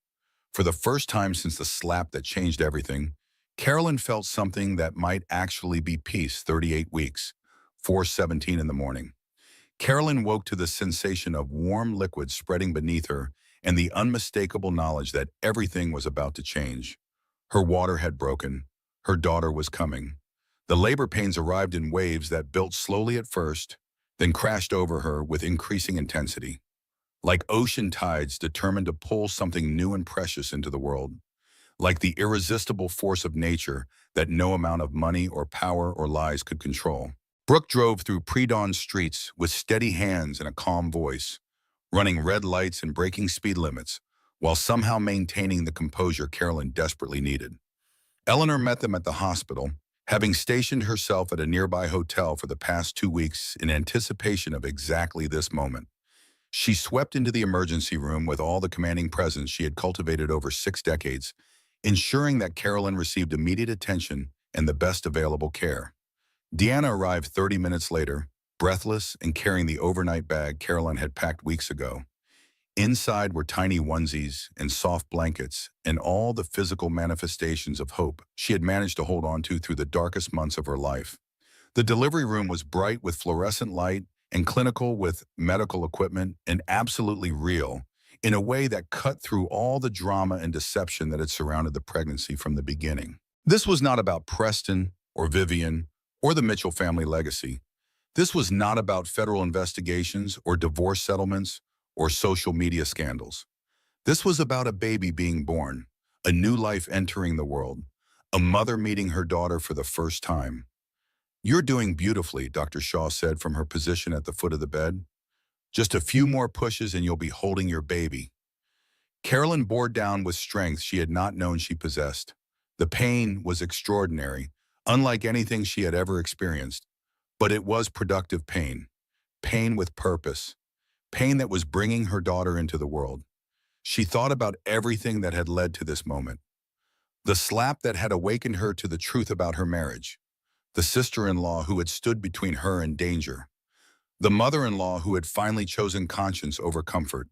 S1: For the first time since the slap that changed everything, Carolyn felt something that might actually be peace. 38 weeks, 4:17 in the morning. Carolyn woke to the sensation of warm liquid spreading beneath her and the unmistakable knowledge that everything was about to change. Her water had broken. Her daughter was coming. The labor pains arrived in waves that built slowly at first, then crashed over her with increasing intensity. like ocean tides determined to pull something new and precious into the world, like the irresistible force of nature that no amount of money or power or lies could control. Brooke drove through pre-dawn streets with steady hands and a calm voice, running red lights and breaking speed limits, while somehow maintaining the composure Carolyn desperately needed. Eleanor met them at the hospital, having stationed herself at a nearby hotel for the past 2 weeks in anticipation of exactly this moment. She swept into the emergency room with all the commanding presence she had cultivated over 6 decades, ensuring that Carolyn received immediate attention and the best available care. Deanna arrived 30 minutes later, breathless and carrying the overnight bag Carolyn had packed weeks ago. Inside were tiny onesies and soft blankets and all the physical manifestations of hope she had managed to hold on to through the darkest months of her life. The delivery room was bright with fluorescent light and clinical with medical equipment and absolutely real in a way that cut through all the drama and deception that had surrounded the pregnancy from the beginning. This was not about Preston or Vivian or the Mitchell family legacy. This was not about federal investigations or divorce settlements or social media scandals. This was about a baby being born, a new life entering the world, a mother meeting her daughter for the first time. "You're doing beautifully," Dr. Shaw said from her position at the foot of the bed. "Just a few more pushes and you'll be holding your baby." Carolyn bore down with strength she had not known she possessed. The pain was extraordinary, unlike anything she had ever experienced, but it was productive pain, pain with purpose, pain that was bringing her daughter into the world. She thought about everything that had led to this moment. The slap that had awakened her to the truth about her marriage, the sister-in-law who had stood between her and danger, the mother-in-law who had finally chosen conscience over comfort,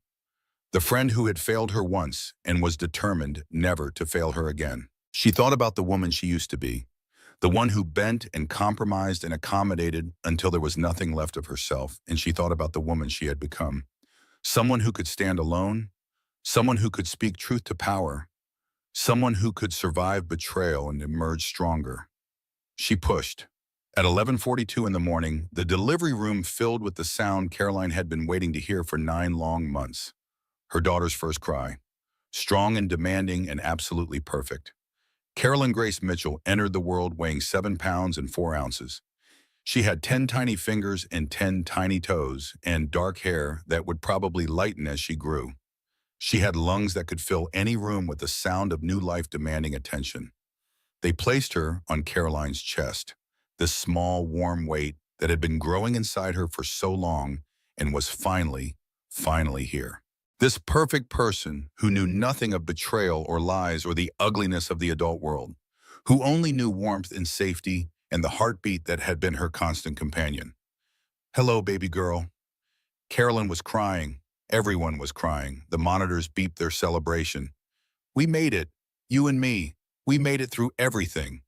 S1: the friend who had failed her once and was determined never to fail her again. She thought about the woman she used to be, the one who bent and compromised and accommodated until there was nothing left of herself, and she thought about the woman she had become. Someone who could stand alone, someone who could speak truth to power, someone who could survive betrayal and emerge stronger. She pushed. At 11:42 in the morning, the delivery room filled with the sound Caroline had been waiting to hear for 9 long months. Her daughter's first cry. Strong and demanding and absolutely perfect. Carolyn Grace Mitchell entered the world weighing 7 pounds and 4 ounces. She had 10 tiny fingers and 10 tiny toes and dark hair that would probably lighten as she grew. She had lungs that could fill any room with the sound of new life demanding attention. They placed her on Caroline's chest, this small, warm weight that had been growing inside her for so long and was finally here. This perfect person who knew nothing of betrayal or lies or the ugliness of the adult world, who only knew warmth and safety and the heartbeat that had been her constant companion. "Hello, baby girl." Carolyn was crying. Everyone was crying. The monitors beeped their celebration. "We made it. You and me. We made it through everything."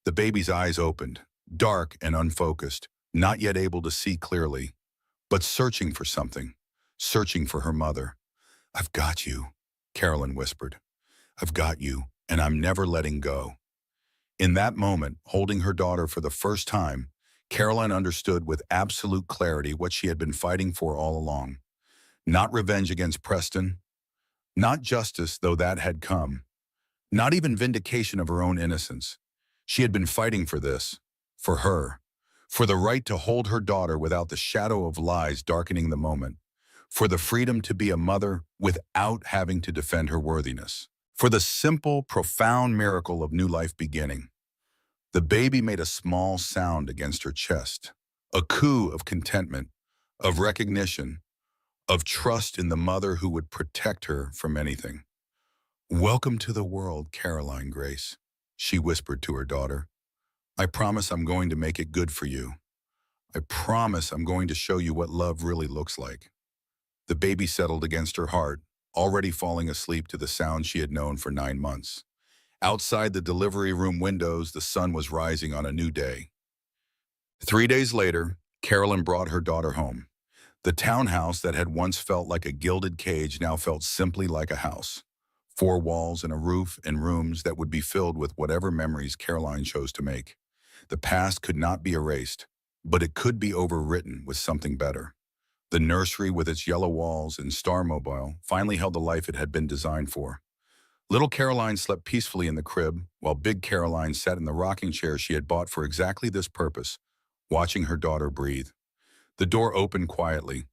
S1: The baby's eyes opened, dark and unfocused, not yet able to see clearly, but searching for something, searching for her mother. "I've got you," Carolyn whispered. "I've got you, and I'm never letting go." In that moment, holding her daughter for the first time, Caroline understood with absolute clarity what she had been fighting for all along. Not revenge against Preston, not justice, though that had come, not even vindication of her own innocence. She had been fighting for this, for her, for the right to hold her daughter without the shadow of lies darkening the moment, for the freedom to be a mother without having to defend her worthiness, for the simple, profound miracle of new life beginning. The baby made a small sound against her chest, a coo of contentment, of recognition, of trust in the mother who would protect her from anything. "Welcome to the world, Caroline Grace," she whispered to her daughter. "I promise I'm going to make it good for you. I promise I'm going to show you what love really looks like." The baby settled against her heart, already falling asleep to the sound she had known for 9 months. Outside the delivery room windows, the sun was rising on a new day. 3 days later, Carolyn brought her daughter home. The townhouse that had once felt like a gilded cage now felt simply like a house. 4 walls and a roof and rooms that would be filled with whatever memories Caroline chose to make. The past could not be erased, but it could be overwritten with something better. The nursery with its yellow walls and star mobile finally held the life it had been designed for. Little Caroline slept peacefully in the crib, while Big Caroline sat in the rocking chair she had bought for exactly this purpose, watching her daughter breathe. The door opened quietly.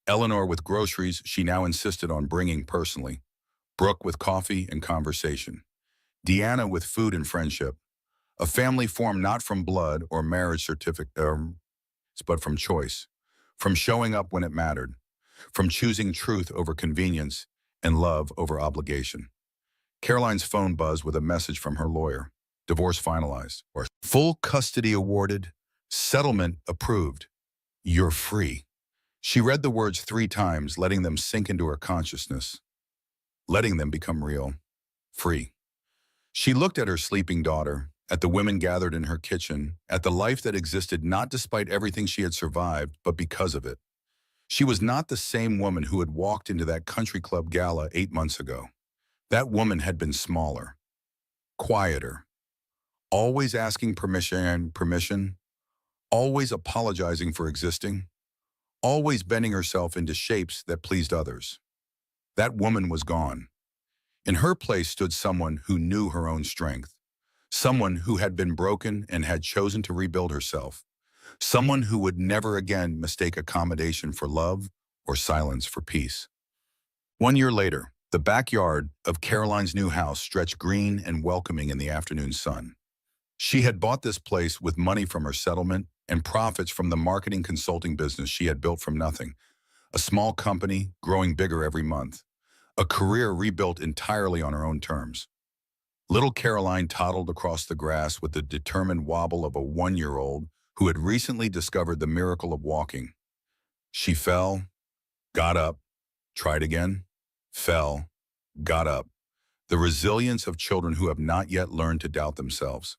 S1: Eleanor with groceries she now insisted on bringing personally. Brooke with coffee and conversation. Deanna with food and friendship. A family formed not from blood or marriage certificate, but from choice. From showing up when it mattered. From choosing truth over convenience and love over obligation. Caroline's phone buzzed with a message from her lawyer. Divorce finalized. Or full custody awarded. Settlement approved. You're free. She read the words 3 times, letting them sink into her consciousness. Letting them become real. Free. She looked at her sleeping daughter, at the women gathered in her kitchen, at the life that existed not despite everything she had survived, but because of it. She was not the same woman who had walked into that country club gala 8 months ago. That woman had been smaller, quieter, always asking permission, always apologizing for existing, always bending herself into shapes that pleased others. That woman was gone. In her place stood someone who knew her own strength, someone who had been broken and had chosen to rebuild herself, someone who would never again mistake accommodation for love or silence for peace. 1 year later, the backyard of Caroline's new house stretched green and welcoming in the afternoon sun. She had bought this place with money from her settlement and profits from the marketing consulting business she had built from nothing, a small company growing bigger every month, a career rebuilt entirely on her own terms. Little Caroline toddled across the grass with the determined wobble of a 1-year-old who had recently discovered the miracle of walking. She fell, got up, tried again, fell, got up. The resilience of children who have not yet learned to doubt themselves.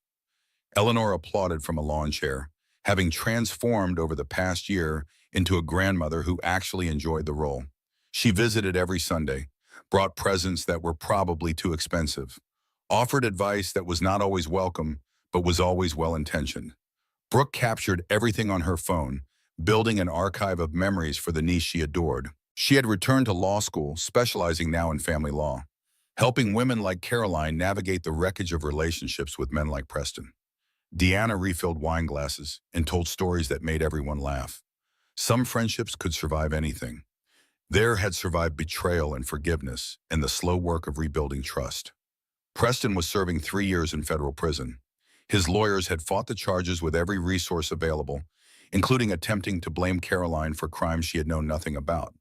S1: Eleanor applauded from a lawn chair, having transformed over the past year into a grandmother who actually enjoyed the role. She visited every Sunday, brought presents that were probably too expensive, offered advice that was not always welcome, but was always well-intentioned. Brooke captured everything on her phone, building an archive of memories for the niece she adored. She had returned to law school, specializing now in family law, helping women like Caroline navigate the wreckage of relationships with men like Preston. Deanna refilled wine glasses and told stories that made everyone laugh. Some friendships could survive anything. There had survived betrayal and forgiveness and the slow work of rebuilding trust. Preston was serving 3 years in federal prison. His lawyers had fought the charges with every resource available, including attempting to blame Caroline for crimes she had known nothing about.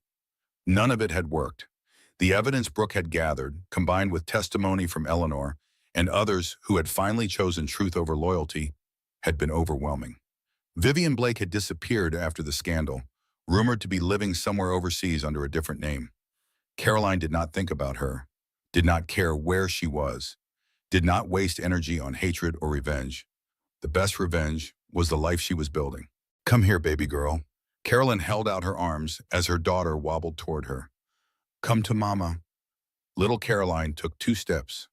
S1: None of it had worked. The evidence Brooke had gathered, combined with testimony from Eleanor and others who had finally chosen truth over loyalty, had been overwhelming. Vivian Blake had disappeared after the scandal, rumored to be living somewhere overseas under a different name. Caroline did not think about her, did not care where she was, did not waste energy on hatred or revenge. The best revenge was the life she was building. Come here, baby girl. Caroline held out her arms as her daughter wobbled toward her. Come to Mama. Little Caroline took 2 steps,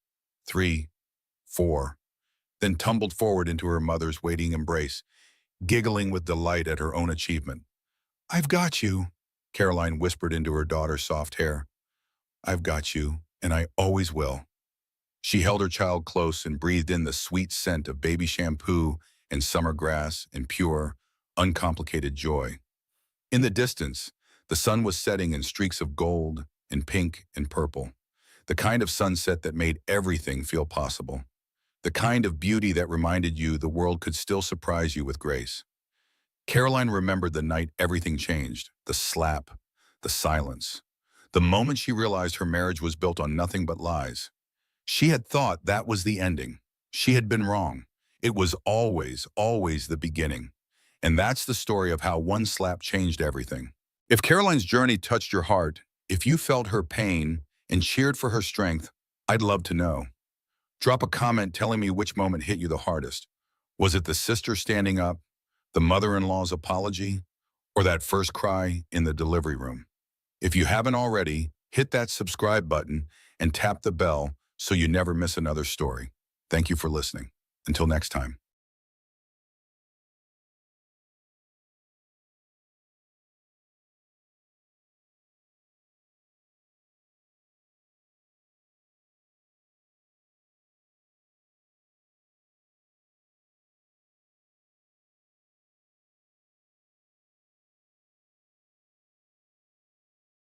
S1: 3, 4, then tumbled forward into her mother's waiting embrace, giggling with delight at her own achievement. I've got you, Caroline whispered into her daughter's soft hair. I've got you, and I always will. She held her child close and breathed in the sweet scent of baby shampoo and summer grass and pure, uncomplicated joy. In the distance, the sun was setting in streaks of gold and pink and purple, the kind of sunset that made everything feel possible, the kind of beauty that reminded you the world could still surprise you with grace. Caroline remembered the night everything changed, the slap, the silence, the moment she realized her marriage was built on nothing but lies. She had thought that was the ending. She had been wrong. It was always, always the beginning. And that's the story of how one slap changed everything. If Caroline's journey touched your heart, if you felt her pain and cheered for her strength, I'd love to know. Drop a comment telling me which moment hit you the hardest. Was it the sister standing up, the mother-in-law's apology, or that first cry in the delivery room? If you haven't already, hit that subscribe button and tap the bell so you never miss another story. Thank you for listening. Until next time.